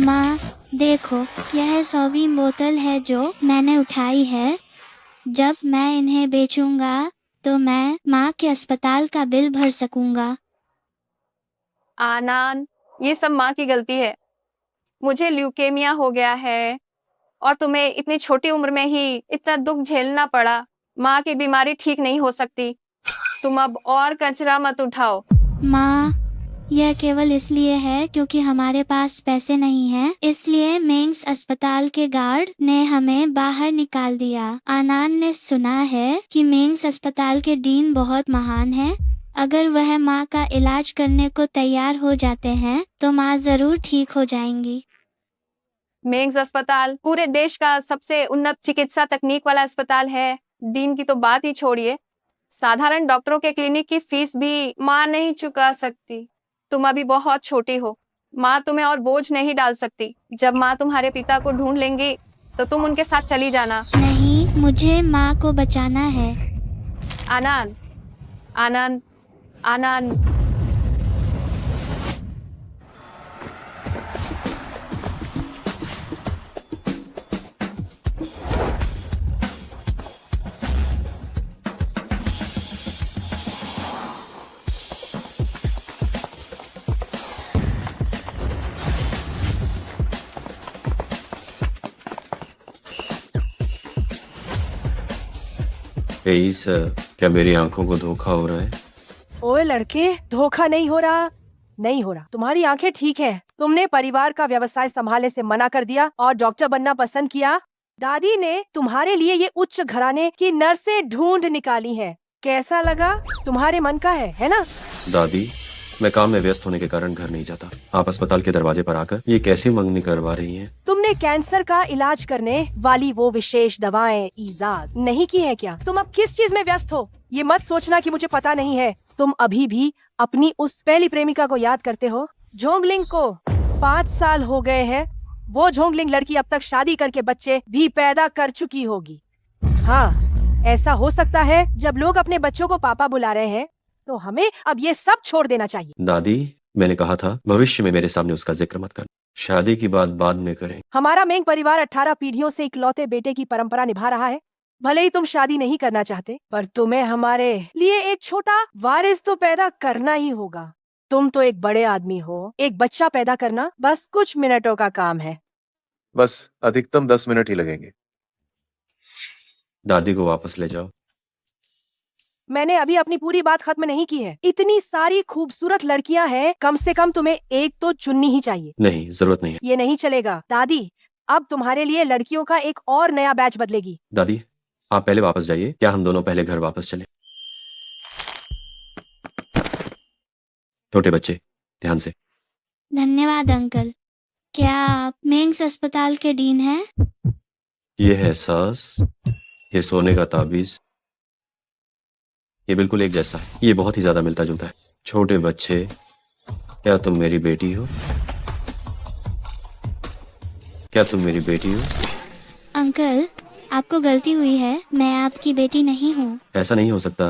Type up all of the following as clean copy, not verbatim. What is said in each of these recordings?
माँ देखो, यह 100वीं बोतल है जो मैंने उठाई है। जब मैं इन्हें बेचूंगा तो मैं माँ के अस्पताल का बिल भर सकूंगा। आनान, ये सब माँ की गलती है। मुझे ल्यूकेमिया हो गया है और तुम्हें इतनी छोटी उम्र में ही इतना दुख झेलना पड़ा। माँ की बीमारी ठीक नहीं हो सकती। तुम अब और कचरा मत उठाओ। माँ, यह केवल इसलिए है क्योंकि हमारे पास पैसे नहीं हैं, इसलिए मेंग्स अस्पताल के गार्ड ने हमें बाहर निकाल दिया। आनान ने सुना है कि मेंग्स अस्पताल के डीन बहुत महान हैं। अगर वह माँ का इलाज करने को तैयार हो जाते हैं तो माँ जरूर ठीक हो जाएंगी। मेंग्स अस्पताल पूरे देश का सबसे उन्नत चिकित्सा तकनीक वाला अस्पताल है। डीन की तो बात ही छोड़िए, साधारण डॉक्टरों के क्लिनिक की फीस भी माँ नहीं चुका सकती। तुम अभी बहुत छोटी हो, माँ तुम्हें और बोझ नहीं डाल सकती। जब माँ तुम्हारे पिता को ढूंढ लेंगी तो तुम उनके साथ चली जाना। नहीं, मुझे माँ को बचाना है। आनंद, आनंद, आनंद। सर, क्या मेरी आंखों को धोखा हो रहा है? ओए लड़के, धोखा नहीं हो रहा, नहीं हो रहा। तुम्हारी आंखें ठीक हैं। तुमने परिवार का व्यवसाय संभालने से मना कर दिया और डॉक्टर बनना पसंद किया। दादी ने तुम्हारे लिए ये उच्च घराने की नर्सें ढूंढ निकाली हैं। कैसा लगा? तुम्हारे मन का है ना? दादी, मैं काम में व्यस्त होने के कारण घर नहीं जाता। आप अस्पताल के दरवाजे पर आकर ये कैसी मंगनी करवा रही हैं? तुमने कैंसर का इलाज करने वाली वो विशेष दवाएं ईजाद नहीं की है क्या? तुम अब किस चीज में व्यस्त हो? ये मत सोचना कि मुझे पता नहीं है। तुम अभी भी अपनी उस पहली प्रेमिका को याद करते हो? झोंगलिंग को 5 साल हो गए हैं। वो झोंगलिंग लड़की अब तक शादी करके बच्चे भी पैदा कर चुकी होगी। हाँ, ऐसा हो सकता है जब लोग अपने बच्चों को पापा बुला रहे हैं तो हमें अब ये सब छोड़ देना चाहिए। दादी, मैंने कहा था भविष्य में मेरे सामने उसका जिक्र मत कर। शादी की बात बाद में करें। हमारा मेंग परिवार 18 पीढ़ियों से इकलौते बेटे की परंपरा निभा रहा है। भले ही तुम शादी नहीं करना चाहते, पर तुम्हें हमारे लिए एक छोटा वारिस तो पैदा करना ही होगा। तुम तो एक बड़े आदमी हो, एक बच्चा पैदा करना बस कुछ मिनटों का काम है। बस अधिकतम 10 मिनट ही लगेंगे। दादी को वापस ले जाओ। मैंने अभी अपनी पूरी बात खत्म नहीं की है। इतनी सारी खूबसूरत लड़कियां हैं, कम से कम तुम्हें एक तो चुननी ही चाहिए। नहीं, जरूरत नहीं है। ये नहीं चलेगा दादी। अब तुम्हारे लिए लड़कियों का एक और नया बैच बदलेगी। दादी, आप पहले वापस जाइए। क्या हम दोनों पहले घर वापस चले? छोटे बच्चे, ध्यान से। धन्यवाद अंकल। क्या आप मेंग्स अस्पताल के डीन हैं? ये है सास, ये सोने का ताबीज। ये बिल्कुल एक जैसा है। ये बहुत ही ज्यादा मिलता जुलता है। छोटे बच्चे, क्या तुम मेरी बेटी हो? क्या तुम मेरी बेटी हो? अंकल, आपको गलती हुई है। मैं आपकी बेटी नहीं हूँ। ऐसा नहीं हो सकता।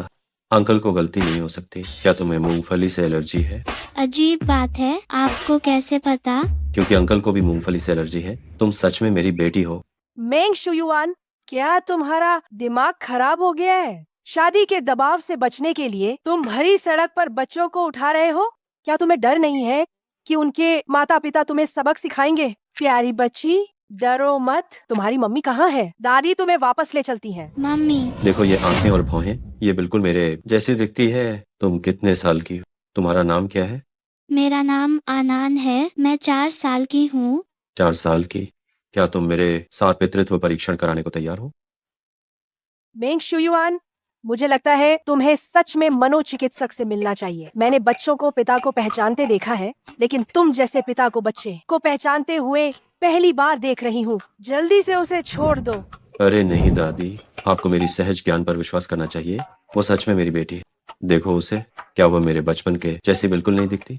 अंकल को गलती नहीं हो सकती। क्या तुम्हें मूंगफली से एलर्जी है? अजीब बात है, आपको कैसे पता? क्योंकि अंकल को भी मूंगफली से एलर्जी है। तुम सच में मेरी बेटी हो। मेंग शुयुआन, क्या तुम्हारा दिमाग खराब हो गया है? शादी के दबाव से बचने के लिए तुम भरी सड़क पर बच्चों को उठा रहे हो? क्या तुम्हें डर नहीं है कि उनके माता पिता तुम्हें सबक सिखाएंगे? प्यारी बच्ची, डरो मत। तुम्हारी मम्मी कहाँ है? दादी तुम्हें वापस ले चलती हैं। मम्मी। देखो, ये आंखें और भौहें, ये बिल्कुल मेरे जैसी दिखती है। तुम कितने साल की हो? तुम्हारा नाम क्या है? मेरा नाम आनान है। मैं 4 साल की हूँ। 4 साल की। क्या तुम मेरे साथ पितृत्व परीक्षण कराने को तैयार हो? मेंग शुयुआन, मुझे लगता है तुम्हें सच में मनोचिकित्सक से मिलना चाहिए। मैंने बच्चों को पिता को पहचानते देखा है, लेकिन तुम जैसे पिता को बच्चे को पहचानते हुए पहली बार देख रही हूँ। जल्दी से उसे छोड़ दो। अरे नहीं दादी, आपको मेरी सहज ज्ञान पर विश्वास करना चाहिए। वो सच में मेरी बेटी है। देखो उसे, क्या वो मेरे बचपन के जैसी बिल्कुल नहीं दिखती?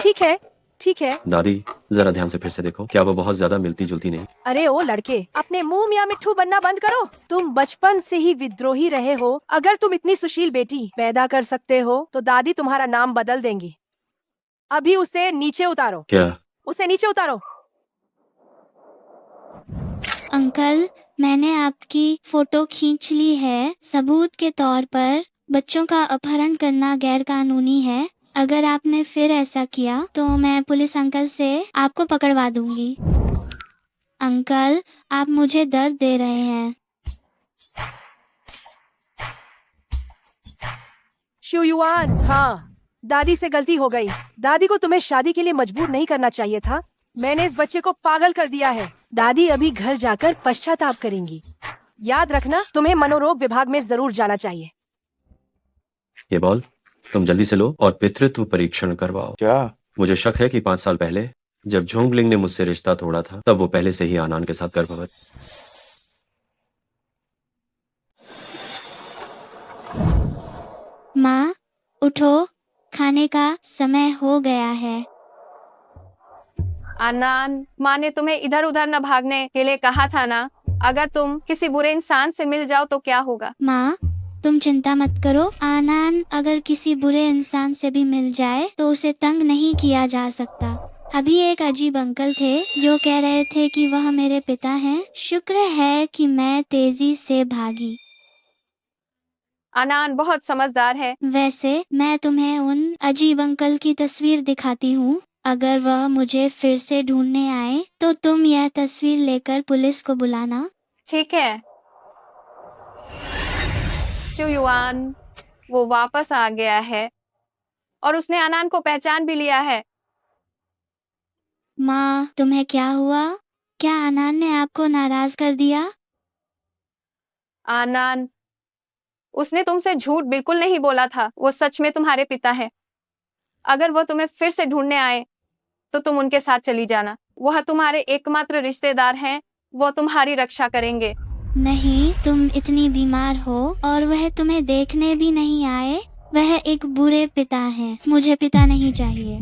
ठीक है, ठीक है। दादी, जरा ध्यान से फिर से देखो। क्या वो बहुत ज्यादा मिलती जुलती नहीं? अरे ओ लड़के, अपने मुंह मियाँ मिट्ठू बनना बंद करो। तुम बचपन से ही विद्रोही रहे हो। अगर तुम इतनी सुशील बेटी पैदा कर सकते हो तो दादी तुम्हारा नाम बदल देंगी। अभी उसे नीचे उतारो। क्या? उसे नीचे उतारो। अंकल, मैंने आपकी फोटो खींच ली है सबूत के तौर पर। बच्चों का अपहरण करना गैर कानूनी है। अगर आपने फिर ऐसा किया तो मैं पुलिस अंकल से आपको पकड़वा दूंगी। अंकल, आप मुझे दर्द दे रहे हैं। शुयुआन, हाँ, दादी से गलती हो गई। दादी को तुम्हें शादी के लिए मजबूर नहीं करना चाहिए था। मैंने इस बच्चे को पागल कर दिया है। दादी अभी घर जाकर पश्चाताप करेंगी। याद रखना, तुम्हें मनोरोग विभाग में जरूर जाना चाहिए। ये बॉल तुम जल्दी से लो और पितृत्व परीक्षण करवाओ। क्या? मुझे शक है कि 5 साल पहले जब झोंगलिंग ने मुझसे रिश्ता तोड़ा था तब वो पहले से ही आनान के साथ गर्भवत। माँ, उठो, खाने का समय हो गया है। आनान, माँ ने तुम्हें इधर उधर न भागने के लिए कहा था ना। अगर तुम किसी बुरे इंसान से मिल जाओ तो क्या होगा? माँ, तुम चिंता मत करो। आनान अगर किसी बुरे इंसान से भी मिल जाए तो उसे तंग नहीं किया जा सकता। अभी एक अजीब अंकल थे जो कह रहे थे कि वह मेरे पिता हैं। शुक्र है कि मैं तेजी से भागी। आनान बहुत समझदार है। वैसे मैं तुम्हें उन अजीब अंकल की तस्वीर दिखाती हूँ। अगर वह मुझे फिर से ढूंढने आए तो तुम यह तस्वीर लेकर पुलिस को बुलाना। ठीक है शुयुआन, वो वापस आ गया है और उसने आनान को पहचान भी लिया है। माँ, तुम्हें क्या हुआ? क्या अनान ने आपको नाराज कर दिया? आनान, उसने तुमसे झूठ बिल्कुल नहीं बोला था। वो सच में तुम्हारे पिता है। अगर वो तुम्हें फिर से ढूंढने आए तो तुम उनके साथ चली जाना। वह तुम्हारे एकमात्र रिश्तेदार हैं। वो तुम्हारी रक्षा करेंगे। नहीं, तुम इतनी बीमार हो और वह तुम्हें देखने भी नहीं आए। वह एक बुरे पिता हैं। मुझे पिता नहीं चाहिए।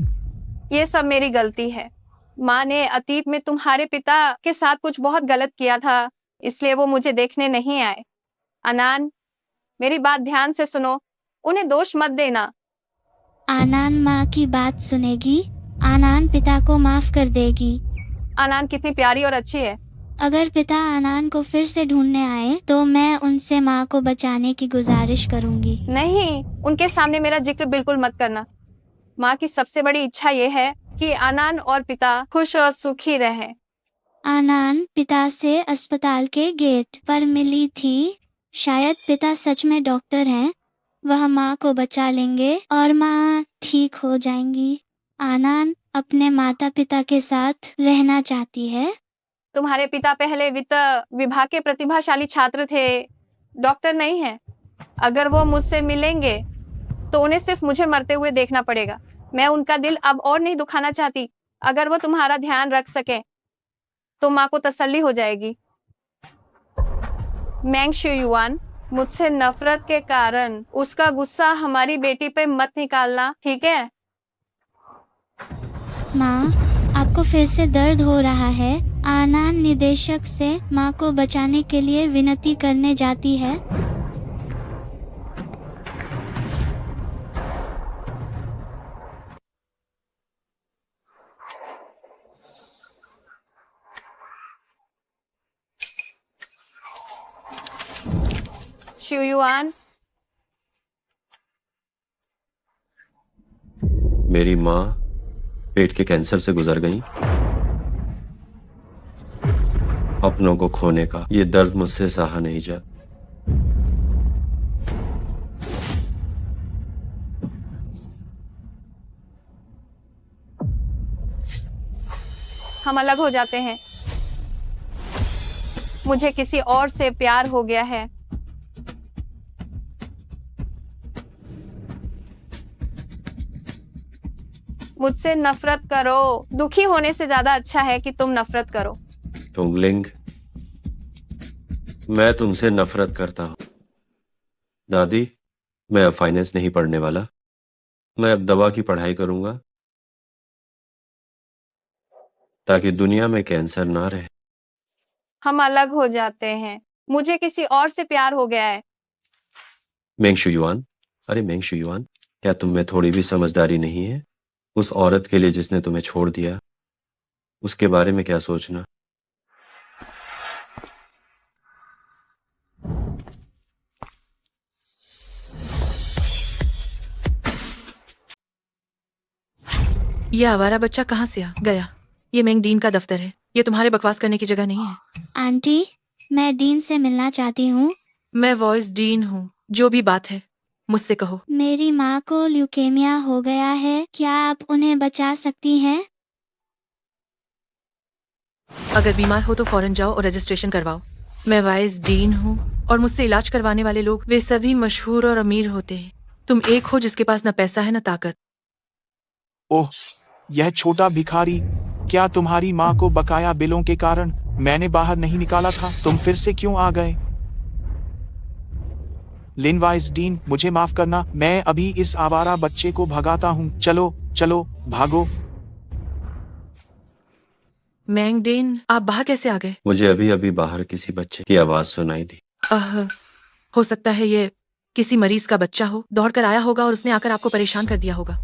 ये सब मेरी गलती है। माँ ने अतीत में तुम्हारे पिता के साथ कुछ बहुत गलत किया था, इसलिए वो मुझे देखने नहीं आए। अनान, मेरी बात ध्यान से सुनो। उन्हें दोष मत देना। आनान माँ की बात सुनेगी। आनान पिता को माफ कर देगी। अनान कितनी प्यारी और अच्छी है। अगर पिता आनान को फिर से ढूंढने आए तो मैं उनसे माँ को बचाने की गुजारिश करूंगी। नहीं, उनके सामने मेरा जिक्र बिल्कुल मत करना। माँ की सबसे बड़ी इच्छा ये है कि अनान और पिता खुश और सुखी रहें। आनान पिता से अस्पताल के गेट पर मिली थी। शायद पिता सच में डॉक्टर हैं। वह माँ को बचा लेंगे और माँ ठीक हो जाएंगी। आनान अपने माता पिता के साथ रहना चाहती है। तुम्हारे पिता पहले वित्त विभाग के प्रतिभाशाली छात्र थे, डॉक्टर नहीं है। अगर वो मुझसे मिलेंगे तो उन्हें सिर्फ मुझे मरते हुए देखना पड़ेगा। मैं उनका दिल अब और नहीं दुखाना चाहती। अगर वो तुम्हारा ध्यान रख सके तो माँ को तसल्ली हो जाएगी। मैंग शुयुआन, मुझसे नफरत के कारण उसका गुस्सा हमारी बेटी पे मत निकालना, ठीक है? माँ, आपको फिर से दर्द हो रहा है। आनान निदेशक से माँ को बचाने के लिए विनती करने जाती है। शुयुआन, मेरी माँ पेट के कैंसर से गुजर गई। अपनों को खोने का ये दर्द मुझसे सहा नहीं जा। हम अलग हो जाते हैं। मुझे किसी और से प्यार हो गया है। मुझसे नफरत करो। दुखी होने से ज्यादा अच्छा है कि तुम नफरत करो। झोंगलिंग, मैं तुमसे नफरत करता हूं। दादी, मैं अब फाइनेंस नहीं पढ़ने वाला। मैं अब दवा की पढ़ाई करूंगा ताकि दुनिया में कैंसर ना रहे। हम अलग हो जाते हैं। मुझे किसी और से प्यार हो गया है। मेंग शुयुआन, अरे मेंग शुयुआन, क्या तुम में थोड़ी भी समझदारी नहीं है? उस औरत के लिए जिसने तुम्हें छोड़ दिया, उसके बारे में क्या सोचना? ये आवारा बच्चा कहाँ से आ गया? ये मेंग डीन का दफ्तर है। ये तुम्हारे बकवास करने की जगह नहीं है। आंटी, मैं डीन से मिलना चाहती हूँ। मैं वॉइस डीन हूँ। जो भी बात है मुझसे कहो। मेरी माँ को ल्यूकेमिया हो गया है, क्या आप उन्हें बचा सकती हैं? अगर बीमार हो तो फौरन जाओ और रजिस्ट्रेशन करवाओ। मैं वॉइस डीन हूँ और मुझसे इलाज करवाने वाले लोग वे सभी मशहूर और अमीर होते हैं। तुम एक हो जिसके पास न पैसा है न ताकत। ओह, यह छोटा भिखारी। क्या तुम्हारी माँ को बकाया बिलों के कारण मैंने बाहर नहीं निकाला था? तुम फिर से क्यों आ गए? लिन वाइस डीन, मुझे माफ करना, मैं अभी इस आवारा बच्चे को भगाता हूँ। चलो चलो भागो। मेंग डीन, आप बाहर कैसे आ गए? मुझे अभी अभी बाहर किसी बच्चे की आवाज सुनाई दी। हो सकता है ये किसी मरीज का बच्चा हो। दौड़कर आया होगा और उसने आकर आपको परेशान कर दिया होगा।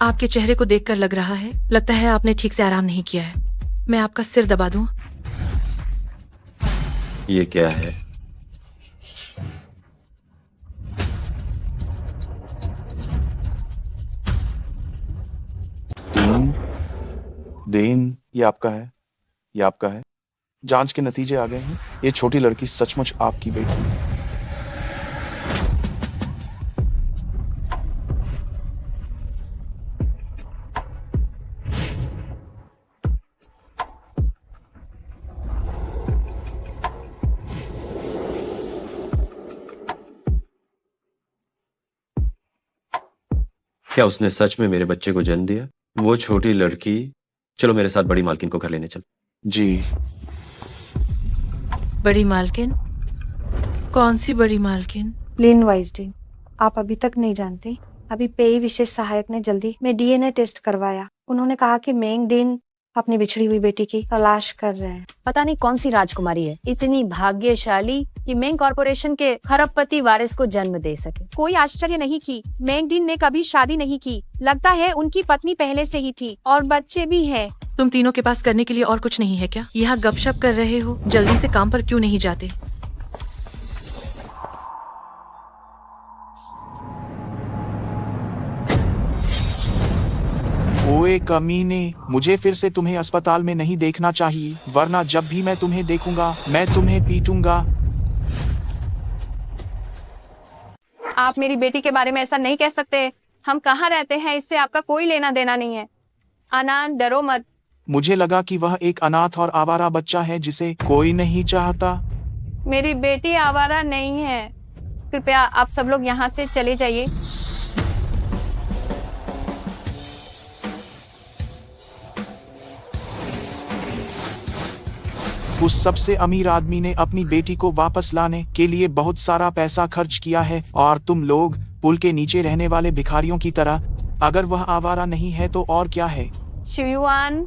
आपके चेहरे को देखकर लग रहा है, लगता है आपने ठीक से आराम नहीं किया है। मैं आपका सिर दबा दूं? ये क्या है? देन, ये आपका है, ये आपका है। जांच के नतीजे आ गए हैं। ये छोटी लड़की सचमुच आपकी बेटी है। क्या उसने सच में मेरे बच्चे को जन्म दिया? वो छोटी लड़की, चलो मेरे साथ बड़ी मालकिन को घर लेने चल। जी। बड़ी मालकिन? कौन सी बड़ी मालकिन? लिन वाइसडेन, आप अभी तक नहीं जानते। अभी पेई विशेष सहायक ने जल्दी में डीएनए टेस्ट करवाया। उन्होंने कहा कि मेंग डीन अपनी बिछड़ी हुई बेटी की तलाश कर रहे हैं। पता नहीं कौन सी राजकुमारी है इतनी भाग्यशाली कि मेंग कॉर्पोरेशन के खरबपति वारिस को जन्म दे सके। कोई आश्चर्य नहीं कि मेंग डीन ने कभी शादी नहीं की। लगता है उनकी पत्नी पहले से ही थी और बच्चे भी है। तुम तीनों के पास करने के लिए और कुछ नहीं है क्या? यहाँ गपशप कर रहे हो? जल्दी से काम पर क्यों नहीं जाते? ओए कमीने, मुझे फिर से तुम्हें अस्पताल में नहीं देखना चाहिए, वरना जब भी मैं तुम्हें देखूंगा मैं तुम्हें पीटूंगा। आप मेरी बेटी के बारे में ऐसा नहीं कह सकते। हम कहाँ रहते हैं इससे आपका कोई लेना देना नहीं है। अनान, डरो मत। मुझे लगा कि वह एक अनाथ और आवारा बच्चा है जिसे कोई नहीं चाहता। मेरी बेटी आवारा नहीं है। कृपया आप सब लोग यहाँ से चले जाइए। उस सबसे अमीर आदमी ने अपनी बेटी को वापस लाने के लिए बहुत सारा पैसा खर्च किया है और तुम लोग पुल के नीचे रहने वाले भिखारियों की तरह। अगर वह आवारा नहीं है तो और क्या है? शिवयुआन,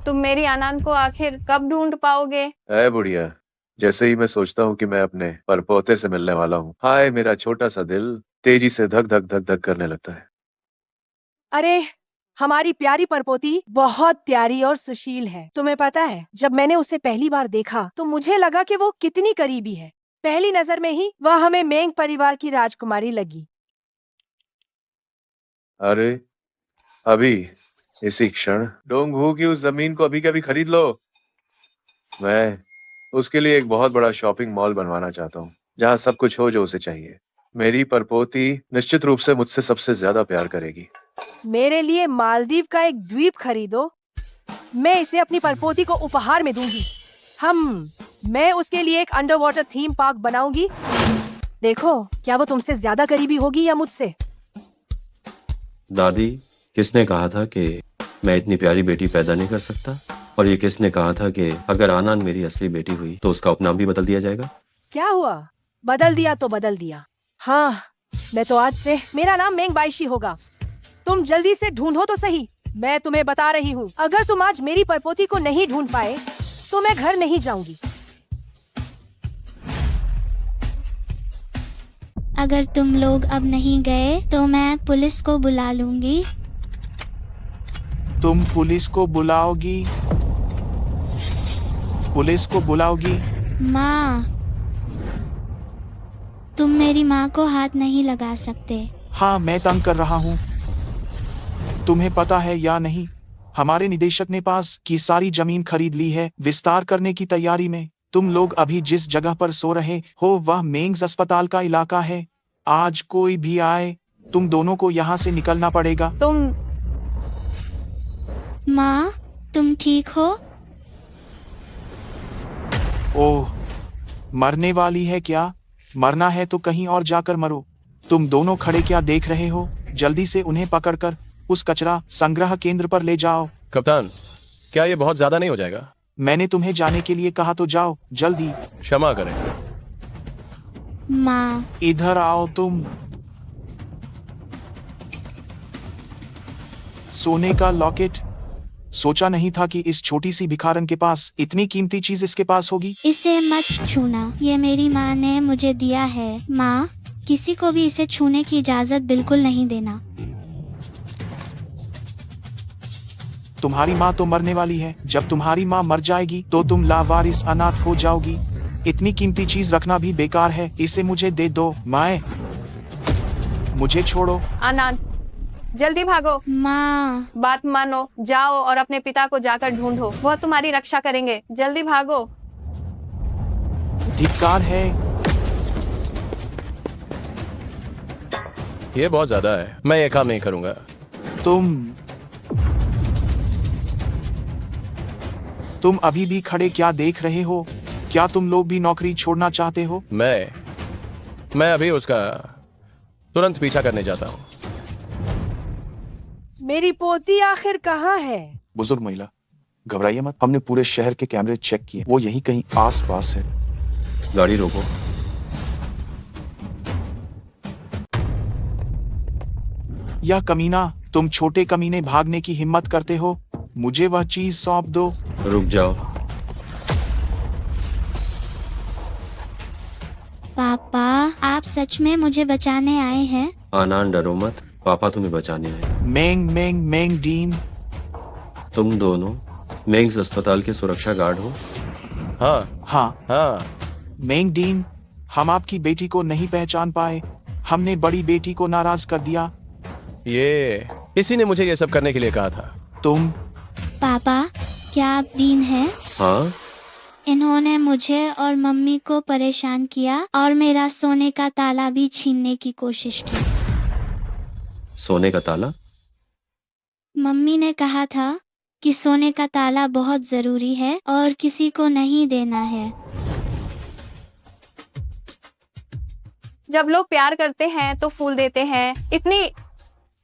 तुम मेरी आनंद को आखिर कब ढूंढ पाओगे? है बुढ़िया, जैसे ही मैं सोचता हूँ कि मैं अपने परपोते से मिलने वाला हूँ, हाय मेरा छोटा सा दिल तेजी से धक धक धक धक करने लगता है। अरे, हमारी प्यारी परपोती बहुत प्यारी और सुशील है। तुम्हें पता है, जब मैंने उसे पहली बार देखा तो मुझे लगा कि वो कितनी करीबी है। पहली नजर में ही वह हमें मेंग परिवार की राजकुमारी लगी। अरे अभी इसी क्षण डोंगहू की उस जमीन को अभी के अभी खरीद लो। मैं उसके लिए एक बहुत बड़ा शॉपिंग मॉल बनवाना चाहता हूँ जहाँ सब कुछ हो जो उसे चाहिए। मेरी परपोती निश्चित रूप से मुझसे सबसे ज्यादा प्यार करेगी। मेरे लिए मालदीव का एक द्वीप खरीदो। मैं इसे अपनी परपोती को उपहार में दूंगी। मैं उसके लिए एक अंडर वाटर थीम पार्क बनाऊंगी। देखो, क्या वो तुमसे ज्यादा करीबी होगी या मुझसे? दादी, किसने कहा था कि मैं इतनी प्यारी बेटी पैदा नहीं कर सकता? और ये किसने कहा था कि अगर आनंद मेरी असली बेटी हुई तो उसका उपनाम भी बदल दिया जाएगा? क्या हुआ? बदल दिया तो बदल दिया। हाँ, मैं तो आज से मेरा नाम मेंग बाइशी होगा। तुम जल्दी से ढूंढो तो सही। मैं तुम्हें बता रही हूँ, अगर तुम आज मेरी परपोती को नहीं ढूंढ पाए तो मैं घर नहीं जाऊंगी। अगर तुम लोग अब नहीं गए तो मैं पुलिस को बुला लूंगी। तुम पुलिस को बुलाओगी? पुलिस को बुलाओगी? माँ, तुम मेरी माँ को हाथ नहीं लगा सकते। हाँ, मैं तंग कर रहा हूँ। तुम्हें पता है या नहीं, हमारे निदेशक ने पास की सारी जमीन खरीद ली है विस्तार करने की तैयारी में। तुम लोग अभी जिस जगह पर सो रहे हो वह मेंग्स अस्पताल का इलाका है। आज कोई भी आए, तुम दोनों को यहाँ से निकलना पड़ेगा। तुम माँ, तुम ठीक हो? ओह, मरने वाली है क्या? मरना है तो कहीं और जाकर मरो। तुम दोनों खड़े क्या देख रहे हो? जल्दी से उन्हें पकड़कर उस कचरा संग्रह केंद्र पर ले जाओ। कप्तान, क्या ये बहुत ज्यादा नहीं हो जाएगा? मैंने तुम्हें जाने के लिए कहा तो जाओ जल्दी। क्षमा करें। माँ, इधर आओ तुम। सोने का लॉकेट। सोचा नहीं था कि इस छोटी सी भिखारन के पास इतनी कीमती चीज इसके पास होगी। इसे मत छूना, ये मेरी माँ ने मुझे दिया है। माँ, किसी को भी इसे छूने की इजाजत बिल्कुल नहीं देना। तुम्हारी माँ तो मरने वाली है। जब तुम्हारी माँ मर जाएगी तो तुम लावारिस अनाथ हो जाओगी। इतनी कीमती चीज रखना भी बेकार है। इसे मुझे दे दो। माए, मुझे छोड़ो। आनंद, जल्दी भागो। माँ, बात मानो, जाओ और अपने पिता को जाकर ढूंढो, वह तुम्हारी रक्षा करेंगे। जल्दी भागो। धिक्कार है। ये बहुत ज्यादा है, मैं ये काम नहीं करूंगा। तुम अभी भी खड़े क्या देख रहे हो? क्या तुम लोग भी नौकरी छोड़ना चाहते हो? मैं अभी उसका तुरंत पीछा करने जाता हूँ। मेरी पोती आखिर कहाँ है? बुजुर्ग महिला, घबराइए मत। हमने पूरे शहर के कैमरे चेक किए, वो यहीं कहीं आस पास है। गाड़ी रोको। यह कमीना, तुम छोटे कमीने भागने की हिम्मत करते हो? मुझे वह चीज सौंप दो। रुक जाओ। पापा, आप सच में मुझे बचाने आए हैं? आनंद, डरो मत, पापा तुम्हें बचाने आए। मेंग मेंग मेंग डीन, तुम दोनों मेंग्स अस्पताल के सुरक्षा गार्ड हो? हाँ हाँ। हाँ। मेंग डीन, हम आपकी बेटी को नहीं पहचान पाए। हमने बड़ी बेटी को नाराज कर दिया। ये इसी ने मुझे ये सब करने के लिए कहा था। तुम पापा, क्या आप डीन हैं? हाँ। इन्होंने मुझे और मम्मी को परेशान किया और मेरा सोने का ताला भी छीनने की कोशिश की। सोने का ताला? मम्मी ने कहा था कि सोने का ताला बहुत जरूरी है और किसी को नहीं देना है। जब लोग प्यार करते हैं तो फूल देते हैं। इतनी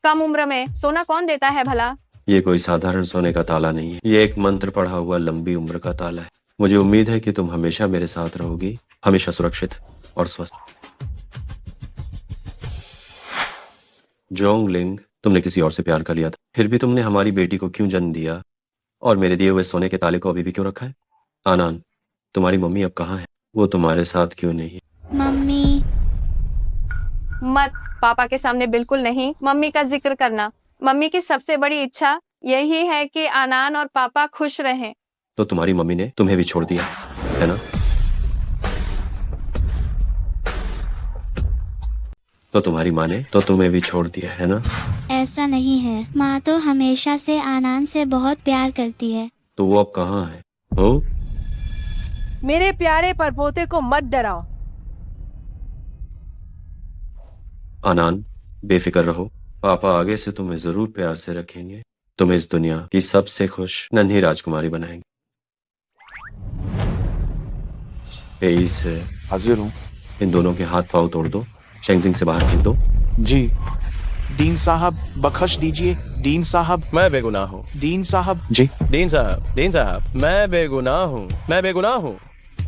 कम उम्र में सोना कौन देता है भला? ये कोई साधारण सोने का ताला नहीं है, ये एक मंत्र पढ़ा हुआ लंबी उम्र का ताला है। मुझे उम्मीद है कि तुम हमेशा मेरे साथ रहोगी, हमेशा सुरक्षित और स्वस्थ। जोंगलिंग, तुमने किसी और से प्यार कर लिया था, फिर भी तुमने हमारी बेटी को क्यों जन्म दिया और मेरे दिए हुए सोने के ताले को अभी भी क्यों रखा है? आनंद, तुम्हारी मम्मी अब कहाँ है? वो तुम्हारे साथ क्यों नहीं है? मम्मी, मत, पापा के सामने बिल्कुल नहीं मम्मी का जिक्र करना। मम्मी की सबसे बड़ी इच्छा यही है कि आनंद और पापा खुश रहें। तो तुम्हारी मम्मी ने तुम्हें भी छोड़ दिया है ना? तो तुम्हारी माँ ने तो तुम्हें भी छोड़ दिया है ना? ऐसा नहीं है। माँ तो हमेशा से आनंद से बहुत प्यार करती है। तो वो अब कहाँ है? हो? मेरे प्यारे परपोते को मत डराओ। आनंद, बेफिक्र रहो, पापा आगे से तुम्हें जरूर प्यार से रखेंगे। तुम्हें इस दुनिया की सबसे खुश नन्ही राजकुमारी बनाएंगे। से हाजिर हूँ। इन दोनों के हाथ पांव तोड़ दो, शेंगजिंग से बाहर फेंक दो। जी। डीन साहब, बख्श दीजिए। डीन साहब। मैं बेगुनाह हूँ। डीन साहब। जी। डीन साहब, मैं बेगुनाह हूँ, मैं बेगुनाह हूँ।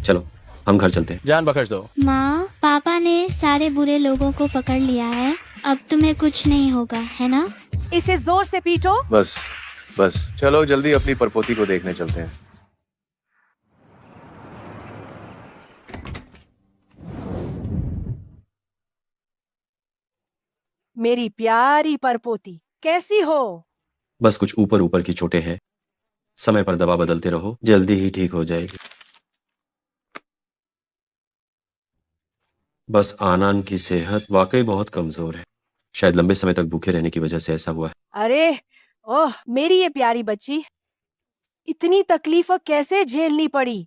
चलो, हम घर चलते हैं। जान बख्श दो। माँ, पापा ने सारे बुरे लोगों को पकड़ लिया है, अब तुम्हें कुछ नहीं होगा, है ना? इसे जोर से पीटो। बस बस, चलो जल्दी अपनी परपोती को देखने चलते हैं। मेरी प्यारी परपोती, कैसी हो? बस कुछ ऊपर ऊपर की चोटें हैं, समय पर दवा बदलते रहो, जल्दी ही ठीक हो जाएगी। बस आनान की सेहत वाकई बहुत कमजोर है, शायद लंबे समय तक भूखे रहने की वजह से ऐसा हुआ है। अरे ओह, मेरी ये प्यारी बच्ची, इतनी तकलीफ कैसे झेलनी पड़ी।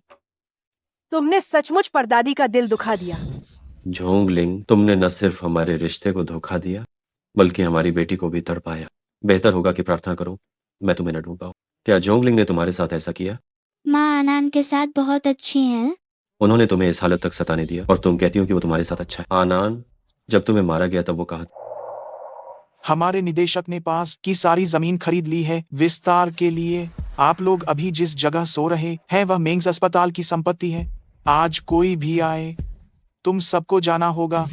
तुमने सचमुच परदादी का दिल दुखा दिया। झोंगलिंग, तुमने न सिर्फ हमारे रिश्ते को धोखा दिया, बल्कि हमारी बेटी को भी तड़पाया। बेहतर होगा कि प्रार्थना करो, मैं तुम्हें न ढूंढ पाऊं। क्या झोंगलिंग ने तुम्हारे साथ ऐसा किया? माँ आनान के साथ बहुत अच्छी हैं। उन्होंने तुम्हें इस हालत तक सताने दिया और तुम कहती हो कि वो तुम्हारे साथ अच्छा है। आनान, जब तुम्हें मारा गया तब वो कहाँ था? हमारे निदेशक ने पास की सारी जमीन खरीद ली है विस्तार के लिए। आप लोग अभी जिस जगह सो रहे हैं वह मेंग्स अस्पताल की संपत्ति है। आज कोई भी आए, तुम सबको जाना होगा।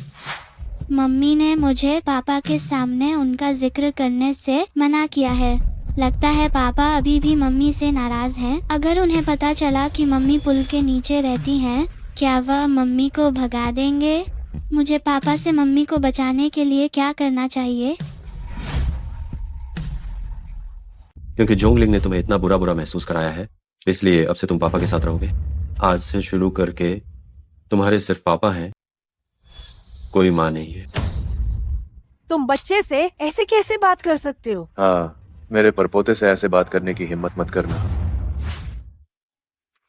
मम्मी ने मुझे पापा के सामने उनका जिक्र करने से मना किया है। लगता है पापा अभी भी मम्मी से नाराज हैं। अगर उन्हें पता चला कि मम्मी पुल के नीचे रहती हैं, क्या वह मम्मी को भगा देंगे? मुझे पापा से मम्मी को बचाने के लिए क्या करना चाहिए? क्योंकि जोंगलिंग ने तुम्हें इतना बुरा बुरा महसूस कराया है, इसलिए अब से तुम पापा के साथ रहोगे। आज से शुरू करके तुम्हारे सिर्फ पापा हैं, कोई माँ नहीं है। तुम बच्चे से ऐसे कैसे बात कर सकते हो? हाँ, मेरे परपोते से ऐसे बात करने की हिम्मत मत करना।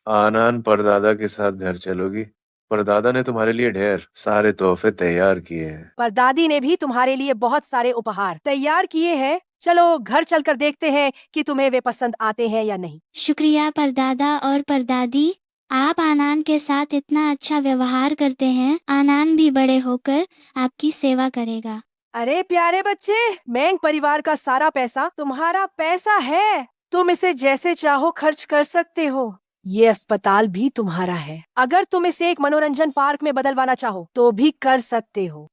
आनान, परदादा के साथ घर चलोगी? परदादा ने तुम्हारे लिए ढेर सारे तोहफे तैयार किए हैं। परदादी ने भी तुम्हारे लिए बहुत सारे उपहार तैयार किए हैं। चलो घर चलकर देखते हैं कि तुम्हें वे पसंद आते हैं या नहीं। शुक्रिया परदादा और परदादी, आप आनान के साथ इतना अच्छा व्यवहार करते हैं। आनान भी बड़े होकर आपकी सेवा करेगा। अरे प्यारे बच्चे, मेंग परिवार का सारा पैसा तुम्हारा पैसा है। तुम इसे जैसे चाहो खर्च कर सकते हो। ये अस्पताल भी तुम्हारा है। अगर तुम इसे एक मनोरंजन पार्क में बदलवाना चाहो तो भी कर सकते हो।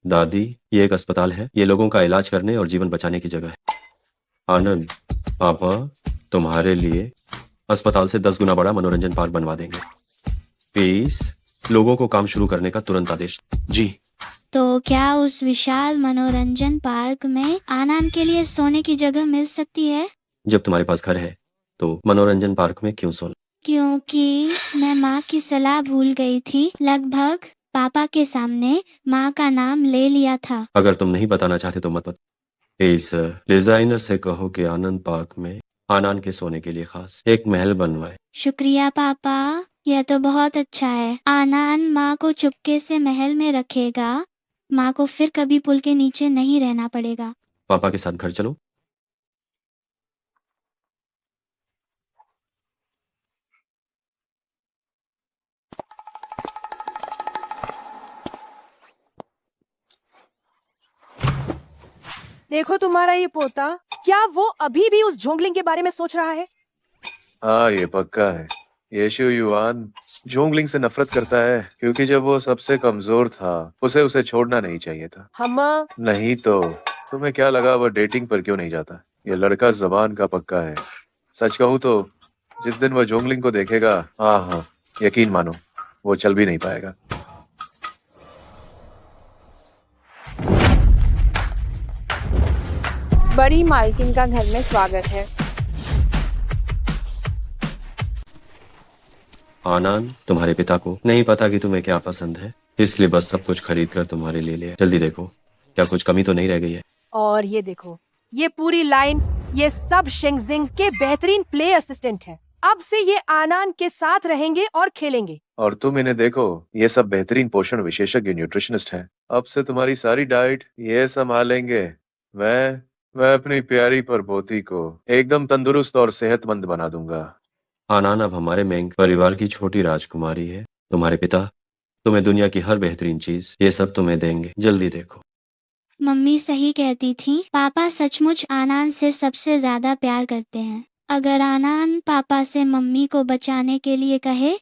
दादी, ये एक अस्पताल है, ये लोगों का इलाज करने और जीवन बचाने की जगह है। आनंद, पापा तुम्हारे लिए अस्पताल से 10 गुना बड़ा मनोरंजन पार्क बनवा देंगे। पीस, लोगों को काम शुरू करने का तुरंत आदेश। जी। तो क्या उस विशाल मनोरंजन पार्क में आनान के लिए सोने की जगह मिल सकती है? जब तुम्हारे पास घर है तो मनोरंजन पार्क में क्यों सोना? क्योंकि मैं माँ की सलाह भूल गई थी। लगभग पापा के सामने माँ का नाम ले लिया था। अगर तुम नहीं बताना चाहते तो मत इस डिजाइनर से कहो कि आनंद पार्क में आनान के सोने के लिए खास एक महल बनवाए। शुक्रिया पापा, यह तो बहुत अच्छा है। आनान माँ को चुपके से महल में रखेगा। माँ को फिर कभी पुल के नीचे नहीं रहना पड़ेगा। पापा के साथ घर चलो। देखो तुम्हारा ये पोता, क्या वो अभी भी उस झोंगलिंग के बारे में सोच रहा है? हाँ, ये पक्का है। येशु युआन जोंगलिंग से नफरत करता है क्योंकि जब वो सबसे कमजोर था उसे छोड़ना नहीं चाहिए था। हम नहीं तो तुम्हें क्या लगा वो डेटिंग पर क्यों नहीं जाता? ये लड़का जबान का पक्का है। सच कहूँ तो जिस दिन वो जोंगलिंग को देखेगा, हाँ, यकीन मानो वो चल भी नहीं पाएगा। बड़ी मालकिन का घर में स्वागत है। आनंद, तुम्हारे पिता को नहीं पता कि तुम्हें क्या पसंद है, इसलिए बस सब कुछ खरीद कर तुम्हारे लिए लिया। जल्दी देखो, क्या कुछ कमी तो नहीं रह गई है? और ये देखो, ये पूरी लाइन, ये सब शेंगजिंग के बेहतरीन प्ले असिस्टेंट हैं। अब से ये आनान के साथ रहेंगे और खेलेंगे। और तुम इन्हें देखो, ये सब बेहतरीन पोषण विशेषज्ञ न्यूट्रिशनिस्ट हैं। अब से तुम्हारी सारी डाइट ये संभालेंगे। मैं अपनी प्यारी परपोती को एकदम तंदुरुस्त और सेहतमंद बना दूंगा। आनंद अब हमारे मेंग परिवार की छोटी राजकुमारी है। तुम्हारे पिता तुम्हें दुनिया की हर बेहतरीन चीज ये सब तुम्हें देंगे। जल्दी देखो। मम्मी सही कहती थी। पापा सचमुच आनान से सबसे ज्यादा प्यार करते हैं। अगर आनान पापा से मम्मी को बचाने के लिए कहे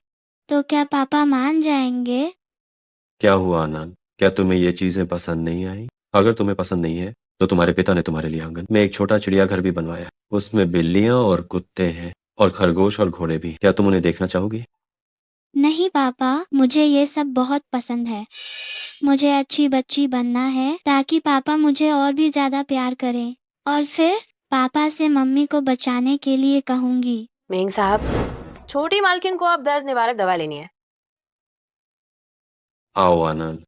तो क्या पापा मान जाएंगे? क्या हुआ आनंद, क्या तुम्हें ये चीजें पसंद नहीं आई? अगर तुम्हें पसंद नहीं है तो तुम्हारे पिता ने तुम्हारे लिए आंगन में एक छोटा चिड़ियाघर भी बनवाया। उसमें बिल्लियां और कुत्ते हैं और खरगोश और घोड़े भी। क्या तुम उन्हें देखना चाहोगी? नहीं पापा, मुझे ये सब बहुत पसंद है। मुझे अच्छी बच्ची बनना है ताकि पापा मुझे और भी ज्यादा प्यार करें। और फिर पापा से मम्मी को बचाने के लिए कहूंगी। मेंग साहब, छोटी मालकिन को अब दर्द निवारक दवा लेनी है। आओ आनंद।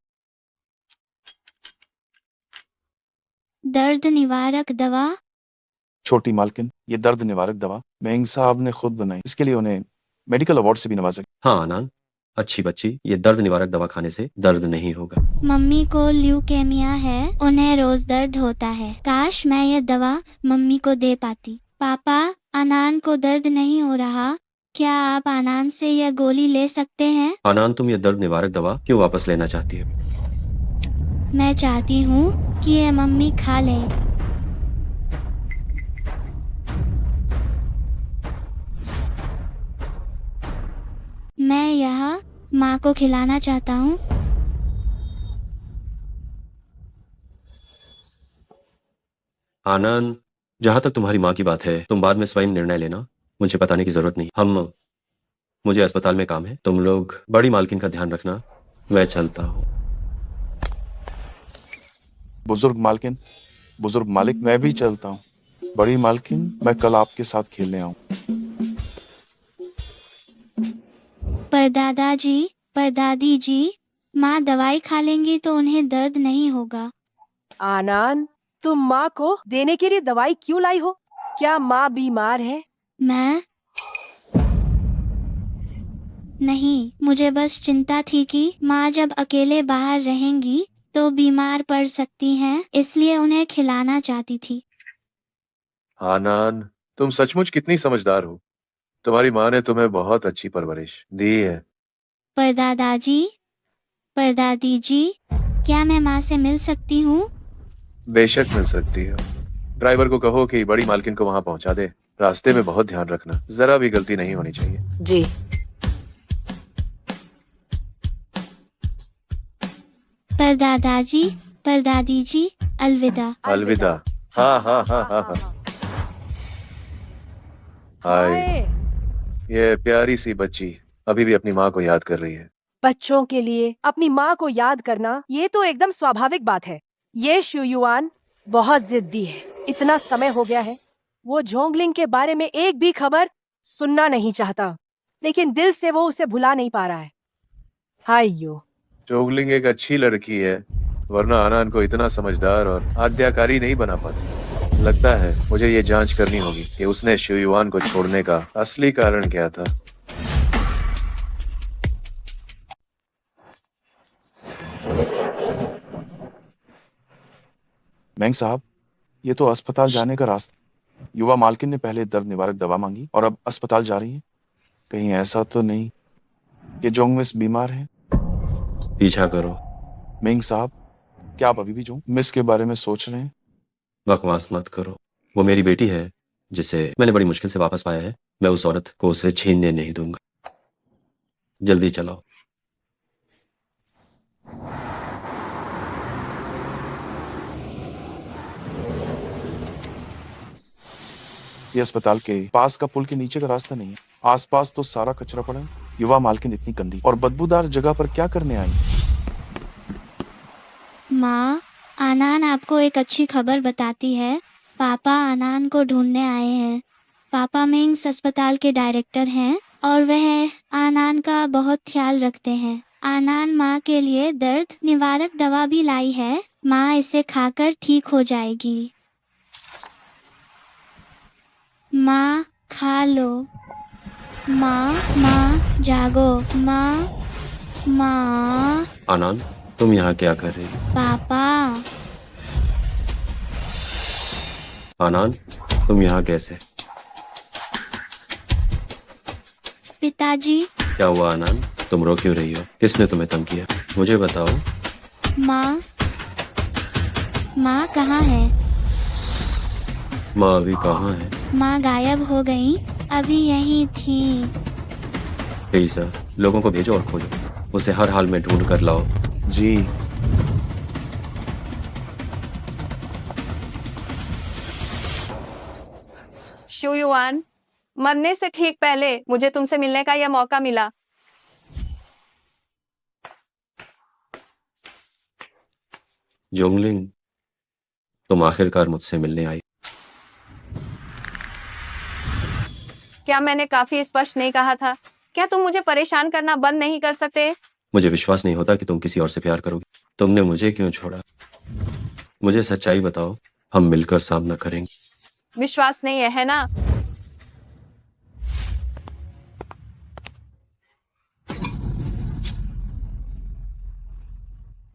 दर्द निवारक दवा? छोटी मालकिन, ये दर्द निवारक दवा मेंग साहब ने खुद बनाई। इसके लिए उन्हें मेडिकल अवार्ड से भी नवाजा गया। हाँ आनंद, अच्छी बच्ची, ये दर्द निवारक दवा खाने से दर्द नहीं होगा। मम्मी को ल्यूकेमिया है, उन्हें रोज दर्द होता है। काश मैं ये दवा मम्मी को दे पाती। पापा, आनंद को दर्द नहीं हो रहा, क्या आप आनंद से यह गोली ले सकते हैं? आनंद, तुम ये दर्द निवारक दवा क्यों वापस लेना चाहती हो? मैं चाहती हूँ कि ये मम्मी खा ले। मैं यह माँ को खिलाना चाहता हूँ। आनंद, जहां तक तुम्हारी माँ की बात है, तुम बाद में स्वयं निर्णय लेना, मुझे बताने की जरूरत नहीं। मुझे अस्पताल में काम है, तुम लोग बड़ी मालकिन का ध्यान रखना, मैं चलता हूँ। बुजुर्ग मालिक, मैं भी चलता हूँ। बड़ी मालकिन, मैं कल आपके साथ खेलने आऊँ। परदादी जी, माँ दवाई खा लेंगी तो उन्हें दर्द नहीं होगा। आनंद, तुम माँ को देने के लिए दवाई क्यों लाई हो? क्या माँ बीमार है? मैं नहीं, मुझे बस चिंता थी कि माँ जब अकेले बाहर रहेंगी तो बीमार पड़ सकती हैं, इसलिए उन्हें खिलाना चाहती थी। आनंद, तुम सचमुच कितनी समझदार हो। तुम्हारी माँ ने तुम्हें बहुत अच्छी परवरिश दी है। परदादी जी, क्या मैं माँ से मिल सकती हूँ? बेशक मिल सकती हो। ड्राइवर को कहो कि बड़ी मालकिन को वहां पहुंचा दे। रास्ते में बहुत ध्यान रखना, जरा भी गलती नहीं होनी चाहिए। जी। परदादी जी, अलविदा। अलविदा। हाँ हाँ हाँ हाँ हाँ। हाय, हाय। ये प्यारी सी बच्ची अभी भी अपनी माँ को याद कर रही है। बच्चों के लिए अपनी माँ को याद करना ये तो एकदम स्वाभाविक बात है। ये शुयुआन बहुत जिद्दी है। इतना समय हो गया है, वो झोंगलिंग के बारे में एक भी खबर सुनना नहीं चाहता, लेकिन दिल से वो उसे भुला नहीं पा रहा है। हायो। चोगलिंग एक अच्छी लड़की है, वरना आनंद को इतना समझदार और आज्ञाकारी नहीं बना पाती। लगता है मुझे ये जांच करनी होगी कि उसने शुयुआन को छोड़ने का असली कारण क्या था। मेंग साहब, ये तो अस्पताल जाने का रास्ता। युवा मालकिन ने पहले दर्द निवारक दवा मांगी और अब अस्पताल जा रही है। कहीं ऐसा तो नहीं कि जोंग मिस बीमार है? पीछा करो। मेंग साहब, क्या आप अभी भी जोंग मिस के बारे में सोच रहे हैं? बकवास मत करो। वो मेरी बेटी है, जिसे मैंने बड़ी मुश्किल से वापस पाया है। मैं उस औरत को उसे छीनने नहीं दूंगा। जल्दी चलाओ। ये अस्पताल के पास का पुल के नीचे का रास्ता नहीं है। आसपास तो सारा कचरा पड़ा है। युवा मालकिन इतनी गंदी और बदबूदार जगह पर क्या करने आई? माँ, आनंद आपको एक अच्छी खबर बताती है। पापा आनंद को ढूंढने आए हैं। पापा मेंग्स अस्पताल के डायरेक्टर हैं और वह आनंद का बहुत ख्याल रखते हैं। आनंद माँ के लिए दर्द निवारक दवा भी लाई है। माँ इसे खाकर ठीक हो जाएगी। माँ, खा लो। माँ, जागो। माँ। आनंद, तुम यहाँ क्या कर रही हो? पापा। आनंद, तुम यहाँ कैसे? पिताजी। क्या हुआ आनंद? तुम रो क्यों रही हो? किसने तुम्हें तंग किया? मुझे बताओ। माँ कहाँ है? माँ अभी कहाँ है? माँ गायब हो गई, अभी यहीं थी। तेईसा, लोगों को भेजो और खोजो, उसे हर हाल में ढूंढ कर लाओ। जी। शुयुआन, मरने से ठीक पहले मुझे तुमसे मिलने का यह मौका मिला। जोंगलिंग, तुम आखिरकार मुझसे मिलने आई। क्या मैंने काफी स्पष्ट नहीं कहा था? क्या तुम मुझे परेशान करना बंद नहीं कर सकते? मुझे विश्वास नहीं होता कि तुम किसी और से प्यार करोगे। तुमने मुझे क्यों छोड़ा? मुझे सच्चाई बताओ, हम मिलकर सामना करेंगे। विश्वास नहीं है ना?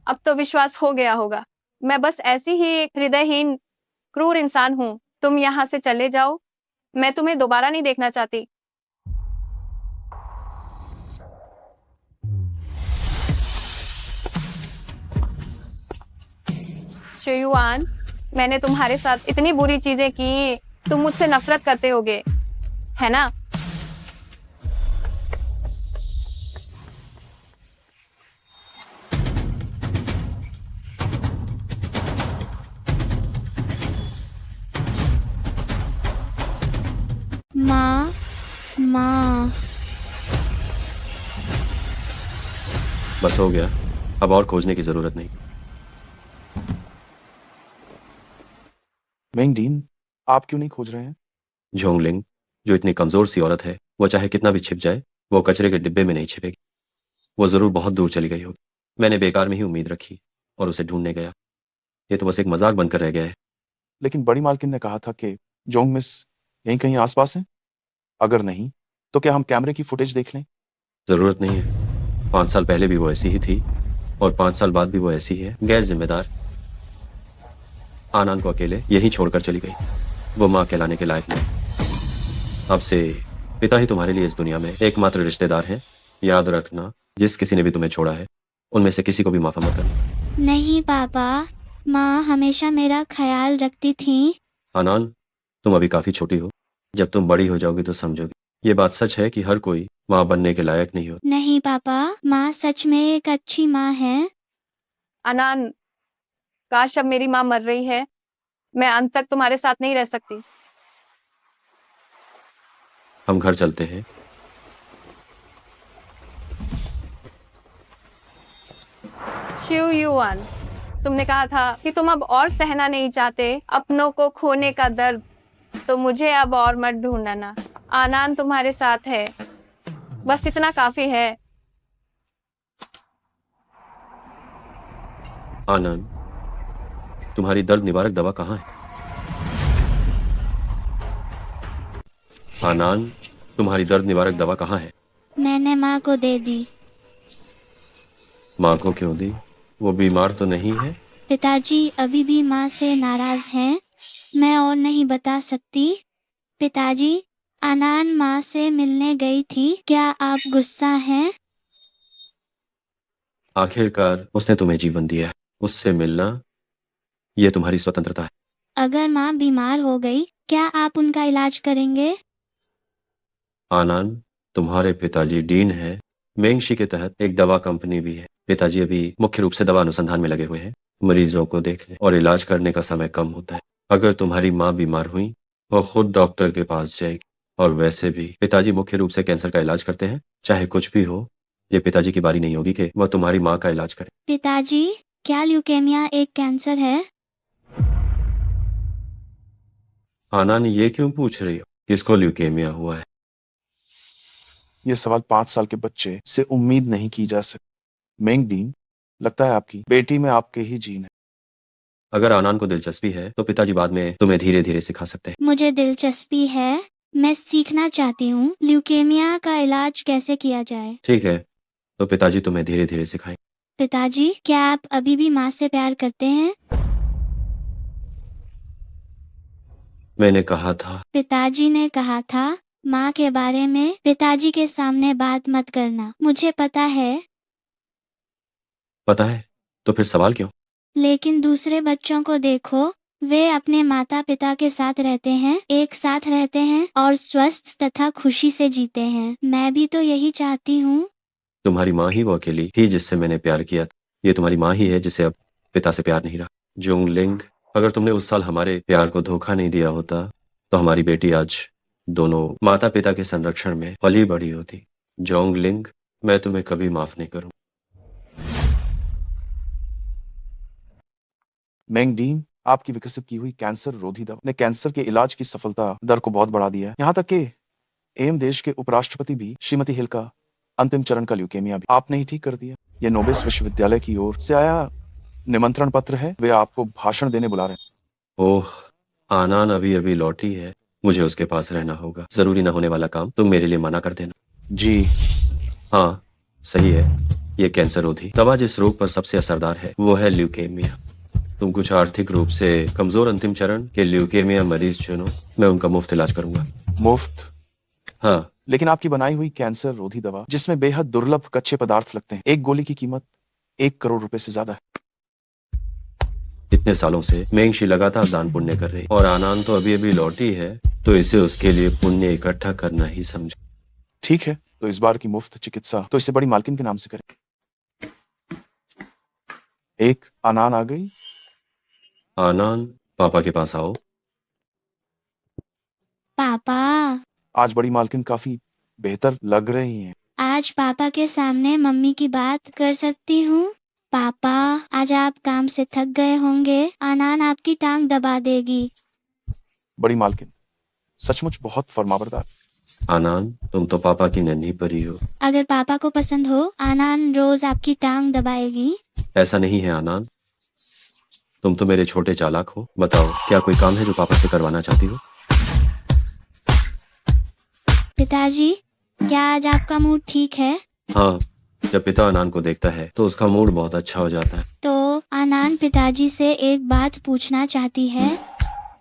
अब तो विश्वास हो गया होगा। मैं बस ऐसी ही एक हृदयहीन क्रूर इंसान हूँ। तुम यहाँ से चले जाओ। मैं तुम्हें दोबारा नहीं देखना चाहती। शुयुआन, मैंने तुम्हारे साथ इतनी बुरी चीजें की, तुम मुझसे नफरत करते होगे, है ना? माँ, माँ, बस हो गया, अब और खोजने की जरूरत नहीं। मेंगडीन, आप क्यों नहीं खोज रहे हैं? जोंगलिंग, जो इतनी कमजोर सी औरत है, वो चाहे कितना भी छिप जाए, वो कचरे के डिब्बे में नहीं छिपेगी। वो जरूर बहुत दूर चली गई होगी। मैंने बेकार में ही उम्मीद रखी और उसे ढूंढने गया। ये तो बस एक मजाक बनकर रह गया है। लेकिन बड़ी मालकिन ने कहा था कि जोंग मिस यहीं कहीं आसपास हैं। अगर नहीं, तो क्या हम कैमरे की फुटेज देख लें? जरूरत नहीं है। 5 साल पहले भी वो ऐसी ही थी और 5 साल बाद भी वो ऐसी ही है, गैर जिम्मेदार। आनंद को अकेले यहीं छोड़कर चली गई। वो माँ कहलाने के लायक नहीं। अब से पिता ही तुम्हारे लिए इस दुनिया में एकमात्र रिश्तेदार हैं। याद रखना, जिस किसी ने भी तुम्हें छोड़ा है, उनमें से किसी को भी माफ मत करना। नहीं पापा, माँ हमेशा मेरा ख्याल रखती थी। आनंद, तुम अभी काफी छोटी हो। जब तुम बड़ी हो जाओगी तो समझोगी। ये बात सच है कि हर कोई माँ बनने के लायक नहीं होता। नहीं पापा, माँ सच में एक अच्छी माँ है। आनंद, काश अब मेरी माँ मर रही है। मैं अंत तक तुम्हारे साथ नहीं रह सकती। हम घर चलते हैं। शुयुआन, तुमने कहा था कि तुम अब और सहना नहीं चाहते अपनों को खोने का दर्द, तो मुझे अब और मत ढूंढना। आनंद तुम्हारे साथ है, बस इतना काफी है। आनंद, तुम्हारी दर्द निवारक दवा कहाँ है? आनंद, तुम्हारी दर्द निवारक दवा कहाँ है? मैंने माँ को दे दी। माँ को क्यों दी? वो बीमार तो नहीं है? पिताजी अभी भी माँ से नाराज हैं। मैं और नहीं बता सकती। पिताजी, आनंद माँ से मिलने गई थी, क्या आप गुस्सा हैं? आखिरकार उसने तुम्हें जीवन दिया है। उससे मिलना, ये तुम्हारी स्वतंत्रता है। अगर माँ बीमार हो गई, क्या आप उनका इलाज करेंगे? आनंद, तुम्हारे पिताजी डीन है। मेंगशी के तहत एक दवा कंपनी भी है। पिताजी अभी मुख्य रूप से दवा अनुसंधान में लगे हुए हैं। मरीजों को देखने और इलाज करने का समय कम होता है। अगर तुम्हारी माँ बीमार हुई, वो खुद डॉक्टर के पास जाएगी। और वैसे भी पिताजी मुख्य रूप से कैंसर का इलाज करते हैं। चाहे कुछ भी हो, ये पिताजी की बारी नहीं होगी कि वह तुम्हारी माँ का इलाज करे। पिताजी, क्या ल्यूकेमिया एक कैंसर है? आनंद, ये क्यों पूछ रही हो? किसको ल्यूकेमिया हुआ है? ये सवाल 5 साल के बच्चे से उम्मीद नहीं की जा सकती। मेंगडीन, लगता है आपकी बेटी में आपके ही जीन है। अगर आनंद को दिलचस्पी है तो पिताजी बाद में तुम्हें धीरे धीरे सिखा सकते हैं। मुझे दिलचस्पी है। मैं सीखना चाहती हूँ ल्यूकेमिया का इलाज कैसे किया जाए। ठीक है, तो पिताजी तुम्हें धीरे धीरे सिखाएं। पिताजी, क्या आप अभी भी माँ से प्यार करते हैं? मैंने कहा था। पिताजी ने कहा था माँ के बारे में पिताजी के सामने बात मत करना। मुझे पता है, पता है, तो फिर सवाल क्यों? लेकिन दूसरे बच्चों को देखो, वे अपने माता पिता के साथ रहते हैं, एक साथ रहते हैं और स्वस्थ तथा खुशी से जीते हैं। मैं भी तो यही चाहती हूँ। तुम्हारी माँ ही वो अकेली थी जिससे मैंने प्यार किया था। ये तुम्हारी माँ ही है जिसे अब पिता से प्यार नहीं रहा। जोंगलिंग, अगर तुमने उस साल हमारे प्यार को धोखा नहीं दिया होता तो हमारी बेटी आज दोनों माता पिता के संरक्षण में पली बड़ी होती। जोंगलिंग, मैं तुम्हें कभी माफ नहीं करूँ। मेंगडीन, आपकी विकसित की हुई कैंसर रोधी दवा ने कैंसर के इलाज की सफलता दर को बहुत बढ़ा दिया है। यहाँ तक कि एम देश के उपराष्ट्रपति भी श्रीमती हिल का अंतिम चरण का ल्यूकेमिया भी आपने ही ठीक कर दिया। ये नोबेस विश्वविद्यालय की ओर से आया निमंत्रण पत्र है, वे आपको भाषण देने बुला रहे हैं। ओह, आनान अभी अभी लौटी है, मुझे उसके पास रहना होगा। जरूरी न होने वाला काम तुम मेरे लिए मना कर देना। जी हाँ, सही है। ये कैंसर रोधी दवा जिस रोग पर सबसे असरदार है वो है ल्यूकेमिया। तुम कुछ आर्थिक रूप से कमजोर अंतिम चरण के ल्यूकेमिया मरीज चुनो, मैं उनका मुफ्त इलाज करूंगा। मुफ्त? हाँ, लेकिन आपकी बनाई हुई कैंसर रोधी दवा जिसमें बेहद दुर्लभ कच्चे पदार्थ लगते हैं, एक गोली की कीमत 1 करोड़ रुपए से ज्यादा है। इतने सालों से मेंगशी लगातार दान पुण्य कर रही और आनान तो अभी अभी लौटी है, तो इसे उसके लिए पुण्य इकट्ठा करना ही समझो। ठीक है, तो इस बार की मुफ्त चिकित्सा तो इससे बड़ी मालकिन के नाम से करें। एक आनान आ गई। आनान, पापा के पास आओ। पापा, आज बड़ी मालकिन काफी बेहतर लग रही हैं। आज पापा के सामने मम्मी की बात कर सकती हूँ? पापा, आज आप काम से थक गए होंगे, आनान आपकी टांग दबा देगी। बड़ी मालकिन सचमुच बहुत फरमाबरदार। आनान, तुम तो पापा की नन्ही परी हो। अगर पापा को पसंद हो, आनान रोज आपकी टांग दबाएगी। ऐसा नहीं है आनान, तुम तो मेरे छोटे चालाक हो। बताओ, क्या कोई काम है जो पापा से करवाना चाहती हो? पिताजी, क्या आज आपका मूड ठीक है? हाँ, जब पिता आनान को देखता है तो उसका मूड बहुत अच्छा हो जाता है। तो आनान पिताजी से एक बात पूछना चाहती है,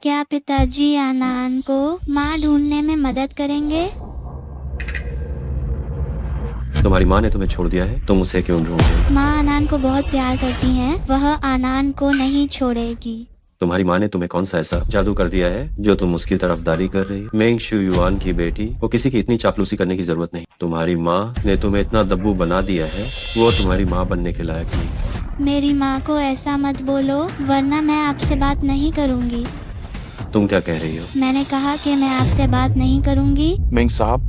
क्या पिताजी आनान को माँ ढूंढने में मदद करेंगे? तुम्हारी माँ ने तुम्हें छोड़ दिया है, तुम उसे क्यों ढूंढ रहे हो? माँ आनान को बहुत प्यार करती हैं, वह आनान को नहीं छोड़ेगी। तुम्हारी माँ ने तुम्हें कौन सा ऐसा जादू कर दिया है जो तुम उसकी तरफदारी कर रही हो? मेंग शू युआन की बेटी, वो किसी की इतनी चापलूसी करने की जरूरत नहीं। तुम्हारी माँ ने तुम्हें इतना दब्बू बना दिया है, वो तुम्हारी माँ बनने के लायक नहीं। मेरी माँ को ऐसा मत बोलो, वरना मैं आपसे बात नहीं करूँगी। तुम क्या कह रही हो? मैंने कहा कि मैं आपसे बात नहीं करूँगी। मेंग साहब,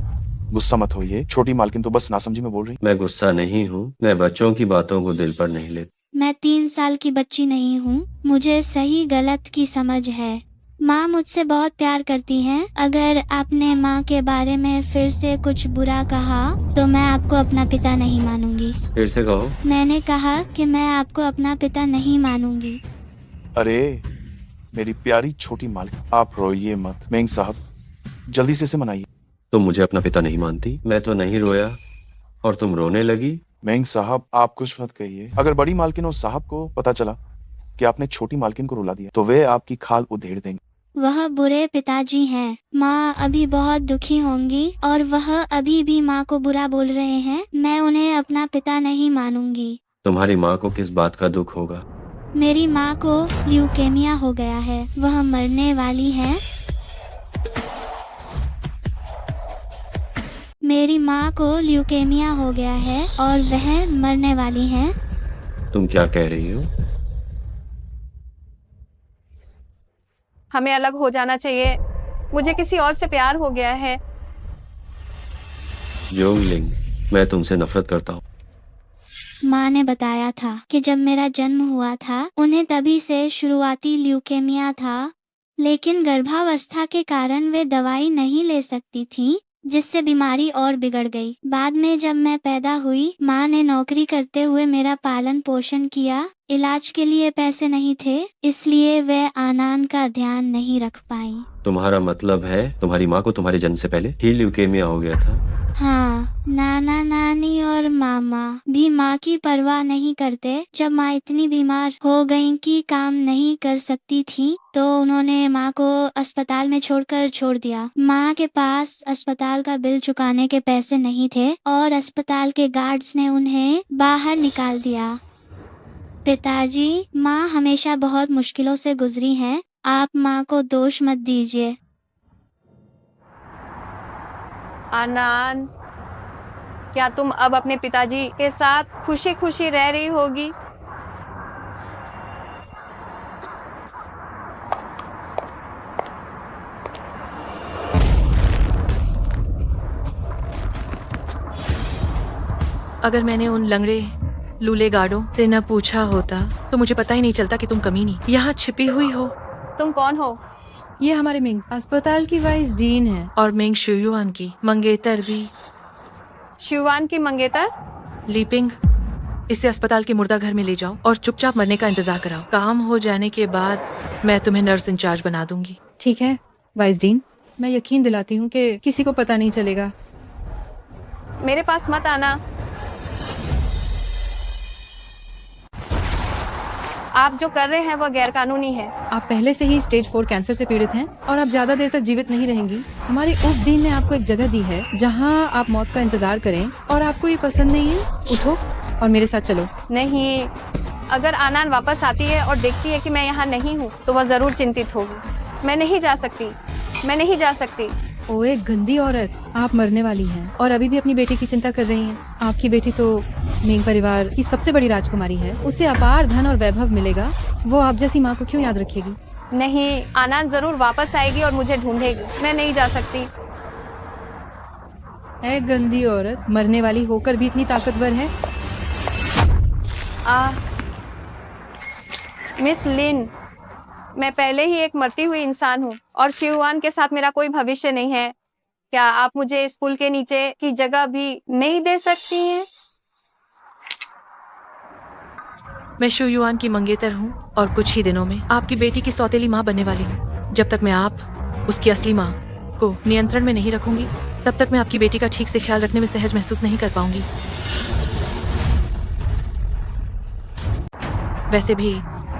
गुस्सा मत होइए, छोटी मालकिन तो बस नासमझी में बोल रही। मैं गुस्सा नहीं हूँ, मैं बच्चों की बातों को दिल पर नहीं लेता। मैं 3 साल की बच्ची नहीं हूँ, मुझे सही गलत की समझ है। माँ मुझसे बहुत प्यार करती हैं। अगर आपने माँ के बारे में फिर से कुछ बुरा कहा तो मैं आपको अपना पिता नहीं मानूंगी। फिर से कहो। मैंने कहा कि मैं आपको अपना पिता नहीं मानूंगी। अरे मेरी प्यारी छोटी मालकिन, आप रोइए मत। मेंग साहब, जल्दी से इसे मनाइए। तुम मुझे अपना पिता नहीं मानती? मैं तो नहीं रोया और तुम रोने लगी। मेंग साहब, आप कुछ मत कहिए। अगर बड़ी मालकिन और साहब को पता चला कि आपने छोटी मालकिन को रुला दिया तो वे आपकी खाल उधेड़ देंगे। वह बुरे पिताजी हैं। माँ अभी बहुत दुखी होंगी और वह अभी भी माँ को बुरा बोल रहे हैं। मैं उन्हें अपना पिता नहीं मानूंगी। तुम्हारी माँ को किस बात का दुख होगा? मेरी माँ को ल्यूकेमिया हो गया है, वह मरने वाली है। मेरी माँ को ल्यूकेमिया हो गया है और वह मरने वाली हैं। तुम क्या कह रही हो? हमें अलग हो जाना चाहिए, मुझे किसी और से प्यार हो गया है। जोंगलिंग, मैं तुमसे नफरत करता हूँ। माँ ने बताया था कि जब मेरा जन्म हुआ था उन्हें तभी से शुरुआती ल्यूकेमिया था, लेकिन गर्भावस्था के कारण वे दवाई नहीं ले सकती थीं, जिससे बीमारी और बिगड़ गई। बाद में जब मैं पैदा हुई, माँ ने नौकरी करते हुए मेरा पालन पोषण किया। इलाज के लिए पैसे नहीं थे, इसलिए वे आनान का ध्यान नहीं रख पाई। तुम्हारा मतलब है तुम्हारी माँ को तुम्हारे जन्म से पहले ही ल्यूकेमिया हो गया था? हाँ, नाना नानी और मामा भी माँ की परवाह नहीं करते। जब माँ इतनी बीमार हो गईं कि काम नहीं कर सकती थी, तो उन्होंने माँ को अस्पताल में छोड़ दिया। माँ के पास अस्पताल का बिल चुकाने के पैसे नहीं थे और अस्पताल के गार्ड्स ने उन्हें बाहर निकाल दिया। पिताजी, माँ हमेशा बहुत मुश्किलों से गुजरी हैं। आप माँ को दोष मत दीजिए। आनान, क्या तुम अब अपने पिताजी के साथ खुशी खुशी रह रही होगी? अगर मैंने उन लंगड़े लूले गार्डों से न पूछा होता तो मुझे पता ही नहीं चलता कि तुम कमीनी यहाँ छिपी हुई हो। तुम कौन हो? ये हमारे मिंग्स अस्पताल की वाइस डीन है। और मेंग शुयुआन की मंगेतर भी। शिवान की मंगेतर? लीपिंग, इसे अस्पताल के मुर्दा घर में ले जाओ और चुपचाप मरने का इंतजार कराओ। काम हो जाने के बाद मैं तुम्हें नर्स इंचार्ज बना दूंगी। ठीक है वाइस डीन, मैं यकीन दिलाती हूँ कि किसी को पता नहीं चलेगा। मेरे पास मत आना। आप जो कर रहे हैं वह गैरकानूनी है। आप पहले से ही स्टेज 4 कैंसर से पीड़ित हैं और आप ज्यादा देर तक जीवित नहीं रहेंगी। हमारे उप डीन ने आपको एक जगह दी है जहां आप मौत का इंतजार करें, और आपको ये पसंद नहीं है? उठो और मेरे साथ चलो। नहीं, अगर आनान वापस आती है और देखती है कि मैं यहाँ नहीं हूँ तो वह जरूर चिंतित होगी। मैं नहीं जा सकती, मैं नहीं जा सकती। ओए गंदी औरत, आप मरने वाली हैं और अभी भी अपनी बेटी की चिंता कर रही हैं। आपकी बेटी तो मेंग परिवार की सबसे बड़ी राजकुमारी है, उसे अपार धन और वैभव मिलेगा। वो आप जैसी माँ को क्यों याद रखेगी? नहीं, आनान जरूर वापस आएगी और मुझे ढूंढेगी। मैं नहीं जा सकती। ए गंदी औरत, मरने वाली होकर भी इतनी ताकतवर है। मिस लिन, मैं पहले ही एक मरती हुई इंसान हूँ और शिववान के साथ मेरा कोई भविष्य नहीं है। क्या आप मुझे इस पुल के नीचे की जगह भी नहीं दे सकती हैं? मैं शुयुआन की मंगेतर हूँ और कुछ ही दिनों में आपकी बेटी की सौतेली माँ बनने वाली हूँ। जब तक मैं आप उसकी असली माँ को नियंत्रण में नहीं रखूंगी, तब तक मैं आपकी बेटी का ठीक से ख्याल रखने में सहज महसूस नहीं कर पाऊंगी। वैसे भी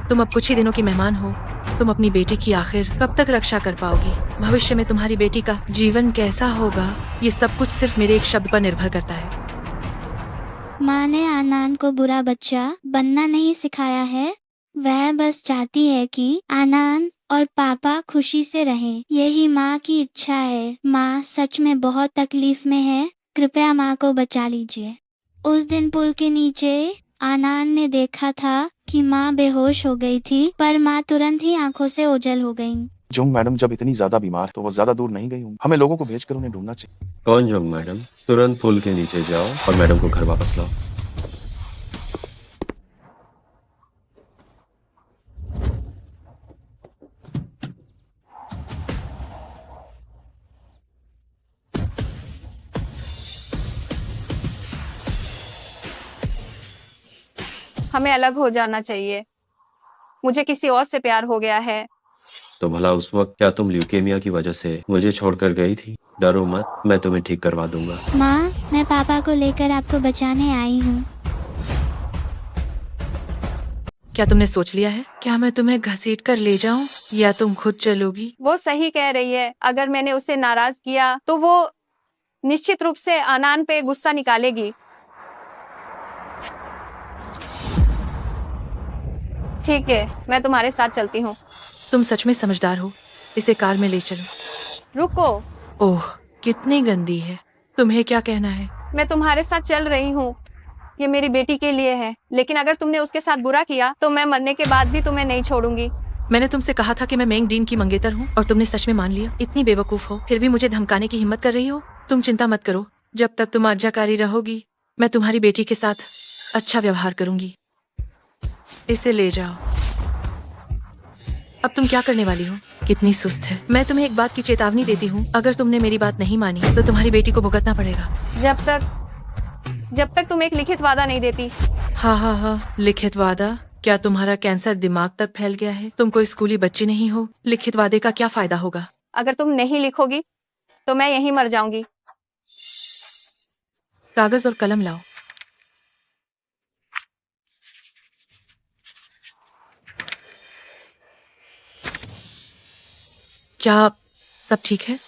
तुम अब कुछ ही दिनों की मेहमान हो। तुम अपनी बेटी की आखिर कब तक रक्षा कर पाओगी? भविष्य में तुम्हारी बेटी का जीवन कैसा होगा, ये सब कुछ सिर्फ मेरे एक शब्द पर निर्भर करता है। माँ ने आनान को बुरा बच्चा बनना नहीं सिखाया है। वह बस चाहती है कि आनान और पापा खुशी से रहें। यही माँ की इच्छा है। माँ सच में बहुत तकलीफ में है। कृपया माँ को बचा लीजिए। उस दिन पुल के नीचे आनान ने देखा था कि माँ बेहोश हो गई थी, पर माँ तुरंत ही आंखों से ओझल हो गईं। जोंग मैडम जब इतनी ज्यादा बीमार है तो वो ज्यादा दूर नहीं गई होंगी। हमें लोगों को भेजकर उन्हें ढूंढना चाहिए। कौन जोंग मैडम? तुरंत पुल के नीचे जाओ और मैडम को घर वापस लाओ। हमें अलग हो जाना चाहिए। मुझे किसी और से प्यार हो गया है। तो भला उस वक्त क्या तुम ल्यूकेमिया की वजह से मुझे छोड़कर गई थी? डरो मत, मैं तुम्हें ठीक करवा दूंगा। माँ, मैं पापा को लेकर आपको बचाने आई हूँ। क्या तुमने सोच लिया है? क्या मैं तुम्हें घसीट कर ले जाऊं या तुम खुद चलोगी? वो सही कह रही है। अगर मैंने उसे नाराज किया तो वो निश्चित रूप से आनान पे गुस्सा निकालेगी। ठीक है, मैं तुम्हारे साथ चलती हूँ। तुम सच में समझदार हो। इसे कार में ले चलो। रुको, ओह, कितनी गंदी है। तुम्हें क्या कहना है? मैं तुम्हारे साथ चल रही हूँ। ये मेरी बेटी के लिए है, लेकिन अगर तुमने उसके साथ बुरा किया तो मैं मरने के बाद भी तुम्हें नहीं छोड़ूंगी। मैंने तुमसे कहा था कि मैं मेंग डीन की मंगेतर हूँ और तुमने सच में मान लिया। इतनी बेवकूफ हो, फिर भी मुझे धमकाने की हिम्मत कर रही हो। तुम चिंता मत करो, जब तक तुम आज्ञाकारी रहोगी मैं तुम्हारी बेटी के साथ अच्छा व्यवहार करूंगी। इसे ले जाओ। अब तुम क्या करने वाली हो? कितनी सुस्त है। मैं तुम्हें एक बात की चेतावनी देती हूँ, अगर तुमने मेरी बात नहीं मानी तो तुम्हारी बेटी को भुगतना पड़ेगा। जब तक तुम एक लिखित वादा नहीं देती। हाँ, लिखित वादा? क्या तुम्हारा कैंसर दिमाग तक फैल गया है? तुम कोई स्कूली बच्ची नहीं हो। लिखित वादे का क्या फायदा होगा? अगर तुम नहीं लिखोगी तो मैं यहीं मर जाऊंगी। कागज और कलम लाओ। क्या सब ठीक है?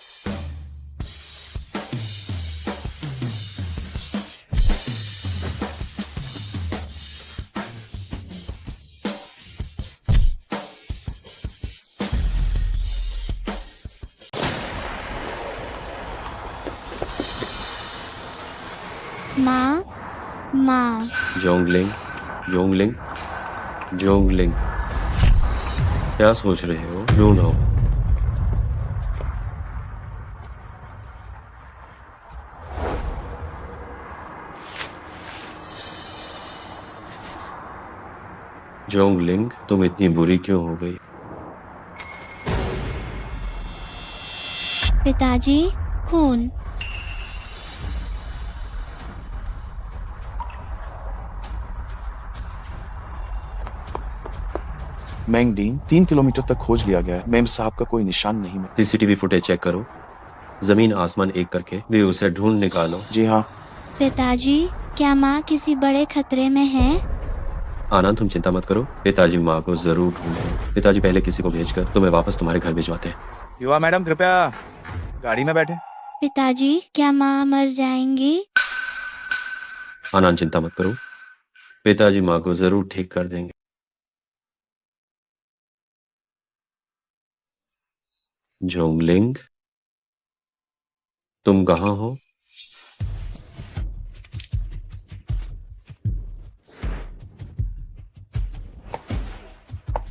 माँ। जोंगलिंग, जोंगलिंग, जोंगलिंग, क्या सोच रहे हो? ढूंढो। जोंगलिंग, तुम इतनी बुरी क्यों हो गई? पिताजी, खून। मैंगडीन 3 किलोमीटर तक खोज लिया गया है। मेम साहब का कोई निशान नहीं मिला। सीसीटीवी फुटेज चेक करो, जमीन आसमान एक करके भी उसे ढूंढ निकालो। जी हाँ। पिताजी, क्या माँ किसी बड़े खतरे में है? आनंद, तुम चिंता मत करो, पिताजी माँ को जरूर ढूंढेंगे। पिताजी पहले किसी को भेजकर तुम्हें वापस तुम्हारे घर भिजवाते हैं। युवा मैडम कृपया गाड़ी में बैठे। पिताजी, क्या माँ मर जाएंगी? आनंद, चिंता मत करो, पिताजी माँ को जरूर ठीक कर देंगे। जोंगलिंग, तुम कहाँ हो?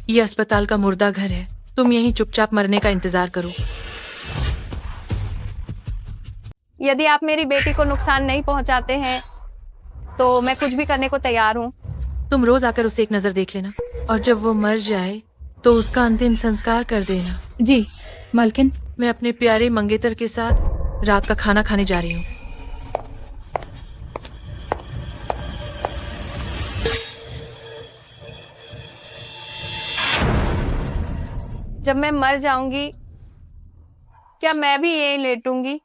ये अस्पताल का मुर्दा घर है। तुम यहीं चुपचाप मरने का इंतजार करो। यदि आप मेरी बेटी को नुकसान नहीं पहुंचाते हैं तो मैं कुछ भी करने को तैयार हूँ। तुम रोज आकर उसे एक नजर देख लेना, और जब वो मर जाए तो उसका अंतिम संस्कार कर देना। जी मालकिन। मैं अपने प्यारे मंगेतर के साथ रात का खाना खाने जा रही हूँ। जब मैं मर जाऊंगी क्या मैं भी यहीं लेटूंगी?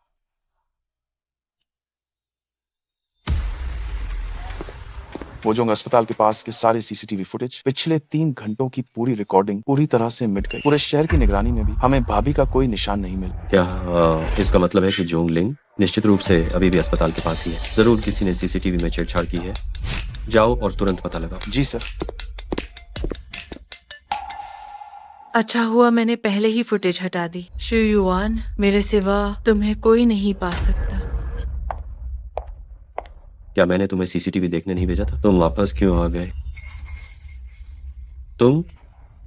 वो जो अस्पताल के पास के सारे सीसीटीवी फुटेज, पिछले 3 घंटों की पूरी रिकॉर्डिंग पूरी तरह से मिट गई। पूरे शहर की निगरानी में भी हमें भाभी का कोई निशान नहीं मिला। क्या इसका मतलब है कि जोंगलिंग निश्चित रूप से अभी भी अस्पताल के पास ही है? जरूर किसी ने सीसीटीवी में छेड़छाड़ की है। जाओ और तुरंत पता लगाओ। जी सर। अच्छा हुआ मैंने पहले ही फुटेज हटा दी। शुयुआन, मेरे सिवा तुम्हें कोई नहीं पा सकता। क्या मैंने तुम्हें सीसीटीवी देखने नहीं भेजा था? तुम वापस क्यों आ गए?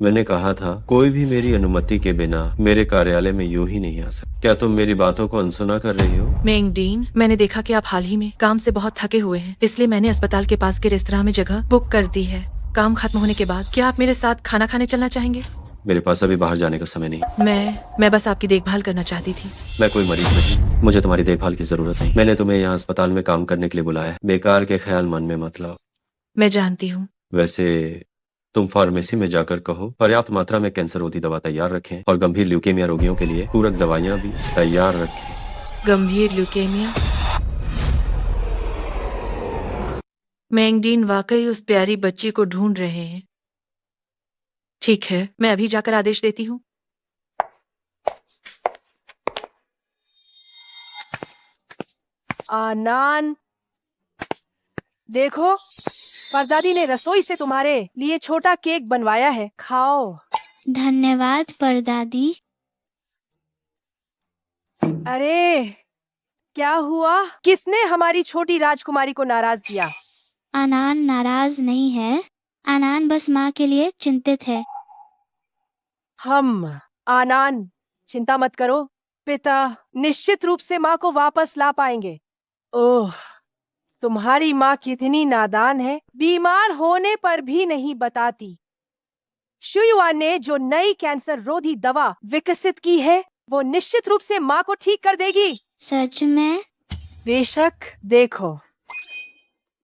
मैंने कहा था कोई भी मेरी अनुमति के बिना मेरे कार्यालय में यूं ही नहीं आ सकता। क्या तुम मेरी बातों को अनसुना कर रही हो? मेंगडीन, मैंने देखा कि आप हाल ही में काम से बहुत थके हुए हैं, इसलिए मैंने अस्पताल के पास के रेस्तरां में जगह बुक कर दी है। काम खत्म होने के बाद क्या आप मेरे साथ खाना खाने चलना चाहेंगे? मेरे पास अभी बाहर जाने का समय नहीं। मैं बस आपकी देखभाल करना चाहती थी। मैं कोई मरीज नहीं, मुझे तुम्हारी देखभाल की जरूरत नहीं। मैंने तुम्हें यहाँ अस्पताल में काम करने के लिए बुलाया है। बेकार के ख्याल मन में मत लाओ। मैं जानती हूँ। वैसे तुम फार्मेसी में जाकर कहो पर्याप्त मात्रा में कैंसर रोधी दवा तैयार रखें और गंभीर ल्यूकेमिया रोगियों के लिए पूरक दवाइयाँ भी तैयार रखें। गंभीर ल्यूकेमिया? मेंगडीन वाकई उस प्यारी बच्ची को ढूंढ रहे हैं। ठीक है, मैं अभी जाकर आदेश देती हूँ। आनान, देखो परदादी ने रसोई से तुम्हारे लिए छोटा केक बनवाया है, खाओ। धन्यवाद परदादी। अरे क्या हुआ? किसने हमारी छोटी राजकुमारी को नाराज किया? आनान नाराज नहीं है, आनान बस माँ के लिए चिंतित है। आनान, चिंता मत करो, पिता निश्चित रूप से माँ को वापस ला पाएंगे। ओह, तुम्हारी माँ कितनी नादान है, बीमार होने पर भी नहीं बताती। शुयुआन ने जो नई कैंसर रोधी दवा विकसित की है वो निश्चित रूप से माँ को ठीक कर देगी। सच में? बेशक, देखो।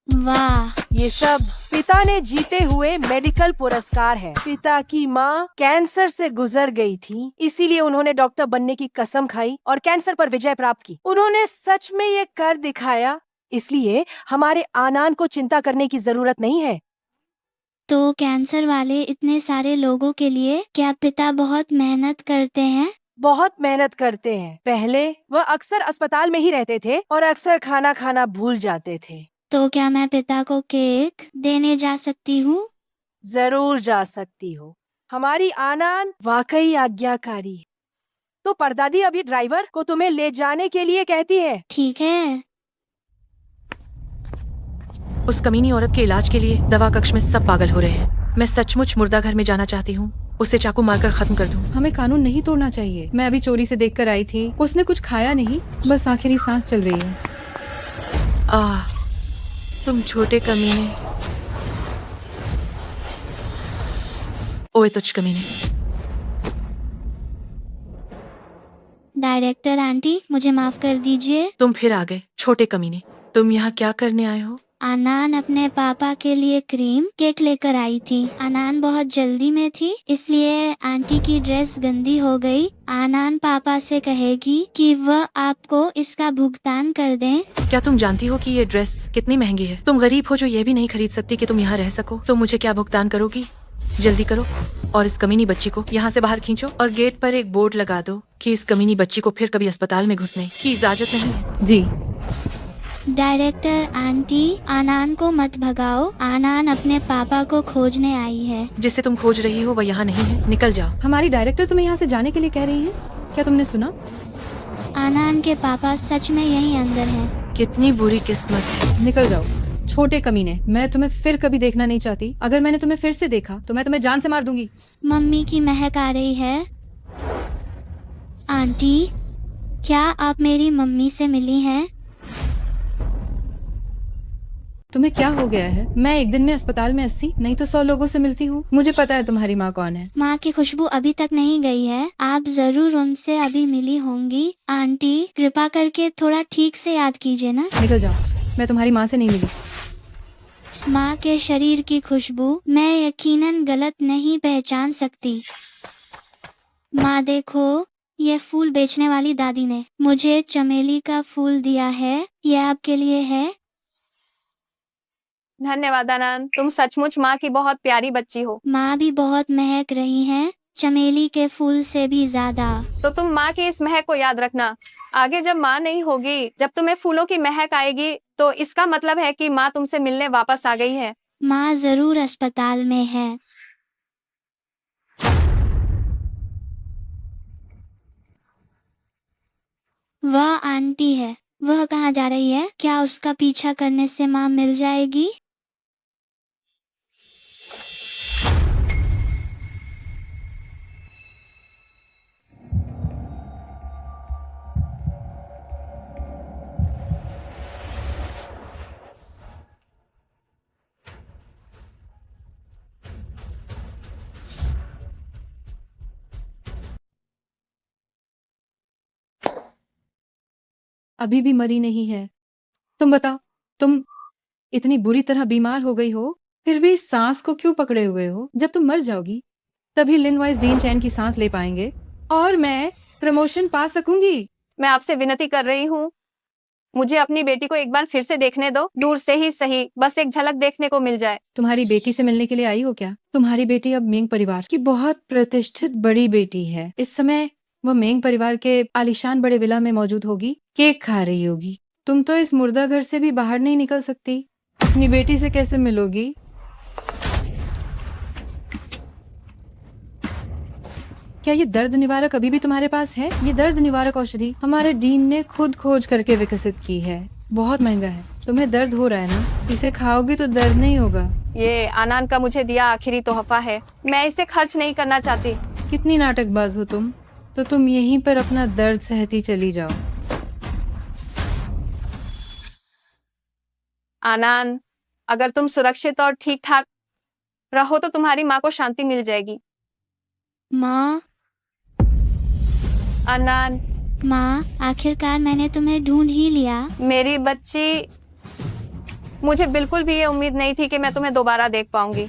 वाह, ये सब पिता ने जीते हुए मेडिकल पुरस्कार है। पिता की माँ कैंसर से गुजर गई थी, इसीलिए उन्होंने डॉक्टर बनने की कसम खाई और कैंसर पर विजय प्राप्त की। उन्होंने सच में ये कर दिखाया, इसलिए हमारे आनान को चिंता करने की जरूरत नहीं है। तो कैंसर वाले इतने सारे लोगों के लिए क्या पिता बहुत मेहनत करते हैं? बहुत मेहनत करते हैं। पहले वह अक्सर अस्पताल में ही रहते थे और अक्सर खाना खाना भूल जाते थे। तो क्या मैं पिता को केक देने जा सकती हूँ? जरूर जा सकती हो। हमारी आनान वाकई आज्ञाकारी है। तो परदादी अभी ड्राइवर को तुम्हें ले जाने के लिए कहती है। ठीक है। उस कमीनी औरत के इलाज के लिए दवा कक्ष में सब पागल हो रहे हैं। मैं सचमुच मुर्दा घर में जाना चाहती हूँ, उसे चाकू मारकर खत्म कर दूं। हमें कानून नहीं तोड़ना चाहिए। मैं अभी चोरी से देखकर आई थी, उसने कुछ खाया नहीं, बस आखिरी सांस चल रही है। तुम छोटे कमीने। ओए तुझ कमीने। डायरेक्टर आंटी, मुझे माफ कर दीजिए। तुम फिर आ गए, छोटे कमीने। तुम यहाँ क्या करने आए हो? आनान अपने पापा के लिए क्रीम केक लेकर आई थी। आनान बहुत जल्दी में थी, इसलिए आंटी की ड्रेस गंदी हो गई। आनान पापा से कहेगी कि वह आपको इसका भुगतान कर दें। क्या तुम जानती हो कि ये ड्रेस कितनी महंगी है? तुम गरीब हो जो ये भी नहीं खरीद सकती कि तुम यहाँ रह सको। तो मुझे क्या भुगतान करोगी? जल्दी करो और इस कमीनी बच्ची को यहाँ से बाहर खींचो और गेट पर एक बोर्ड लगा दो कि इस कमीनी बच्ची को फिर कभी अस्पताल में घुसने की इजाजत नहीं है। जी। डायरेक्टर आंटी, आनान को मत भगाओ। आनान अपने पापा को खोजने आई है। जिसे तुम खोज रही हो वह यहाँ नहीं है, निकल जाओ। हमारी डायरेक्टर तुम्हें यहाँ से जाने के लिए कह रही है, क्या तुमने सुना? आनान के पापा सच में यहीं अंदर हैं। कितनी बुरी किस्मत है। निकल जाओ छोटे कमीने, मैं तुम्हें फिर कभी देखना नहीं चाहती। अगर मैंने तुम्हें फिर से देखा तो मैं तुम्हें जान से मार दूंगी। मम्मी की महक आ रही है। आंटी, क्या आप मेरी मम्मी से मिली हैं? तुम्हें क्या हो गया है? मैं एक दिन में अस्पताल में 80 नहीं तो 100 लोगों से मिलती हूँ। मुझे पता है तुम्हारी माँ कौन है। माँ की खुशबू अभी तक नहीं गई है। आप जरूर उनसे अभी मिली होंगी। आंटी, कृपा करके थोड़ा ठीक से याद कीजिए ना। निकल जाओ, मैं तुम्हारी माँ से नहीं मिली। माँ के शरीर की खुशबू मैं यकीनन गलत नहीं पहचान सकती। माँ देखो, ये फूल बेचने वाली दादी ने मुझे चमेली का फूल दिया है। यह आपके लिए है। धन्यवाद आनंद, तुम सचमुच माँ की बहुत प्यारी बच्ची हो। माँ भी बहुत महक रही हैं, चमेली के फूल से भी ज्यादा। तो तुम माँ की इस महक को याद रखना। आगे जब माँ नहीं होगी, जब तुम्हें फूलों की महक आएगी, तो इसका मतलब है कि माँ तुमसे मिलने वापस आ गई है। माँ जरूर अस्पताल में है। वह आंटी है। वह कहाँ जा रही है? क्या उसका पीछा करने से माँ मिल जाएगी? अभी भी मरी नहीं है। तुम बताओ, तुम इतनी बुरी तरह बीमार हो गई हो, फिर भी सांस को क्यों पकड़े हुए हो? जब तुम मर जाओगी तभी लिन वाइस डीन चैन की सांस ले पाएंगे और मैं प्रमोशन पा सकूंगी। मैं आपसे विनती कर रही हूँ, मुझे अपनी बेटी को एक बार फिर से देखने दो। दूर से ही सही, बस एक झलक देखने को मिल जाए। तुम्हारी बेटी से मिलने के लिए आई हो क्या? तुम्हारी बेटी अब मेंग परिवार की बहुत प्रतिष्ठित बड़ी बेटी है। इस समय वह मेंग परिवार के आलीशान बड़े विला में मौजूद होगी, केक खा रही होगी। तुम तो इस मुर्दा घर से भी बाहर नहीं निकल सकती। अपनी बेटी से कैसे मिलोगी? क्या ये दर्द निवारक अभी भी तुम्हारे पास है? ये दर्द निवारक औषधि हमारे डीन ने खुद खोज करके विकसित की है। बहुत महंगा है। तुम्हें दर्द हो रहा है ना? इसे खाओगे तो दर्द नहीं होगा। ये आनंद का मुझे दिया आखिरी तोहफा है। मैं इसे खर्च नहीं करना चाहती। कितनी नाटकबाज हो तुम। तो तुम यहीं पर अपना दर्द सहती चली जाओ। आनंद, अगर तुम सुरक्षित और ठीक ठाक रहो तो तुम्हारी माँ को शांति मिल जाएगी। माँ, आनंद, माँ, आखिरकार मैंने तुम्हें ढूंढ ही लिया। मेरी बच्ची, मुझे बिल्कुल भी ये उम्मीद नहीं थी कि मैं तुम्हें दोबारा देख पाऊंगी।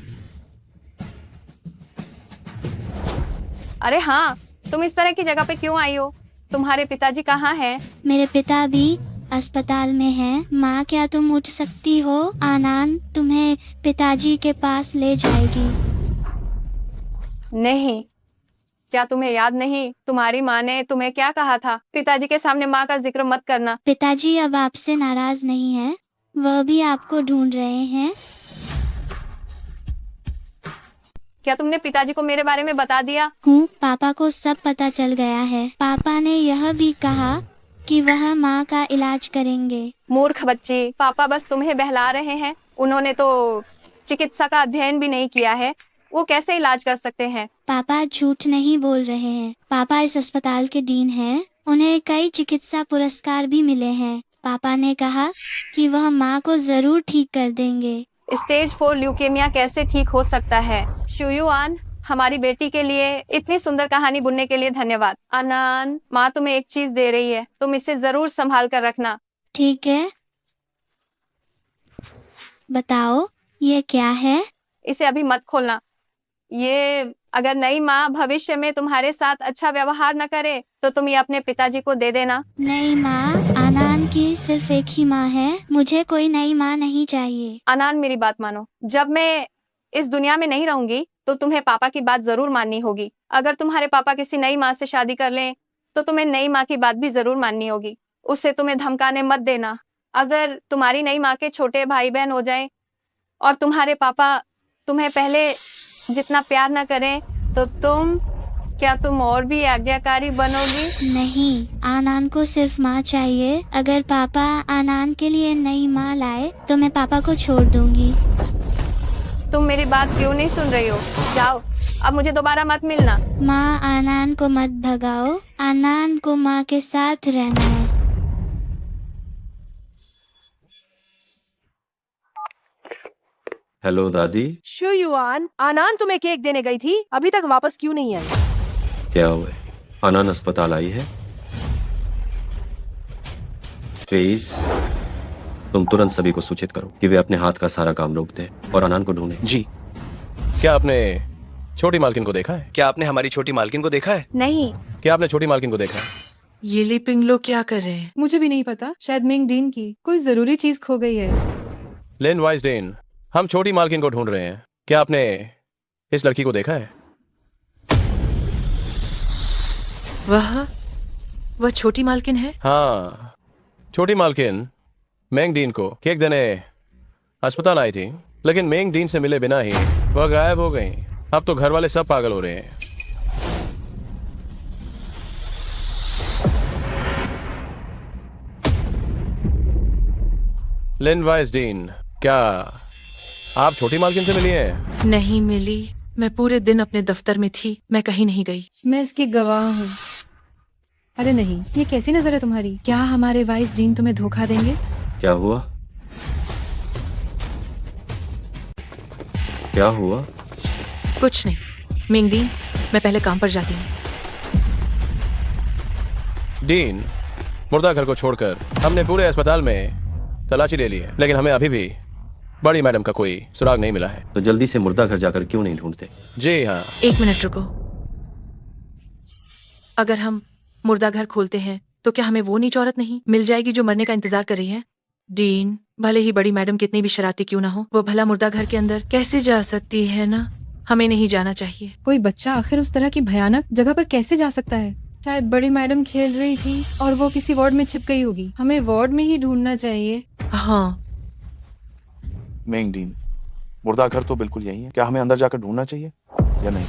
अरे हाँ, तुम इस तरह की जगह पे क्यों आई हो? तुम्हारे पिताजी कहाँ हैं? मेरे पिता भी अस्पताल में हैं। माँ, क्या तुम उठ सकती हो? आनंद तुम्हें पिताजी के पास ले जाएगी। नहीं, क्या तुम्हें याद नहीं तुम्हारी माँ ने तुम्हें क्या कहा था? पिताजी के सामने माँ का जिक्र मत करना। पिताजी अब आपसे नाराज नहीं हैं। वह भी आपको ढूंढ रहे हैं। क्या तुमने पिताजी को मेरे बारे में बता दिया? हूँ, पापा को सब पता चल गया है। पापा ने यह भी कहा कि वह माँ का इलाज करेंगे। मूर्ख बच्ची, पापा बस तुम्हें बहला रहे हैं। उन्होंने तो चिकित्सा का अध्ययन भी नहीं किया है। वो कैसे इलाज कर सकते हैं? पापा झूठ नहीं बोल रहे हैं। पापा इस अस्पताल के डीन हैं। उन्हें कई चिकित्सा पुरस्कार भी मिले हैं। पापा ने कहा कि वह माँ को जरूर ठीक कर देंगे। स्टेज 4 ल्यूकेमिया कैसे ठीक हो सकता है? शुयुआन, हमारी बेटी के लिए इतनी सुंदर कहानी बुनने के लिए धन्यवाद। अनान, माँ तुम्हें एक चीज दे रही है, तुम इसे जरूर संभाल कर रखना। ठीक है, बताओ ये क्या है? इसे अभी मत खोलना। ये अगर नई माँ भविष्य में तुम्हारे साथ अच्छा व्यवहार न करे तो तुम ये अपने पिताजी को दे देना। नई माँ? अनान की सिर्फ एक ही माँ है, मुझे कोई नई माँ नहीं चाहिए। अनान, मेरी बात मानो। जब मैं इस दुनिया में नहीं रहूंगी तो तुम्हें पापा की बात जरूर माननी होगी। अगर तुम्हारे पापा किसी नई माँ से शादी कर लें तो तुम्हें नई माँ की बात भी जरूर माननी होगी। उससे तुम्हें धमकाने मत देना। अगर तुम्हारी नई माँ के छोटे भाई बहन हो जाएं और तुम्हारे पापा तुम्हें पहले जितना प्यार न करें तो क्या तुम और भी आज्ञाकारी बनोगी? नहीं, आनान को सिर्फ माँ चाहिए। अगर पापा आनान के लिए नई माँ लाए तो मैं पापा को छोड़ दूंगी। तुम मेरी बात क्यों नहीं सुन रही हो? जाओ, अब मुझे दोबारा मत मिलना। माँ, आनान को मत भगाओ। आनान को माँ के साथ रहना है। हेलो दादी। शु युआन, आनान तुम्हें केक देने गई थी, अभी तक वापस क्यों नहीं आई? क्या हुआ? अनान अस्पताल आई है? प्लीज तुम तुरंत सभी को सूचित करो कि वे अपने हाथ का सारा काम रोक दें और अनान को ढूंढें। जी। क्या आपने छोटी मालकिन को देखा है? क्या आपने हमारी छोटी मालकिन को देखा है? नहीं। क्या आपने छोटी मालकिन को देखा है? ये लिपिंग लोग क्या कर रहे हैं? मुझे भी नहीं पता, शायद मेंग डीन की कोई जरूरी चीज खो गई है। लेन वाइसडेन, हम छोटी मालकिन को ढूंढ रहे हैं। क्या आपने इस लड़की को देखा है? वह छोटी मालकिन है? हाँ, छोटी मालकिन मेंग डीन को केक देने अस्पताल आई थी, लेकिन मेंग डीन से मिले बिना ही वह गायब हो गई। अब तो घर वाले सब पागल हो रहे हैं। लिन वाइसडीन, क्या आप छोटी मालकिन से मिली हैं? नहीं मिली। मैं पूरे दिन अपने दफ्तर में थी, मैं कहीं नहीं गई। मैं इसकी गवाह हूँ। अरे नहीं, ये कैसी नजर है तुम्हारी? क्या हमारे वाइस डीन तुम्हें धोखा देंगे? क्या हुआ? क्या हुआ? कुछ नहीं। मेंग डीन, मैं पहले काम पर जाती हूँ। डीन, मुर्दा घर को छोड़कर हमने पूरे अस्पताल में तलाशी ले ली है, लेकिन हमें अभी भी बड़ी मैडम का कोई सुराग नहीं मिला है। तो जल्दी से मुर्दा घर जाकर क्यों नहीं ढूंढते? जी हाँ। 1 मिनट रुको। अगर हम मुर्दा घर खोलते हैं तो क्या हमें वो नीच औरत नहीं मिल जाएगी जो मरने का इंतजार कर रही है? डीन, भले ही बड़ी मैडम कितनी भी शरारती क्यों ना हो, वो भला मुर्दा घर के अंदर कैसे जा सकती है ना? हमें नहीं जाना चाहिए। कोई बच्चा आखिर उस तरह की भयानक जगह पर कैसे जा सकता है? शायद बड़ी मैडम खेल रही थी और वो किसी वार्ड में छिप गई होगी। हमें वार्ड में ही ढूंढना चाहिए। हाँ। मेंग डीन, मुर्दा घर तो बिल्कुल यही है। क्या हमें अंदर जाकर ढूंढना चाहिए या नहीं?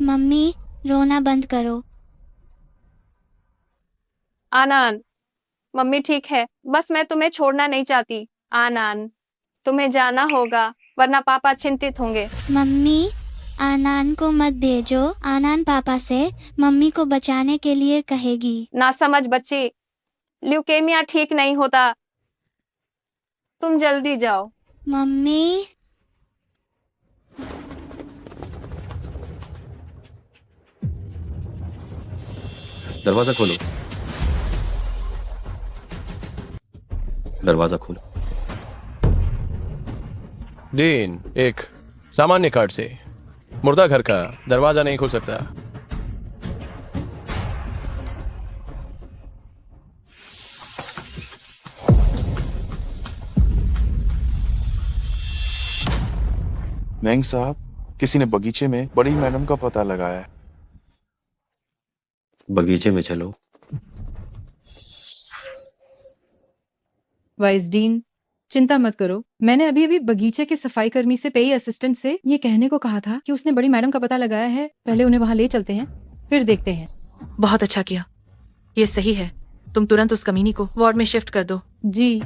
मम्मी, रोना बंद करो। आनान, मम्मी ठीक है, बस मैं तुम्हें छोड़ना नहीं चाहती। आनान, तुम्हें जाना होगा वरना पापा चिंतित होंगे। मम्मी, आनान को मत भेजो। आनान पापा से मम्मी को बचाने के लिए कहेगी। ना समझ बच्ची, ल्यूकेमिया ठीक नहीं होता। तुम जल्दी जाओ। मम्मी, दरवाजा खोलो। दरवाजा खोलो। डीन, एक सामान्य कार्ड से मुर्दा घर का दरवाजा नहीं खुल सकता। मेंग साहब, किसी ने बगीचे में बड़ी मैडम का पता लगाया है। बगीचे में चलो। वाइस डीन, चिंता मत करो। मैंने अभी अभी बगीचे के सफाई कर्मी से पेई असिस्टेंट से ये कहने को कहा था कि उसने बड़ी मैडम का पता लगाया है। पहले उन्हें वहां ले चलते हैं, फिर देखते हैं। बहुत अच्छा किया, ये सही है। तुम तुरंत उस कमीनी को वार्ड में शिफ्ट कर दो। जी।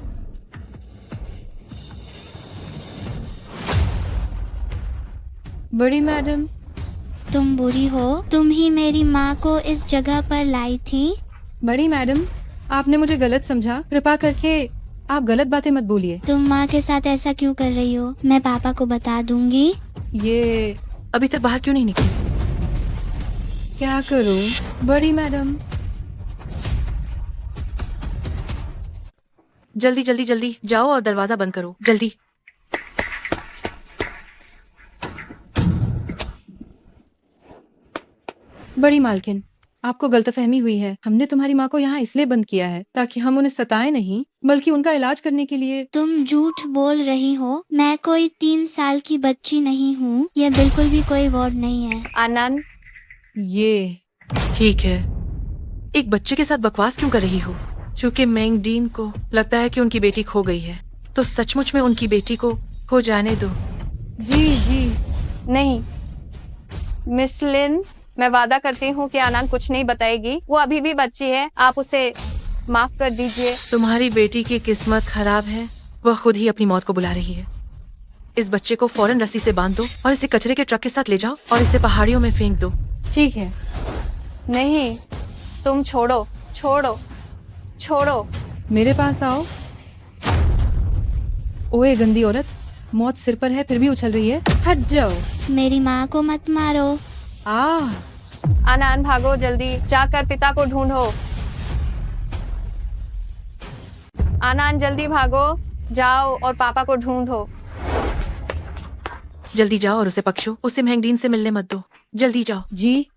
बड़ी मैडम, तुम बुरी हो। तुम ही मेरी माँ को इस जगह पर लाई थी। बड़ी मैडम, आपने मुझे गलत समझा। कृपा करके आप गलत बातें मत बोलिए। तुम माँ के साथ ऐसा क्यों कर रही हो? मैं पापा को बता दूंगी। ये अभी तक बाहर क्यों नहीं निकली? क्या करूं बड़ी मैडम? जल्दी जल्दी जल्दी जाओ और दरवाजा बंद करो, जल्दी। बड़ी मालकिन, आपको गलतफहमी हुई है। हमने तुम्हारी माँ को यहाँ इसलिए बंद किया है ताकि हम उन्हें सताएं नहीं, बल्कि उनका इलाज करने के लिए। तुम झूठ बोल रही हो। मैं कोई 3 साल की बच्ची नहीं हूँ। ये बिल्कुल भी कोई वार्ड नहीं है। आनंद, ये ठीक है, एक बच्चे के साथ बकवास क्यों कर रही हो? क्योंकि मैंग डीन को लगता है कि उनकी बेटी खो गई है, तो सचमुच में उनकी बेटी को खो जाने दो। जी जी। नहीं मिस लिन, मैं वादा करती हूँ कि आनंद कुछ नहीं बताएगी। वो अभी भी बच्ची है, आप उसे माफ कर दीजिए। तुम्हारी बेटी की किस्मत खराब है, वह खुद ही अपनी मौत को बुला रही है। इस बच्चे को फौरन रस्सी से बांध दो और इसे कचरे के ट्रक के साथ ले जाओ और इसे पहाड़ियों में फेंक दो। ठीक है। नहीं, तुम छोड़ो छोड़ो छोड़ो। मेरे पास आओ। ओए गंदी औरत, मौत सिर पर है फिर भी उछल रही है। हट जाओ। मेरी माँ को मत मारो। आनंद भागो, जल्दी जाकर पिता को ढूंढो। आनंद जल्दी भागो, जाओ और पापा को ढूंढो। जल्दी जाओ और उसे पकड़ो, उसे मैंगडीन से मिलने मत दो। जल्दी जाओ। जी।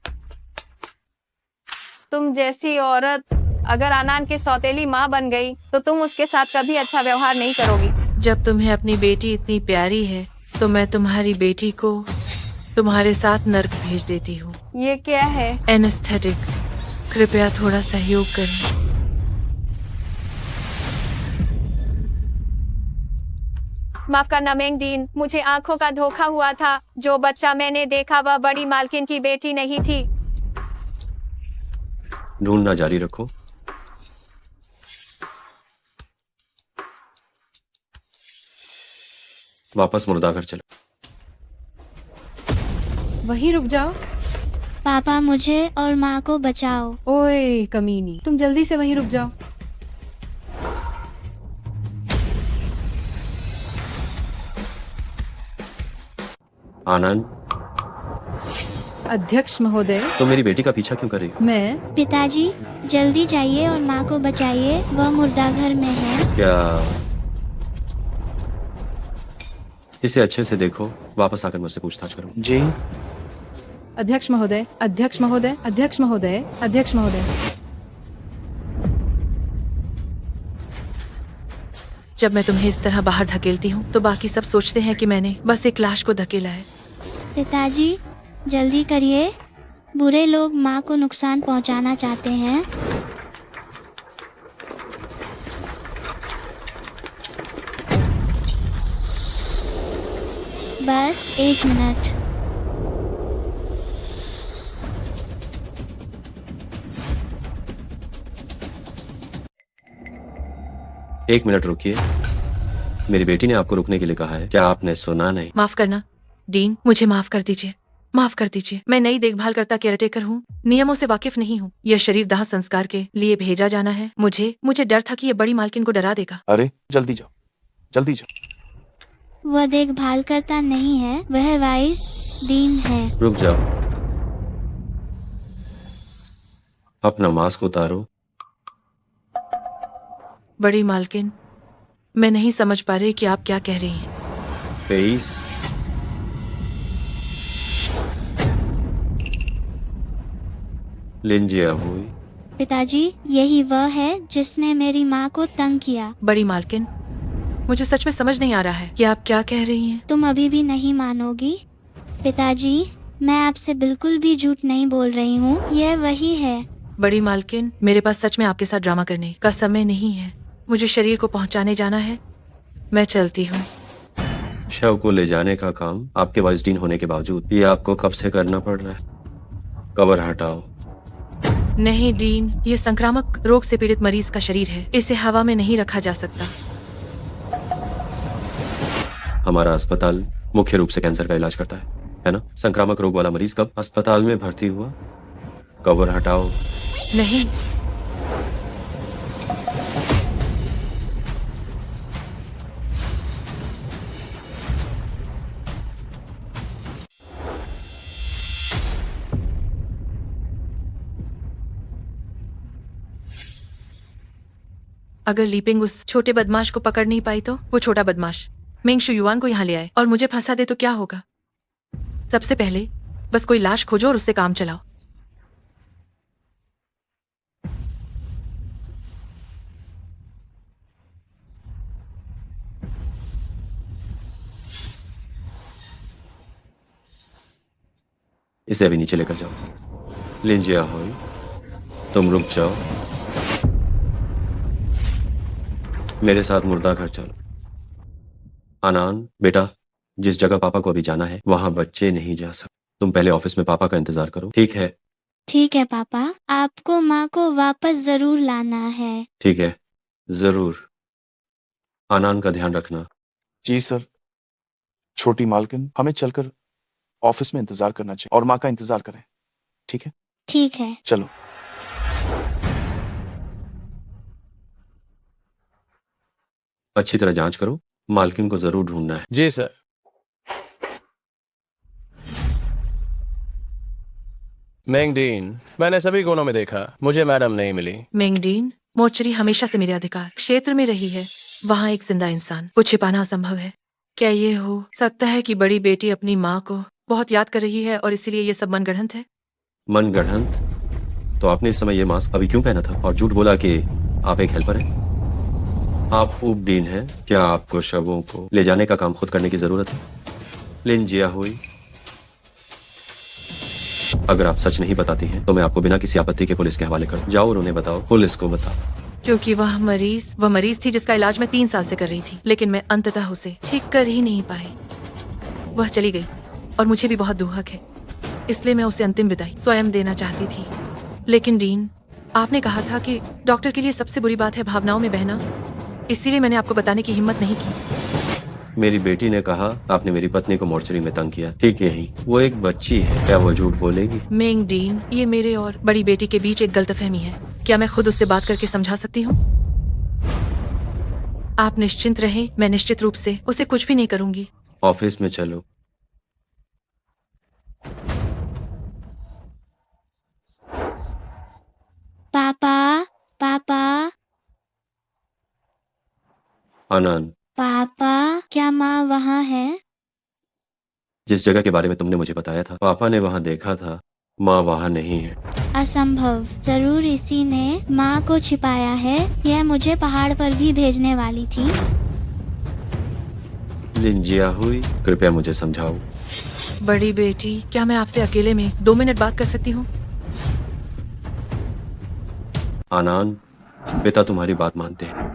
तुम जैसी औरत अगर आनंद की सौतेली माँ बन गई तो तुम उसके साथ कभी अच्छा व्यवहार नहीं करोगी। जब तुम्हें अपनी बेटी इतनी प्यारी है तो मैं तुम्हारी बेटी को तुम्हारे साथ नर्क भेज देती हूँ। ये क्या है? एनेस्थेटिक, कृपया थोड़ा सहयोग करें। माफ करना मैंगडीन, मुझे आंखों का धोखा हुआ था। जो बच्चा मैंने देखा वह बड़ी मालकिन की बेटी नहीं थी। ढूंढना जारी रखो। वापस मुर्दाघर चलो। वहीं रुक जाओ। पापा, मुझे और माँ को बचाओ। ओए कमीनी, तुम जल्दी से वहीं रुक जाओ। आनंद, अध्यक्ष महोदय। तो मेरी बेटी का पीछा क्यों कर रही हो? मैं। पिताजी, जल्दी जाइए और माँ को बचाइए। वह मुर्दाघर में है। क्या इसे अच्छे से देखो, वापस आकर मुझसे पूछताछ करो। जी। अध्यक्ष महोदय, अध्यक्ष महोदय, अध्यक्ष महोदय, अध्यक्ष महोदय। जब मैं तुम्हें इस तरह बाहर धकेलती हूँ तो बाकी सब सोचते हैं कि मैंने बस एक लाश को धकेला है। पिताजी, जल्दी करिए। बुरे लोग माँ को नुकसान पहुँचाना चाहते हैं। बस 1 मिनट। एक मिनट रुकिए। मेरी बेटी ने आपको रुकने के लिए कहा है। क्या आपने सुना नहीं? माफ करना डीन, मुझे माफ कर दीजिए, माफ कर दीजिए। मैं नई देखभाल करता केयरटेकर हूँ, नियमों से वाकिफ नहीं हूँ। यह शरीर दाह संस्कार के लिए भेजा जाना है। मुझे डर था कि यह बड़ी मालकिन को डरा देगा। अरे जल्दी जाओ, जल्दी जाओ। वह देखभाल करता नहीं है, वह वाइस डीन है। रुक जाओ, अपना मास्क उतारो। बड़ी मालकिन, मैं नहीं समझ पा रही कि आप क्या कह रही हैं। फेस, लिंजिया हुई। पिताजी, यही वह है जिसने मेरी माँ को तंग किया। बड़ी मालकिन, मुझे सच में समझ नहीं आ रहा है कि आप क्या कह रही हैं। तुम अभी भी नहीं मानोगी। पिताजी, मैं आपसे बिल्कुल भी झूठ नहीं बोल रही हूँ। यह वही है। बड़ी मालकिन, मेरे पास सच में आपके साथ ड्रामा करने का समय नहीं है। मुझे शरीर को पहुंचाने जाना है, मैं चलती हूँ। शव को ले जाने का काम आपके वाइसडीन होने के बावजूद ये आपको कब से करना पड़ रहा है? कवर हटाओ। नहीं डीन, ये संक्रामक रोग से पीड़ित मरीज का शरीर है, इसे हवा में नहीं रखा जा सकता। हमारा अस्पताल मुख्य रूप से कैंसर का इलाज करता है ना? संक्रामक रोग वाला मरीज कब अस्पताल में भर्ती हुआ? कवर हटाओ। नहीं, अगर लीपिंग उस छोटे बदमाश को पकड़ नहीं पाई तो वो छोटा बदमाश मेंग शुयुआन को यहाँ ले आए और मुझे फंसा दे तो क्या होगा? सबसे पहले बस कोई लाश खोजो और उससे काम चलाओ। इसे अभी नीचे लेकर जाओ। लिंजिया होई, तुम रुक जाओ, मेरे साथ मुर्दा घर चलो। आनान बेटा, जिस जगह पापा को अभी जाना है वहां बच्चे नहीं जा सकते। तुम पहले ऑफिस में पापा का इंतजार करो, ठीक है? ठीक है पापा, आपको माँ को वापस जरूर लाना है। ठीक है, जरूर। आनान का ध्यान रखना। जी सर। छोटी मालकिन, हमें चलकर ऑफिस में इंतजार करना चाहिए और माँ का इंतजार करें, ठीक है? ठीक है। चलो। अच्छी तरह जांच करो, मालकिन को जरूर ढूंढना है। जी सर। मेंगडीन, मैंने सभी कोनों में देखा, मुझे मैडम नहीं मिली। मेंगडीन, मोर्चरी हमेशा से मेरे अधिकार क्षेत्र में रही है। वहाँ एक जिंदा इंसान को छिपाना असंभव है। क्या ये हो सकता है कि बड़ी बेटी अपनी माँ को बहुत याद कर रही है और इसीलिए ये सब मनगढ़ंत है? मनगढ़ंत? तो आपने इस समय ये मास्क अभी क्यों पहना था और झूठ बोला कि आप एक हेल्पर हैं? आप उप डीन हैं, क्या आपको शवों को ले जाने का काम खुद करने की जरूरत है? लिंजिया हुई, अगर आप सच नहीं बताती हैं तो मैं आपको बिना किसी आपत्ति के पुलिस के हवाले करूं। जाओ और उन्हें बताओ, पुलिस को बताओ। क्योंकि वह मरीज थी जिसका इलाज मैं 3 साल से कर रही थी, लेकिन मैं अंततः उसे ठीक कर ही नहीं पाई। वह चली गई और मुझे भी बहुत दुख है, इसलिए मैं उसे अंतिम विदाई स्वयं देना चाहती थी। लेकिन डीन, आपने कहा था कि डॉक्टर के लिए सबसे बुरी बात है भावनाओं में बहना, इसीलिए मैंने आपको बताने की हिम्मत नहीं की। मेरी बेटी ने कहा आपने मेरी पत्नी को मोर्चरी में तंग किया। ठीक यही, वो एक बच्ची है, क्या वो झूठ बोलेगी? मेंगडीन, ये मेरे और बड़ी बेटी के बीच एक गलतफहमी है। क्या मैं खुद उससे बात करके समझा सकती हूँ? आप निश्चिंत रहें, मैं निश्चित रूप से उसे कुछ भी नहीं करूंगी। ऑफिस में चलो। पापा, पापा, आनंद, पापा, क्या माँ वहाँ है? जिस जगह के बारे में तुमने मुझे बताया था, पापा ने वहाँ देखा था, माँ वहाँ नहीं है। असंभव, जरूर इसी ने माँ को छिपाया है। यह मुझे पहाड़ पर भी भेजने वाली थी। लिंजिया हुई, कृपया मुझे समझाओ। बड़ी बेटी, क्या मैं आपसे अकेले में 2 मिनट बात कर सकती हूँ? आनंद, पिता तुम्हारी बात मानते हैं।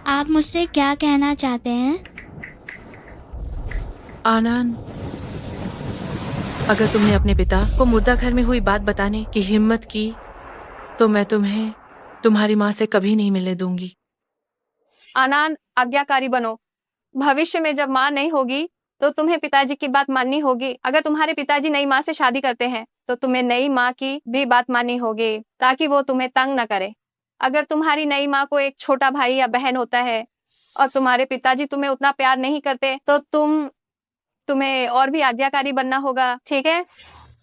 आप मुझसे क्या कहना चाहते हैं? आनंद, अगर तुमने अपने पिता को मुर्दा घर में हुई बात बताने की हिम्मत की तो मैं तुम्हें तुम्हारी माँ से कभी नहीं मिलने दूंगी। आनंद, आज्ञाकारी बनो। भविष्य में जब माँ नहीं होगी तो तुम्हें पिताजी की बात माननी होगी। अगर तुम्हारे पिताजी नई माँ से शादी करते हैं तो तुम्हें नई माँ की भी बात माननी होगी, ताकि वो तुम्हें तंग न करे। अगर तुम्हारी नई माँ को एक छोटा भाई या बहन होता है और तुम्हारे पिताजी तुम्हें उतना प्यार नहीं करते तो तुम्हें और भी आज्ञाकारी बनना होगा, ठीक है?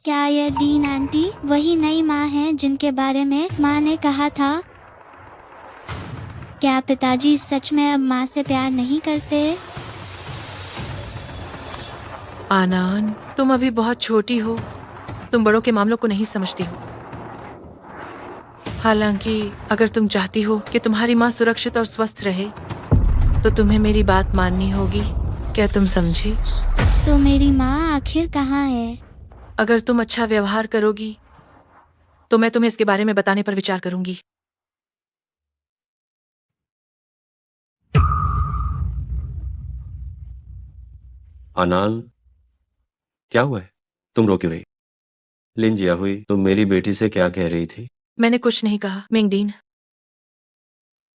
क्या यह डीन आंटी वही नई माँ है जिनके बारे में माँ ने कहा था? क्या पिताजी सच में अब माँ से प्यार नहीं करते? आनंद, तुम अभी बहुत छोटी हो, तुम बड़ों के मामलों को नहीं समझती हो। हालांकि अगर तुम चाहती हो कि तुम्हारी माँ सुरक्षित और स्वस्थ रहे तो तुम्हें मेरी बात माननी होगी। क्या तुम समझी? तो मेरी माँ आखिर कहाँ है? अगर तुम अच्छा व्यवहार करोगी तो मैं तुम्हें इसके बारे में बताने पर विचार करूंगी। आनंद, क्या हुआ है? तुम रो क्यों रही? लिंजिया हुई, तुम मेरी बेटी से क्या कह रही थी? मैंने कुछ नहीं कहा मेंगडीन।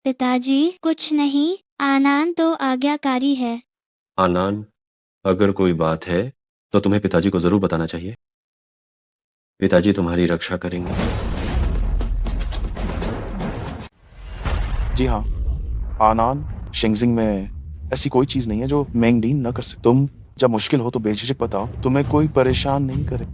पिताजी कुछ नहीं, आनंद तो आज्ञाकारी है। आनंद, अगर कोई बात है तो तुम्हें पिताजी को जरूर बताना चाहिए। पिताजी तुम्हारी रक्षा करेंगे। जी हाँ आनान, शिंगजिंग में ऐसी कोई चीज नहीं है जो मेंगडीन न कर सके। तुम जब मुश्किल हो तो बेझिझक बताओ, तुम्हें कोई परेशान नहीं करे।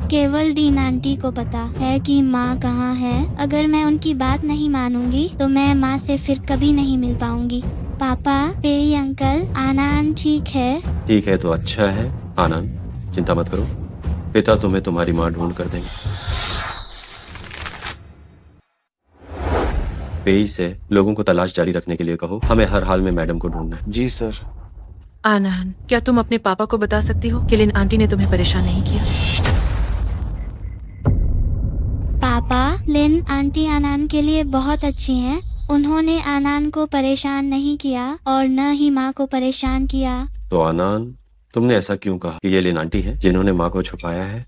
केवल डीन आंटी को पता है कि माँ कहाँ है। अगर मैं उनकी बात नहीं मानूंगी तो मैं माँ से फिर कभी नहीं मिल पाऊंगी। पापा, पेई अंकल, आनंद ठीक है? ठीक है तो अच्छा है आनंद, चिंता मत करो, पिता तुम्हें तुम्हारी माँ ढूंढ कर देंगे। पेई से लोगों को तलाश जारी रखने के लिए कहो, हमें हर हाल में मैडम को ढूंढना है। जी सर। आनंद, क्या तुम अपने पापा को बता सकती हो कि लिन आंटी ने तुम्हें परेशान नहीं किया? पापा, लिन आंटी आनंद के लिए बहुत अच्छी हैं। उन्होंने आनंद को परेशान नहीं किया और न ही माँ को परेशान किया। तो आनंद, तुमने ऐसा क्यों कहा कि ये लिन आंटी है जिन्होंने माँ को छुपाया है?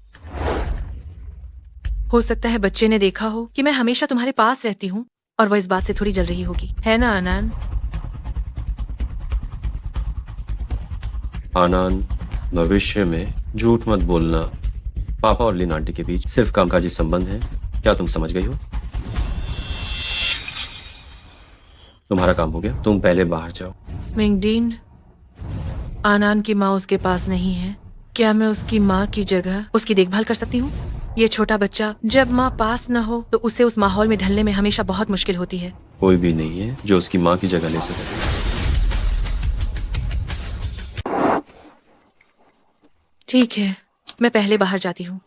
हो सकता है बच्चे ने देखा हो कि मैं हमेशा तुम्हारे पास रहती हूँ और वो इस बात से थोड़ी जल रही होगी, है ना आनंद? आनंद, भविष्य में झूठ मत बोलना। पापा और लिन आंटी के बीच सिर्फ कामकाजी संबंध है, क्या तुम समझ गई हो? तुम्हारा काम हो गया, तुम पहले बाहर जाओ। मिंगडीन, आनंद की माँ उसके पास नहीं है। क्या मैं उसकी माँ की जगह उसकी देखभाल कर सकती हूँ? ये छोटा बच्चा जब माँ पास न हो तो उसे उस माहौल में ढलने में हमेशा बहुत मुश्किल होती है। कोई भी नहीं है जो उसकी माँ की जगह ले सके। ठीक है, मैं पहले बाहर जाती हूँ।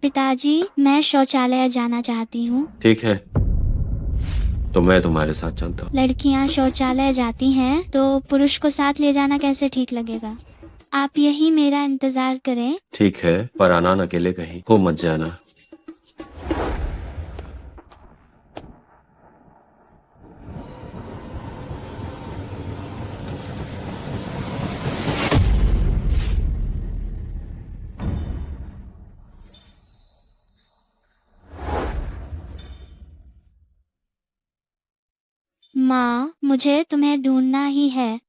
पिताजी, मैं शौचालय जाना चाहती हूँ। ठीक है, तो मैं तुम्हारे साथ चलता हूँ। लड़कियाँ शौचालय जाती हैं तो पुरुष को साथ ले जाना कैसे ठीक लगेगा? आप यही मेरा इंतजार करें। ठीक है, पर आनंद अकेले कहीं हो मत जाना। माँ, मुझे तुम्हें ढूंढना ही है।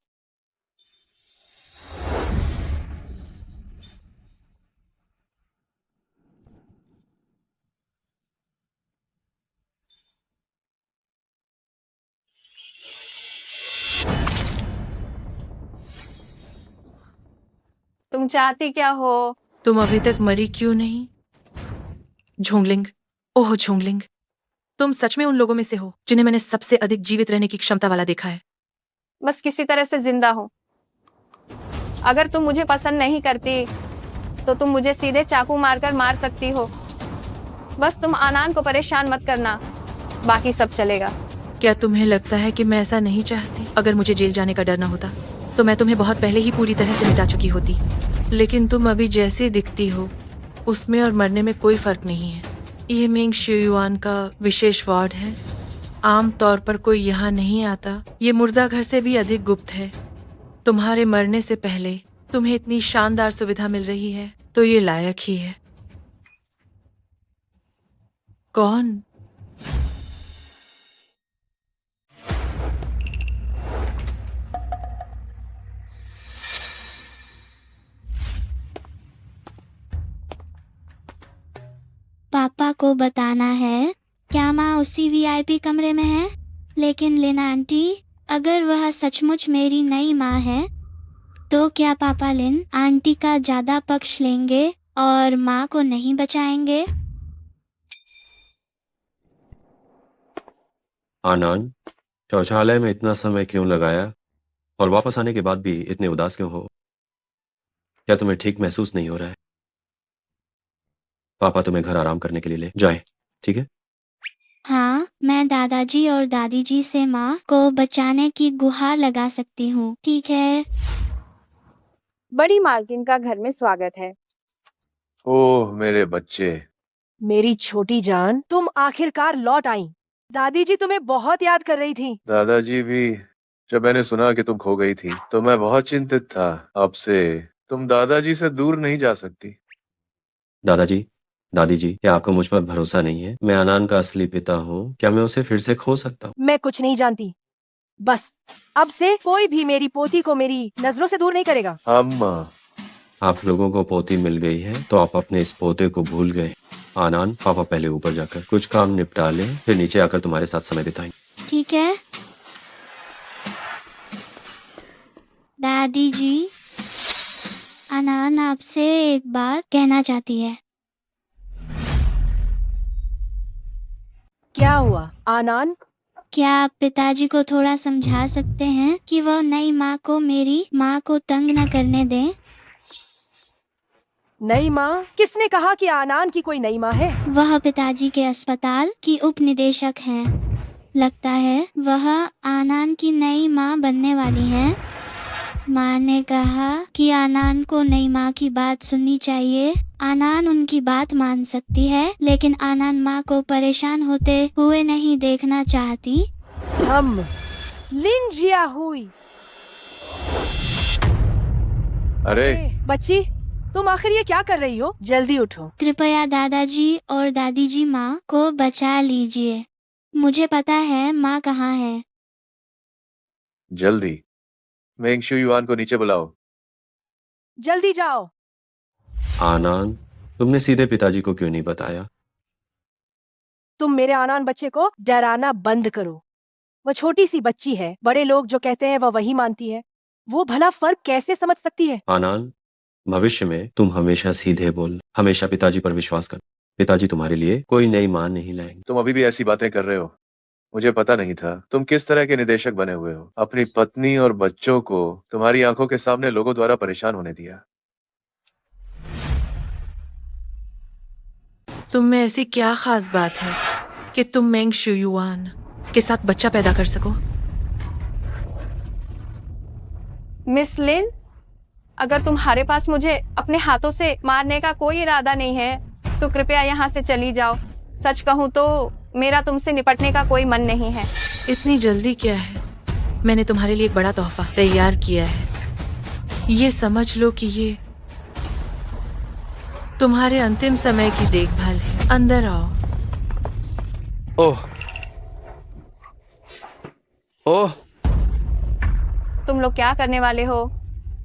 तुम चाहती क्या हो? तुम अभी तक मरी क्यों नहीं? झोंगलिंग, ओह झोंगलिंग, तुम सच में उन लोगों में से हो जिन्हें मैंने सबसे अधिक जीवित रहने की क्षमता वाला देखा है। बस किसी तरह से जिंदा हूँ। अगर तुम मुझे पसंद नहीं करती तो तुम मुझे सीधे चाकू मारकर मार सकती हो। बस तुम आनंद को परेशान मत करना, बाकी सब चलेगा। क्या तुम्हें लगता है कि मैं ऐसा नहीं चाहती? अगर मुझे जेल जाने का डर न होता तो मैं तुम्हें बहुत पहले ही पूरी तरह से मिटा चुकी होती। लेकिन तुम अभी जैसे दिखती हो उसमें और मरने में कोई फर्क नहीं है। ये मिंग शियुआन का विशेष वार्ड है। आम तौर पर कोई यहाँ नहीं आता। ये मुर्दा घर से भी अधिक गुप्त है। तुम्हारे मरने से पहले तुम्हें इतनी शानदार सुविधा मिल रही है तो ये लायक ही है। कौन? पापा को बताना है। क्या माँ उसी वीआईपी कमरे में है? लेकिन लिन आंटी, अगर वह सचमुच मेरी नई माँ है तो क्या पापा लिन आंटी का ज्यादा पक्ष लेंगे और माँ को नहीं बचाएंगे? आनंद, शौचालय में इतना समय क्यों लगाया और वापस आने के बाद भी इतने उदास क्यों हो? क्या तुम्हें ठीक महसूस नहीं हो रहा है? पापा तुम्हें घर आराम करने के लिए ले जाए, ठीक है? हाँ, मैं दादाजी और दादी जी से माँ को बचाने की गुहार लगा सकती हूँ, ठीक है? बड़ी मालकिन का घर में स्वागत है। ओह मेरे बच्चे, मेरी छोटी जान, तुम आखिरकार लौट आई। दादी जी तुम्हें बहुत याद कर रही थी। दादाजी भी। जब मैंने सुना कि तुम खो गई थी तो मैं बहुत चिंतित था। अब से तुम दादाजी से दूर नहीं जा सकती। दादाजी, दादी जी, क्या आपको मुझ पर भरोसा नहीं है? मैं आनंद का असली पिता हूँ, क्या मैं उसे फिर से खो सकता हूँ? मैं कुछ नहीं जानती। बस अब से कोई भी मेरी पोती को मेरी नजरों से दूर नहीं करेगा। अम्मा, आप लोगों को पोती मिल गई है तो आप अपने इस पोते को भूल गए। आनंद, पापा पहले ऊपर जाकर कुछ काम निपटा लें, फिर नीचे आकर तुम्हारे साथ समय बिताएंगे। ठीक है दादी जी। आनान आपसे एक बात कहना चाहती है। क्या हुआ आनान? क्या आप पिताजी को थोड़ा समझा सकते हैं कि वह नई माँ को मेरी माँ को तंग न करने दें? नई माँ? किसने कहा कि आनान की कोई नई माँ है? वह पिताजी के अस्पताल की उप निदेशक हैं। लगता है वह आनान की नई माँ बनने वाली हैं। माँ ने कहा कि आनान को नई माँ की बात सुननी चाहिए। आनान उनकी बात मान सकती है, लेकिन आनान माँ को परेशान होते हुए नहीं देखना चाहती। हम लिन जिया हुई। अरे बच्ची, तुम आखिर ये क्या कर रही हो? जल्दी उठो। कृपया दादाजी और दादी जी माँ को बचा लीजिए। मुझे पता है माँ कहाँ है। जल्दी मेंग शुयुआन को नीचे बुलाओ। जल्दी जाओ। आनान, तुमने सीधे पिताजी को क्यों नहीं बताया? तुम मेरे आनान बच्चे को डराना बंद करो। वह छोटी सी बच्ची है, बड़े लोग जो कहते हैं वह वही मानती है। वो भला फर्क कैसे समझ सकती है? आनान, भविष्य में तुम हमेशा सीधे बोल, हमेशा पिताजी पर विश्वास कर। पिताजी तुम्हारे लिए कोई नई माँ नहीं लाएंगे। तुम अभी भी ऐसी बातें कर रहे हो। मुझे पता नहीं था तुम किस तरह के निदेशक बने हुए हो। अपनी पत्नी और बच्चों को तुम्हारी आंखों के सामने लोगों द्वारा परेशान होने दिया। तुम में ऐसी क्या खास बात है कि तुम मेंग शुयुआन के साथ बच्चा पैदा कर सको? मिस लिन, अगर तुम्हारे पास मुझे अपने हाथों से मारने का कोई इरादा नहीं है तो कृपया यहाँ से चली जाओ। सच कहूँ तो मेरा तुमसे निपटने का कोई मन नहीं है। इतनी जल्दी क्या है? मैंने तुम्हारे लिए एक बड़ा तोहफा तैयार किया है। ये समझ लो कि ये तुम्हारे अंतिम समय की देखभाल है। अंदर आओ। ओह ओह, तुम लोग क्या करने वाले हो?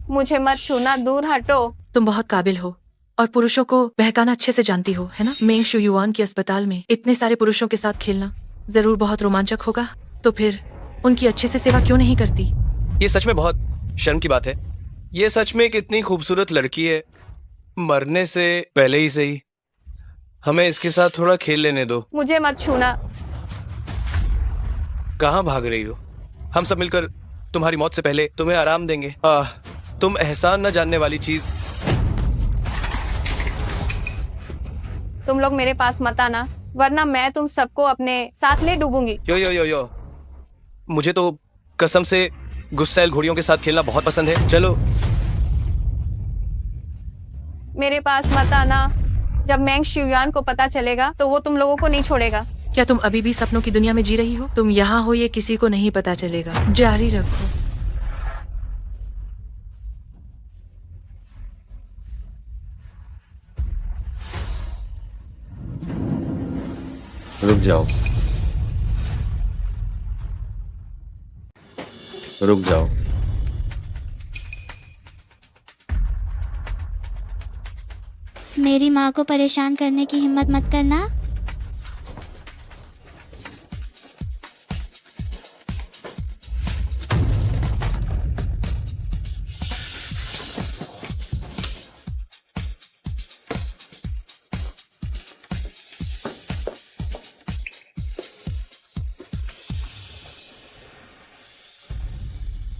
मुझे मत छूना, दूर हटो। तुम बहुत काबिल हो और पुरुषों को बहकाना अच्छे से जानती हो, है ना? मेंग शुयुआन के अस्पताल में इतने सारे पुरुषों के साथ खेलना जरूर बहुत रोमांचक होगा। तो फिर उनकी अच्छे से सेवा क्यों नहीं करती? ये सच में बहुत शर्म की बात है। ये सच में एक इतनी खूबसूरत लड़की है। मरने से पहले ही सही, हमें इसके साथ थोड़ा खेल लेने दो। मुझे मत छूना। कहाँ भाग रही हो? हम सब मिलकर तुम्हारी मौत से पहले तुम्हें आराम देंगे। तुम एहसान न जानने वाली चीज। तुम लोग मेरे पास मत आना, वरना मैं तुम सबको अपने साथ ले डूबूंगी। यो यो यो यो, मुझे तो कसम से गुस्सैल घोड़ियों के साथ खेलना बहुत पसंद है। चलो मेरे पास मत आना। जब मेंग शुयुआन को पता चलेगा तो वो तुम लोगों को नहीं छोड़ेगा। क्या तुम अभी भी सपनों की दुनिया में जी रही हो? तुम यहाँ हो ये किसी को नहीं पता चलेगा। जारी रखो। रुक जाओ, रुक जाओ। मेरी माँ को परेशान करने की हिम्मत मत करना।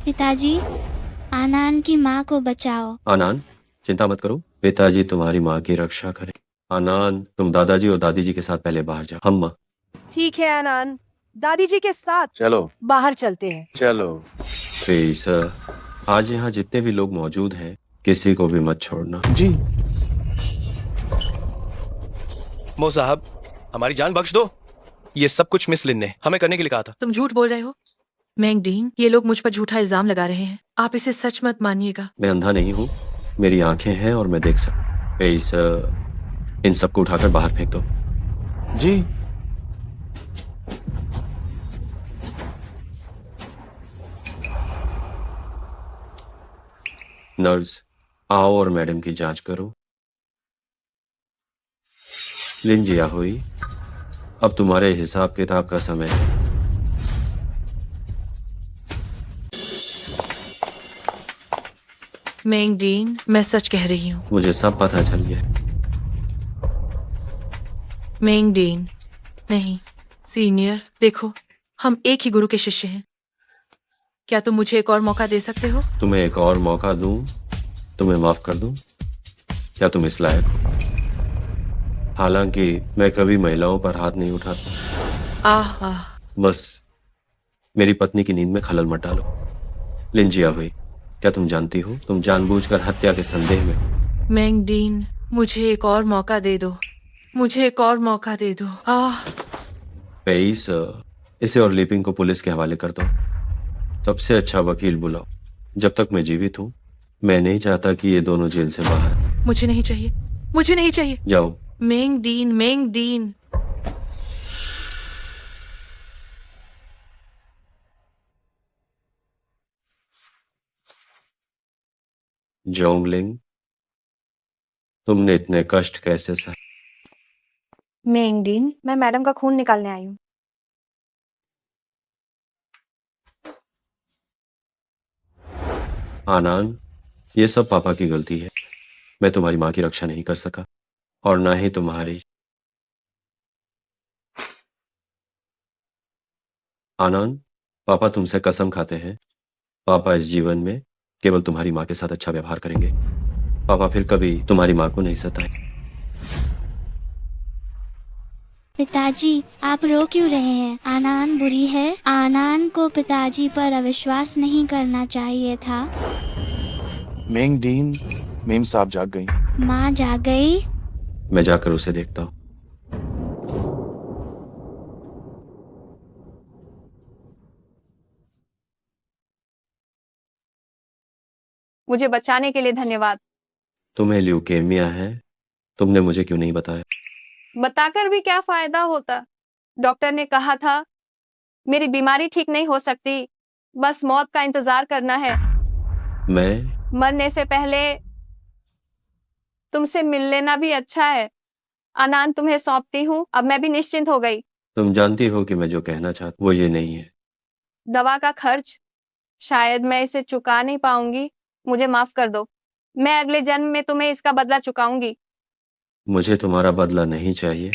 पिताजी, आनान की माँ को बचाओ। आनान, चिंता मत करो, पिताजी तुम्हारी माँ की रक्षा करें। आनान, तुम दादाजी और दादी जी के साथ पहले बाहर जाओ। हम ठीक है आनान, दादी जी के साथ चलो बाहर चलते हैं। चलो। प्लीज, आज यहाँ जितने भी लोग मौजूद हैं, किसी को भी मत छोड़ना। जी। मो साहब, हमारी जान बख्श दो। ये सब कुछ मिस लिन ने हमें करने के लिए कहा था। तुम झूठ बोल रहे हो मेंग डीन। ये लोग मुझ पर झूठा इल्जाम लगा रहे हैं। आप इसे सच मत मानिएगा। मैं अंधा नहीं हूँ, मेरी आंखें हैं और मैं देख सकता। इन सबको उठाकर बाहर फेंक दो। जी। नर्स, आओ और मैडम की जांच करो। लिन जिया हुई, अब तुम्हारे हिसाब किताब का समय है। मेंग डीन, मैं सच कह रही हूँ। मुझे सब पता चल गया। मेंग डीन, नहीं, सीनियर, देखो, हम एक ही गुरु के शिष्य हैं। क्या तुम मुझे एक और मौका दे सकते हो? तुम्हें एक और मौका दूं, तुम्हें माफ कर दूं? क्या तुम इस लायक हो? हालांकि मैं कभी महिलाओं पर हाथ नहीं उठाता। आह, बस मेरी पत्नी की नींद में खलल मत डालो। लिंजिया हुई, क्या तुम जानती हो, तुम जानबूझकर हत्या के संदेह में। मेंग डीन, मुझे एक और मौका दे दो, मुझे एक और मौका दे दो। पेइस, इसे और लीपिंग को पुलिस के हवाले कर दो। सबसे अच्छा वकील बुलाओ। जब तक मैं जीवित हूँ, मैं नहीं चाहता कि ये दोनों जेल से बाहर। मुझे नहीं चाहिए, मुझे नहीं चाहिए। जाओ। मेंग डीन, मेंग डीन। जोंगलिंग, तुमने इतने कष्ट कैसे सहे? मेंगडीन, मैं मैडम का खून निकालने आई हूँ। आनान, ये सब पापा की गलती है। मैं तुम्हारी माँ की रक्षा नहीं कर सका और ना ही तुम्हारी। आनंद, पापा तुमसे कसम खाते हैं, पापा इस जीवन में केवल तुम्हारी माँ के साथ अच्छा व्यवहार करेंगे। पापा फिर कभी तुम्हारी माँ को नहीं सताए। पिताजी, आप रो क्यों रहे हैं? आनान बुरी है। आनान को पिताजी पर अविश्वास नहीं करना चाहिए था। मेंग डीन, मेम साहब जाग गई। माँ जाग गई? मैं जाकर उसे देखता हूँ। मुझे बचाने के लिए धन्यवाद। तुम्हें ल्यूकेमिया है, तुमने मुझे क्यों नहीं बताया? बताकर भी क्या फायदा होता? डॉक्टर ने कहा था मेरी बीमारी ठीक नहीं हो सकती, बस मौत का इंतजार करना है। मैं मरने से पहले तुमसे मिल लेना भी अच्छा है। आनंद तुम्हें सौंपती हूँ। अब मैं भी निश्चिंत हो गई। तुम जानती हो कि मैं जो कहना चाहता वो ये नहीं है। दवा का खर्च शायद मैं इसे चुका नहीं पाऊंगी। मुझे माफ कर दो। मैं अगले जन्म में तुम्हें इसका बदला चुकाऊंगी। मुझे तुम्हारा बदला नहीं चाहिए।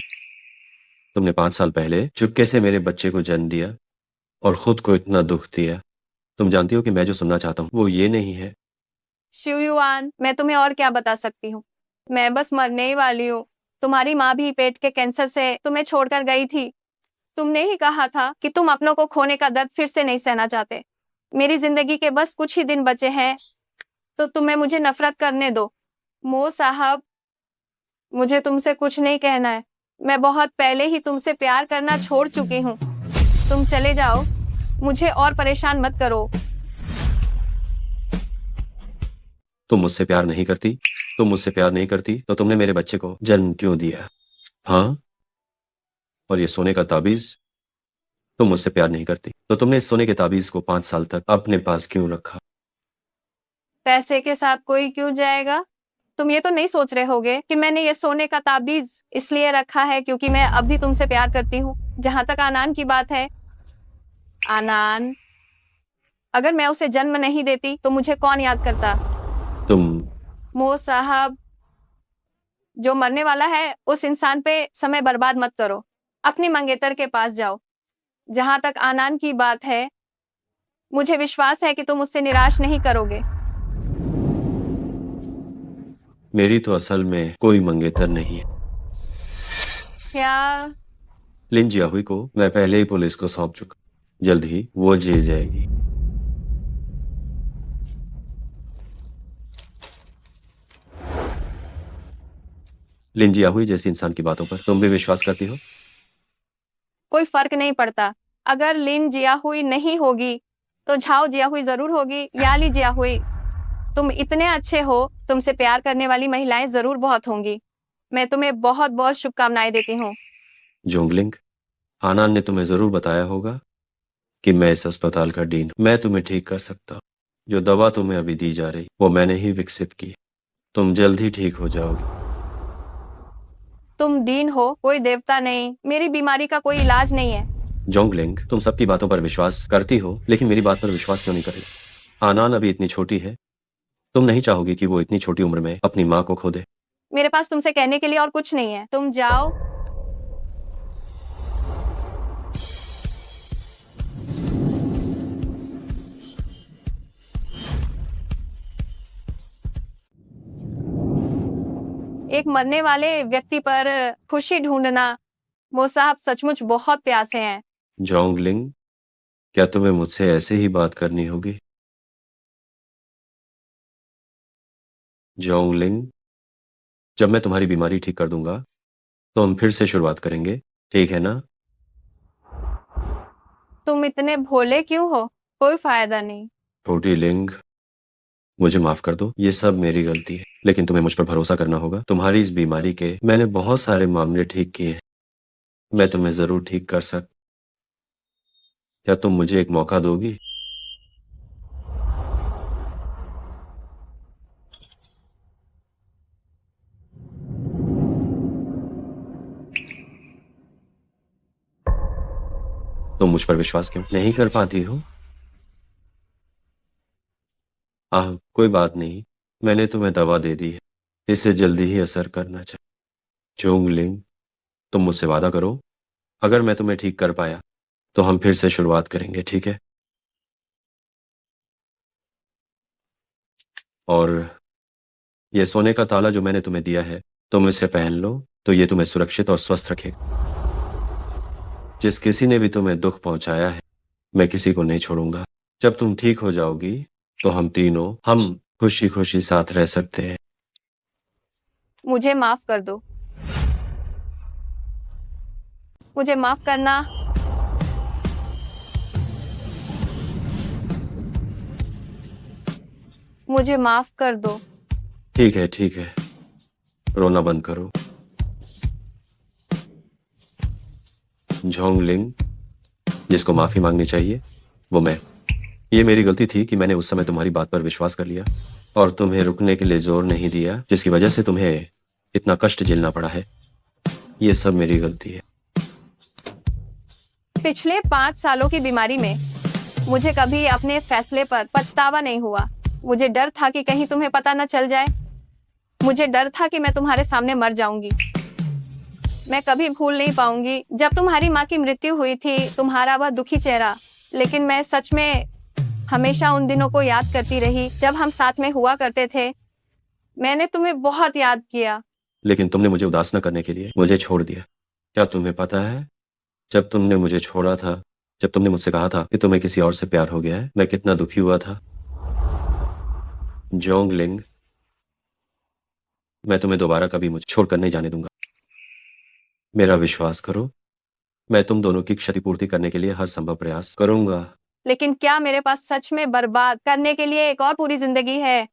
तुमने 5 साल पहले चुपके से मेरे बच्चे को जन्म दिया और खुद को इतना दुख दिया। तुम जानती हो कि मैं जो सुनना चाहता हूँ वो ये नहीं है। शिवयुआन, मैं तुम्हें और क्या बता सकती हूँ? मैं बस मरने ही वाली हूँ। तुम्हारी माँ भी पेट के कैंसर से तुम्हें छोड़कर गई थी। तुमने ही कहा था कि तुम अपनों को खोने का दर्द फिर से नहीं सहना चाहते। मेरी जिंदगी के बस कुछ ही दिन बचे हैं, तो तुम्हें मुझे नफरत करने दो। मो साहब, मुझे तुमसे कुछ नहीं कहना है। मैं बहुत पहले ही तुमसे प्यार करना छोड़ चुकी हूँ। तुम चले जाओ, मुझे और परेशान मत करो। तुम मुझसे प्यार नहीं करती? तुम मुझसे प्यार नहीं करती तो तुमने मेरे बच्चे को जन्म क्यों दिया? हाँ? और ये सोने का ताबीज? तुम मुझसे प्यार नहीं करती तो तुमने इस सोने के ताबीज को 5 साल तक अपने पास क्यों रखा? पैसे के साथ कोई क्यों जाएगा? तुम ये तो नहीं सोच रहे होगे कि मैंने ये सोने का ताबीज इसलिए रखा है क्योंकि मैं अब भी तुमसे प्यार करती हूँ। जहां तक आनान की बात है, आनान, अगर मैं उसे जन्म नहीं देती तो मुझे कौन याद करता? तुम मो साहब, जो मरने वाला है उस इंसान पे समय बर्बाद मत करो। अपनी मंगेतर के पास जाओ। जहां तक आनान की बात है, मुझे विश्वास है कि तुम उससे निराश नहीं करोगे। मेरी तो असल में कोई मंगेतर नहीं है। क्या? लिन जियाहुई को मैं पहले ही पुलिस को सौंप चुका। जल्द ही वो जेल जाएगी। लिन जियाहुई जैसी इंसान की बातों पर तुम भी विश्वास करती हो? कोई फर्क नहीं पड़ता। अगर लिन जियाहुई नहीं होगी तो झाओ जियाहुई जरूर होगी, या ली जियाहुई। तुम इतने अच्छे हो, तुमसे प्यार करने वाली महिलाएं जरूर बहुत होंगी। मैं तुम्हें बहुत बहुत शुभकामनाएं देती हूँ। जोंगलिंग, आनान ने तुम्हें जरूर बताया होगा कि मैं इस अस्पताल का डीन हूं। मैं तुम्हें ठीक कर सकता हूँ। जो दवा तुम्हें अभी दी जा रही वो मैंने ही विकसित की। तुम जल्द ही ठीक हो जाओगे। तुम डीन हो, कोई देवता नहीं। मेरी बीमारी का कोई इलाज नहीं है। जोंगलिंग, तुम सबकी बातों पर विश्वास करती हो, लेकिन मेरी बात पर विश्वास क्यों नहीं कर रही? आनान अभी इतनी छोटी है, तुम नहीं चाहोगी कि वो इतनी छोटी उम्र में अपनी माँ को खो दे। मेरे पास तुमसे कहने के लिए और कुछ नहीं है, तुम जाओ। एक मरने वाले व्यक्ति पर खुशी ढूंढना, वो साहब सचमुच बहुत प्यासे हैं। जोंगलिंग, क्या तुम्हें मुझसे ऐसे ही बात करनी होगी? जोंगलिंग, जब मैं तुम्हारी बीमारी ठीक कर दूंगा तो हम फिर से शुरुआत करेंगे, ठीक है ना? तुम इतने भोले क्यों हो? कोई फायदा नहीं। छोटी लिंग, मुझे माफ कर दो, ये सब मेरी गलती है, लेकिन तुम्हें मुझ पर भरोसा करना होगा। तुम्हारी इस बीमारी के मैंने बहुत सारे मामले ठीक किए हैं। मैं तुम्हें जरूर ठीक कर सकता। क्या तुम मुझे एक मौका दोगी? तुम मुझ पर विश्वास क्यों नहीं कर पाती हो? कोई बात नहीं, मैंने तुम्हें दवा दे दी है, इसे जल्दी ही असर करना चाहिए। जोंगलिंग, तुम मुझसे वादा करो, अगर मैं तुम्हें ठीक कर पाया तो हम फिर से शुरुआत करेंगे, ठीक है? और ये सोने का ताला जो मैंने तुम्हें दिया है, तुम इसे पहन लो तो ये तुम्हें सुरक्षित और स्वस्थ रखेगा। जिस किसी ने भी तुम्हें दुख पहुंचाया है, मैं किसी को नहीं छोड़ूंगा। जब तुम ठीक हो जाओगी तो हम तीनों खुशी खुशी साथ रह सकते हैं। मुझे माफ कर दो, मुझे माफ करना। मुझे माफ कर दो। ठीक है, ठीक है, रोना बंद करो। जोंगलिंग, जिसको माफी मांगनी चाहिए वो मैं। ये मेरी गलती थी कि मैंने उस समय तुम्हारी बात पर विश्वास कर लिया और तुम्हें रुकने के लिए जोर नहीं दिया, जिसकी वजह से तुम्हें इतना कष्ट झेलना पड़ा है। ये सब मेरी गलती है। पिछले 5 सालों की बीमारी में मुझे कभी अपने फैसले पर पछतावा नहीं हुआ। मुझे डर था कि कहीं तुम्हें पता न चल जाए। मुझे डर था कि मैं तुम्हारे सामने मर जाऊंगी। मैं कभी भूल नहीं पाऊंगी जब तुम्हारी माँ की मृत्यु हुई थी, तुम्हारा वह दुखी चेहरा। लेकिन मैं सच में हमेशा उन दिनों को याद करती रही जब हम साथ में हुआ करते थे। मैंने तुम्हें बहुत याद किया। लेकिन तुमने मुझे उदास न करने के लिए मुझे छोड़ दिया। क्या तुम्हें पता है, जब तुमने मुझे छोड़ा था, जब तुमने मुझसे कहा था कि तुम्हें किसी और से प्यार हो गया है, मैं कितना दुखी हुआ था? जोंगलिंग, मैं तुम्हें दोबारा कभी मुझे छोड़कर नहीं जाने दूंगा। मेरा विश्वास करो, मैं तुम दोनों की क्षतिपूर्ति करने के लिए हर संभव प्रयास करूंगा। लेकिन क्या मेरे पास सच में बर्बाद करने के लिए एक और पूरी जिंदगी है?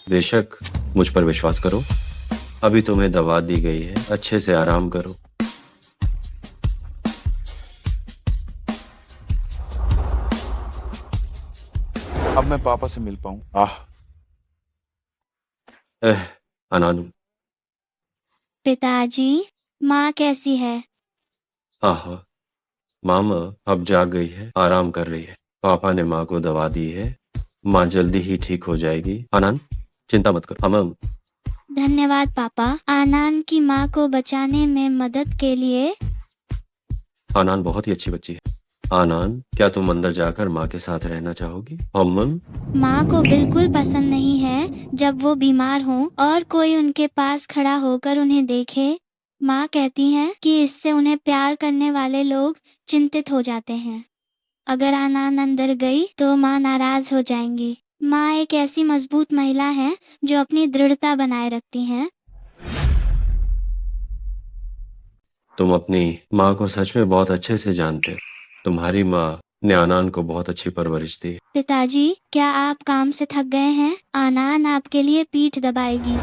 बेशक, मुझ पर विश्वास करो। अभी तुम्हें दवा दी गई है, अच्छे से आराम करो। अब मैं पापा से मिल पाऊं। अनानु, पिताजी, माँ कैसी है? मामा अब जाग गई है, आराम कर रही है। पापा ने माँ को दवा दी है, माँ जल्दी ही ठीक हो जाएगी। आनंद, चिंता मत करो। अमम, धन्यवाद पापा, आनंद की माँ को बचाने में मदद के लिए। आनंद बहुत ही अच्छी बच्ची है। आनंद, क्या तुम अंदर जाकर माँ के साथ रहना चाहोगी? अमन, माँ को बिल्कुल पसंद नहीं है जब वो बीमार हो और कोई उनके पास खड़ा होकर उन्हें देखे। माँ कहती हैं कि इससे उन्हें प्यार करने वाले लोग चिंतित हो जाते हैं। अगर आनंद अंदर गई तो माँ नाराज हो जाएंगी। माँ एक ऐसी मजबूत महिला है जो अपनी दृढ़ता बनाए रखती हैं। तुम अपनी माँ को सच में बहुत अच्छे से जानते हो। तुम्हारी माँ ने आनंद को बहुत अच्छी परवरिश दी। पिताजी, क्या आप काम से थक गए हैं? आनंद आपके लिए पीठ दबाएगी।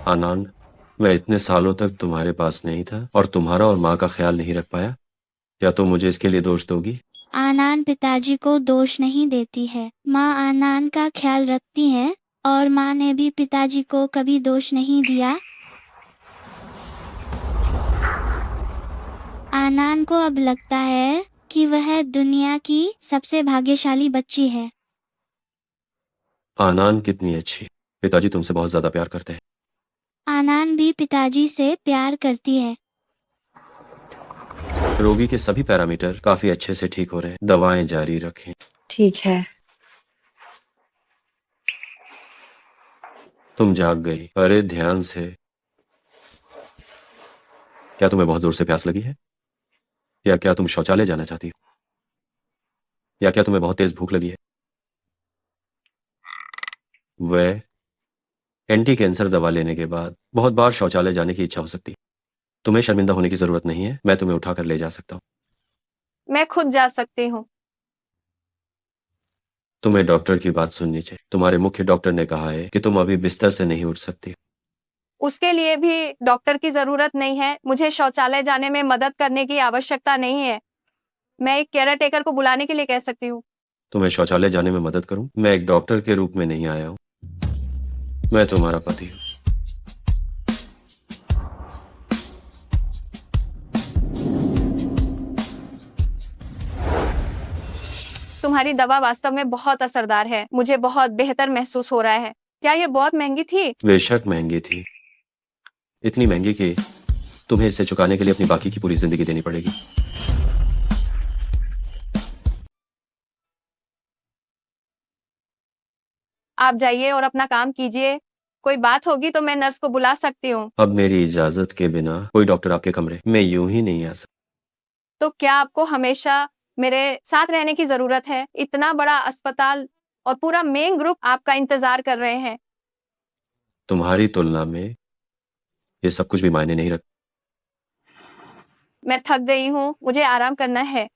आनंद, मैं इतने सालों तक तुम्हारे पास नहीं था और तुम्हारा और माँ का ख्याल नहीं रख पाया। क्या तुम मुझे इसके लिए दोष दोगी? आनंद पिताजी को दोष नहीं देती है। माँ आनंद का ख्याल रखती है और माँ ने भी पिताजी को कभी दोष नहीं दिया। आनान को अब लगता है कि वह दुनिया की सबसे भाग्यशाली बच्ची है। आनान कितनी अच्छी है। पिताजी तुमसे बहुत ज्यादा प्यार करते हैं। आनान भी पिताजी से प्यार करती है। रोगी के सभी पैरामीटर काफी अच्छे से ठीक हो रहे हैं। दवाएं जारी रखें। ठीक है। तुम जाग गई। अरे ध्यान से। क्या तुम्हें बहुत जोर से प्यास लगी है? या क्या तुम शौचालय जाना चाहती हो? या क्या तुम्हें बहुत तेज भूख लगी है? वह एंटी कैंसर दवा लेने के बाद बहुत बार शौचालय जाने की इच्छा हो सकती है। तुम्हें शर्मिंदा होने की जरूरत नहीं है। मैं तुम्हें उठाकर ले जा सकता हूँ। मैं खुद जा सकती हूँ। तुम्हें डॉक्टर की बात सुननी चाहिए। तुम्हारे मुख्य डॉक्टर ने कहा है कि तुम अभी बिस्तर से नहीं उठ सकती। उसके लिए भी डॉक्टर की जरूरत नहीं है। मुझे शौचालय जाने में मदद करने की आवश्यकता नहीं है। मैं एक केयर टेकर को बुलाने के लिए कह सकती हूँ। तुम्हें शौचालय जाने में मदद करूं? मैं एक डॉक्टर के रूप में नहीं आया हूं। मैं तुम्हारा पति हूं। तुम्हारी दवा वास्तव में बहुत असरदार है। मुझे बहुत बेहतर महसूस हो रहा है। क्या ये बहुत महंगी थी? बेशक महंगी थी। इतनी महंगी कि तुम्हें इसे चुकाने के लिए अपनी बाकी की पूरी जिंदगी देनी पड़ेगी। आप जाइए और अपना काम कीजिए। कोई बात होगी तो मैं नर्स को बुला सकती हूँ। अब मेरी इजाजत के बिना कोई डॉक्टर आपके कमरे में यूं ही नहीं आ सकता। तो क्या आपको हमेशा मेरे साथ रहने की जरूरत है? इतना बड़ा अस्पताल और पूरा मेन ग्रुप आपका इंतजार कर रहे हैं। तुम्हारी तुलना में ये सब कुछ भी मायने नहीं रखता। मैं थक गई हूँ। मुझे आराम करना है।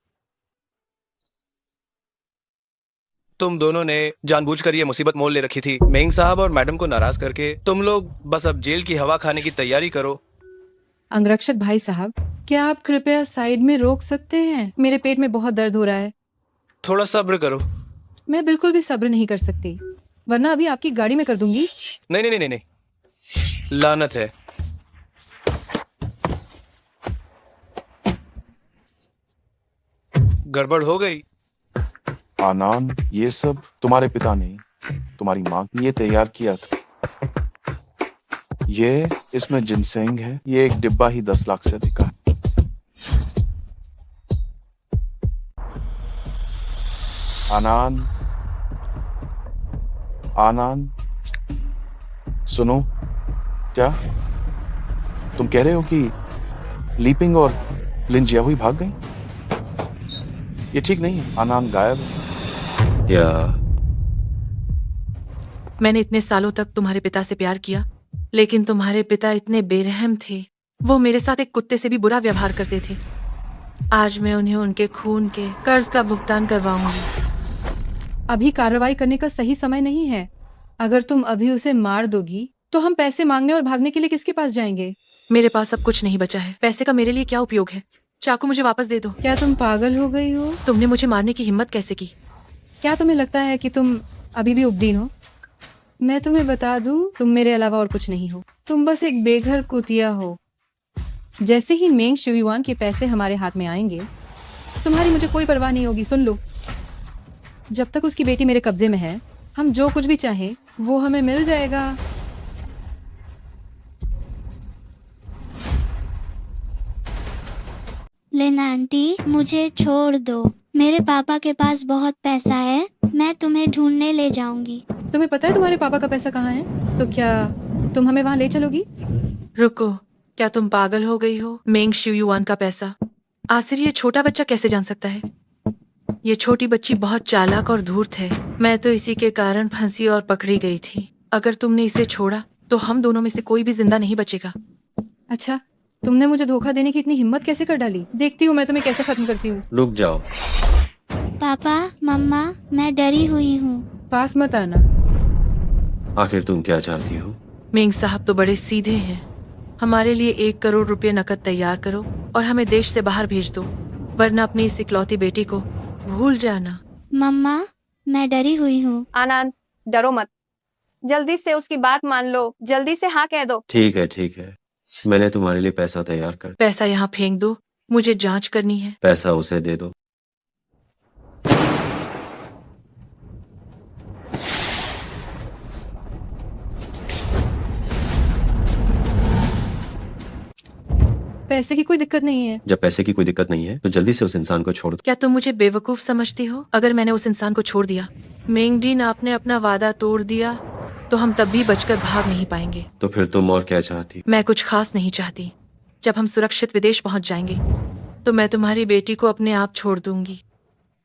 तुम दोनों ने जानबूझकर ये मुसीबत मोल ले रखी थी। मेंग साहब और मैडम को नाराज करके तुम लोग बस अब जेल की हवा खाने की तैयारी करो। अंगरक्षक भाई साहब, क्या आप कृपया साइड में रोक सकते हैं? मेरे पेट में बहुत दर्द हो रहा है। थोड़ा सब्र करो। मैं बिल्कुल भी सब्र नहीं कर सकती, वरना अभी आपकी गाड़ी में कर दूंगी। नहीं नहीं नहीं नहीं, लानत है। गड़बड़ हो गई। आनान, ये सब तुम्हारे पिता ने तुम्हारी माँ ने ये तैयार किया था। ये इसमें जिनसेंग है। ये एक डिब्बा ही 10 लाख से अधिक है। आनान, आनान, सुनो। क्या तुम कह रहे हो कि लीपिंग और लिंजियाहुई भाग गई? ये ठीक नहीं है। आनान गायब है। क्या मैंने इतने सालों तक तुम्हारे पिता से प्यार किया, लेकिन तुम्हारे पिता इतने बेरहम थे। वो मेरे साथ एक कुत्ते से भी बुरा व्यवहार करते थे। आज मैं उन्हें उनके खून के कर्ज का भुगतान करवाऊंगी। अभी कार्रवाई करने का सही समय नहीं है। अगर तुम अभी उसे मार दोगी तो हम पैसे मांगने और भागने के लिए किसके पास जाएंगे? मेरे पास अब कुछ नहीं बचा है। पैसे का मेरे लिए क्या उपयोग है? चाकू मुझे वापस दे दो। क्या तुम पागल हो गई हो? तुमने मुझे मारने की हिम्मत कैसे की? क्या तुम्हें लगता है कि तुम अभी भी उपदीन हो? मैं तुम्हें बता दूं, तुम मेरे अलावा और कुछ नहीं हो। तुम बस एक बेघर कुतिया हो। जैसे ही मेंग शुयुआन के पैसे हमारे हाथ में आएंगे, तुम्हारी मुझे कोई परवाह नहीं होगी। सुन लो, जब तक उसकी बेटी मेरे कब्जे में है, हम जो कुछ भी चाहें वो हमें मिल जाएगा। लिन आंटी, मुझे छोड़ दो। मेरे पापा के पास बहुत पैसा है। मैं तुम्हें ढूंढने ले जाऊंगी। तुम्हें पता है तुम्हारे पापा का पैसा कहाँ है? तो क्या तुम हमें वहाँ ले चलोगी? रुको, क्या तुम पागल हो गई हो? मेंग शुयुआन का पैसा आखिर ये छोटा बच्चा कैसे जान सकता है? ये छोटी बच्ची बहुत चालाक और धूर्त है। मैं तो इसी के कारण फंसी और पकड़ी गई थी। अगर तुमने इसे छोड़ा तो हम दोनों में से कोई भी जिंदा नहीं बचेगा। अच्छा, तुमने मुझे धोखा देने की इतनी हिम्मत कैसे कर डाली? देखती हूँ मैं तुम्हें कैसे खत्म करती हूँ। रुक जाओ। पापा, मम्मा, मैं डरी हुई हूँ। पास मत आना। आखिर तुम क्या चाहती हो? मेंग साहब तो बड़े सीधे हैं। हमारे लिए 1 करोड़ रुपए नकद तैयार करो और हमें देश से बाहर भेज दो, वरना अपनी इस इकलौती बेटी को भूल जाना। मम्मा, मैं डरी हुई हूँ। आनंद, डरो मत। जल्दी से उसकी बात मान लो। जल्दी से हाँ कह दो। ठीक है, ठीक है। मैंने तुम्हारे लिए पैसा तैयार कर। पैसा यहाँ फेंक दो मुझे जांच करनी है। पैसा उसे दे दो। पैसे की कोई दिक्कत नहीं है। जब पैसे की कोई दिक्कत नहीं है तो जल्दी से उस इंसान को छोड़ दो। क्या तुम मुझे बेवकूफ समझती हो? अगर मैंने उस इंसान को छोड़ दिया, मेंगडीन आपने अपना वादा तोड़ दिया, तो हम तब भी बचकर भाग नहीं पाएंगे। तो फिर तुम और क्या चाहती? मैं कुछ खास नहीं चाहती। जब हम सुरक्षित विदेश पहुंच जाएंगे तो मैं तुम्हारी बेटी को अपने आप छोड़ दूंगी।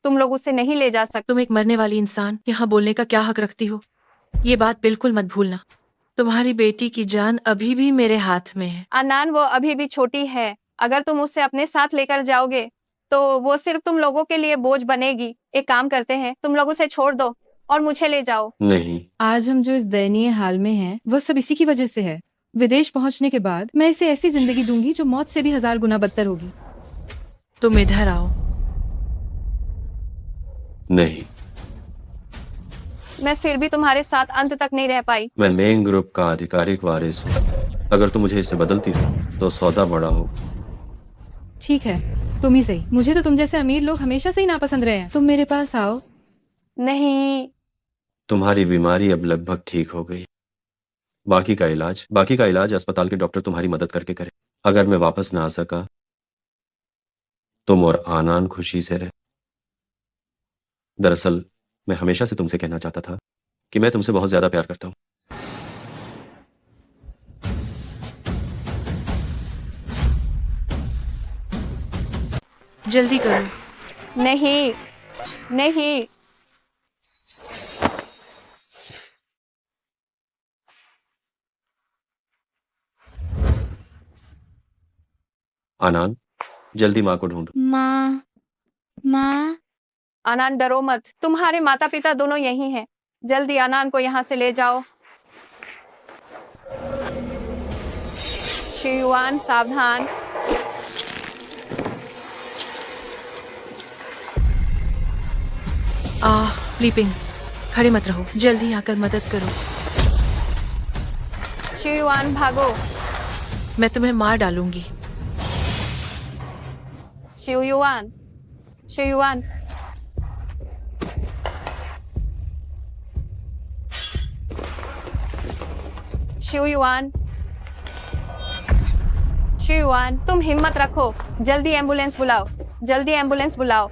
तुम लोग उसे नहीं ले जा सकते। तुम एक मरने वाली इंसान यहाँ बोलने का क्या हक रखती हो? ये बात बिल्कुल मत भूलना। तुम्हारी बेटी की जान अभी भी मेरे हाथ में है। अनान, वो अभी भी छोटी है। अगर तुम उसे अपने साथ लेकर जाओगे तो वो सिर्फ तुम लोगों के लिए बोझ बनेगी। एक काम करते हैं, तुम लोग उसे छोड़ दो और मुझे ले जाओ। नहीं, आज हम जो इस दयनीय हाल में हैं, वो सब इसी की वजह से है। विदेश पहुंचने के बाद मैं इसे ऐसी जिंदगी दूंगी जो मौत से भी 1000 गुना बदतर होगी। तुम इधर आओ। नहीं, मैं फिर भी तुम्हारे साथ अंत तक नहीं रह पाई। मैं मेंग ग्रुप का आधिकारिक वारिस हूँ। अगर तुम मुझे इससे बदलती हो तो सौदा बड़ा हो। ठीक है, तुम ही सही। मुझे तो तुम जैसे अमीर लोग हमेशा से ही नापसंद रहे हैं। तुम मेरे पास आओ। नहीं, तुम्हारी बीमारी अब लगभग ठीक हो गई। बाकी का इलाज अस्पताल के डॉक्टर तुम्हारी मदद करके करें। अगर मैं वापस ना आ सका, तुम और आनान खुशी से रहे। दरअसल मैं हमेशा से तुमसे कहना चाहता था कि मैं तुमसे बहुत ज्यादा प्यार करता हूँ। जल्दी करो। नहीं, नहीं। आनान, जल्दी माँ को ढूंढो। माँ। अनान, डरो मत। तुम्हारे माता पिता दोनों यही हैं। जल्दी अनान को यहाँ से ले जाओ। शियुआन, सावधान। लीपिंग, खड़े मत रहो। जल्दी आकर मदद करो। शियुआन, भागो। मैं तुम्हें मार डालूंगी। शियुआन, शियुआन। शियुआन, शियुआन, तुम हिम्मत रखो। जल्दी एम्बुलेंस बुलाओ। जल्दी एम्बुलेंस बुलाओ।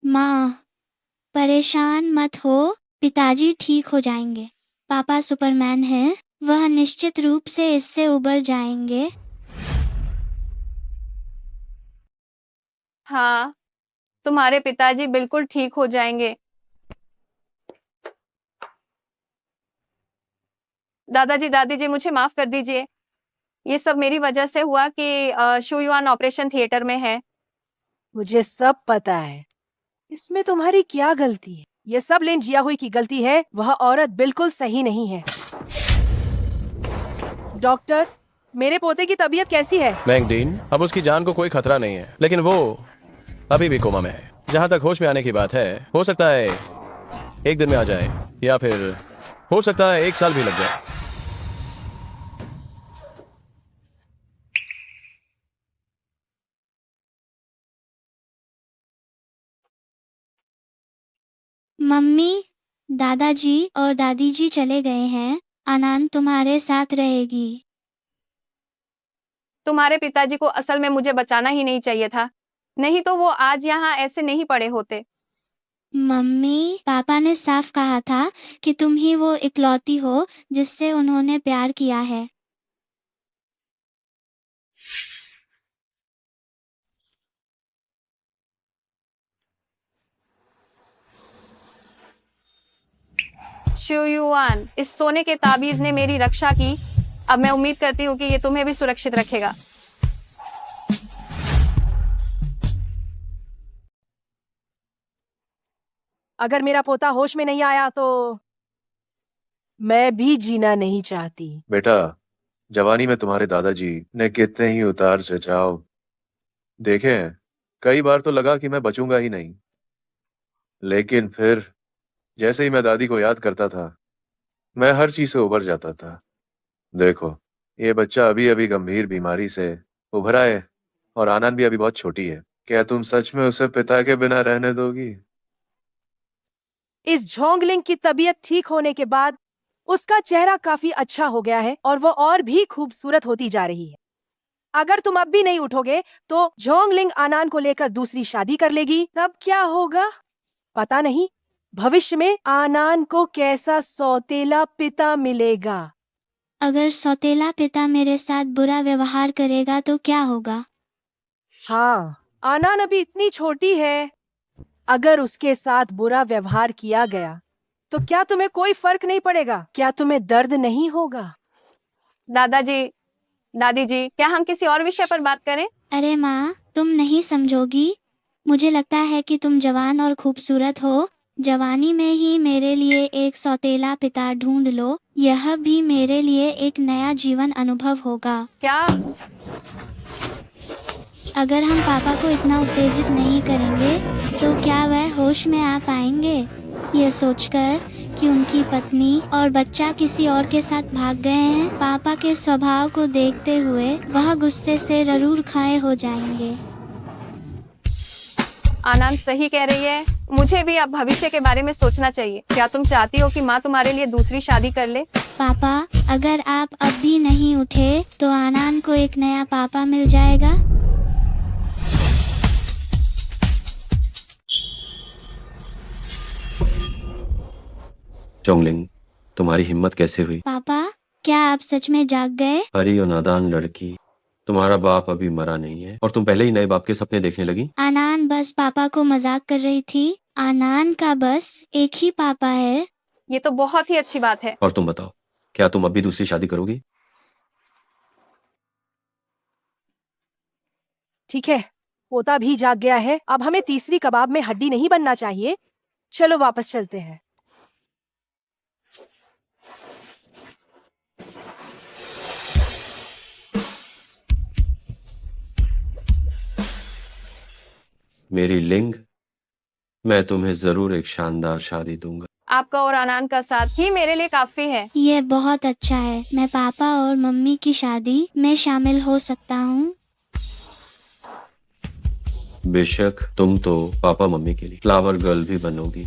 माँ, परेशान मत हो। पिताजी ठीक हो जाएंगे। पापा सुपरमैन हैं। वह निश्चित रूप से इससे उबर जाएंगे। हाँ, तुम्हारे पिताजी बिल्कुल ठीक हो जाएंगे। दादाजी, दादी जी, मुझे माफ कर दीजिए। ये सब मेरी वजह से हुआ कि शुयुआन ऑपरेशन थिएटर में है। मुझे सब पता है। इसमें तुम्हारी क्या गलती है? ये सब लिन जियाहुई की गलती है। वह औरत बिल्कुल सही नहीं है। डॉक्टर, मेरे पोते की तबीयत कैसी है? मैंगडीन, अब उसकी जान को कोई खतरा नहीं है, लेकिन वो अभी भी कोमा में है। जहां तक होश में आने की बात है, हो सकता है एक दिन में आ जाए, या फिर हो सकता है 1 साल भी लग जाए। मम्मी, दादाजी और दादी जी चले गए हैं। आनंद तुम्हारे साथ रहेगी। तुम्हारे पिताजी को असल में मुझे बचाना ही नहीं चाहिए था, नहीं तो वो आज यहाँ ऐसे नहीं पड़े होते। मम्मी, पापा ने साफ कहा था कि तुम ही वो इकलौती हो जिससे उन्होंने प्यार किया है। शुयुआन, इस सोने के ताबीज ने मेरी रक्षा की। अब मैं उम्मीद करती हूँ कि ये तुम्हें भी सुरक्षित रखेगा। अगर मेरा पोता होश में नहीं आया तो मैं भी जीना नहीं चाहती। बेटा, जवानी में तुम्हारे दादाजी ने कितने ही उतार चढ़ाव देखे हैं। कई बार तो लगा कि मैं बचूंगा ही नहीं, लेकिन फिर जैसे ही मैं दादी को याद करता था, मैं हर चीज से उबर जाता था। देखो, ये बच्चा अभी अभी गंभीर बीमारी से उभरा है और आनंद भी अभी बहुत छोटी है। क्या तुम सच में उसे पिता के बिना रहने दोगी? इस झोंगलिंग की तबीयत ठीक होने के बाद उसका चेहरा काफी अच्छा हो गया है और वो और भी खूबसूरत होती जा रही है। अगर तुम अब भी नहीं उठोगे तो झोंगलिंग आनान को लेकर दूसरी शादी कर लेगी। तब क्या होगा पता नहीं। भविष्य में आनान को कैसा सौतेला पिता मिलेगा। अगर सौतेला पिता मेरे साथ बुरा व्यवहार करेगा तो क्या होगा? हाँ, आनान अभी इतनी छोटी है। अगर उसके साथ बुरा व्यवहार किया गया तो क्या तुम्हें कोई फर्क नहीं पड़ेगा? क्या तुम्हें दर्द नहीं होगा? दादाजी, दादी जी, क्या हम किसी और विषय पर बात करें? अरे माँ, तुम नहीं समझोगी। मुझे लगता है कि तुम जवान और खूबसूरत हो। जवानी में ही मेरे लिए एक सौतेला पिता ढूंढ लो। यह भी मेरे लिए एक नया जीवन अनुभव होगा। क्या? अगर हम पापा को इतना उत्तेजित नहीं करेंगे तो क्या वह होश में आ पाएंगे? यह सोचकर कि उनकी पत्नी और बच्चा किसी और के साथ भाग गए हैं, पापा के स्वभाव को देखते हुए वह गुस्से से ररूर खाए हो जाएंगे। आनंद सही कह रही है। मुझे भी अब भविष्य के बारे में सोचना चाहिए। क्या तुम चाहती हो कि माँ तुम्हारे लिए दूसरी शादी कर ले? पापा, अगर आप अब भी नहीं उठे तो आनंद को एक नया पापा मिल जाएगा। चोंगलिंग, तुम्हारी हिम्मत कैसे हुई? पापा, क्या आप सच में जाग गए? अरे और नादान लड़की, तुम्हारा बाप अभी मरा नहीं है और तुम पहले ही नए बाप के सपने देखने लगी। आनंद बस पापा को मजाक कर रही थी। आनंद का बस एक ही पापा है। ये तो बहुत ही अच्छी बात है। और तुम बताओ, क्या तुम अब भी दूसरी शादी करोगी? ठीक है, पोता भी जाग गया है। अब हमें तीसरी कबाब में हड्डी नहीं बनना चाहिए। चलो वापस चलते हैं। मेरी लिंग, मैं तुम्हें जरूर एक शानदार शादी दूंगा। आपका और आनंद का साथ ही मेरे लिए काफी है। ये बहुत अच्छा है। मैं पापा और मम्मी की शादी में शामिल हो सकता हूँ। बेशक तुम तो पापा मम्मी के लिए फ्लावर गर्ल भी बनोगी।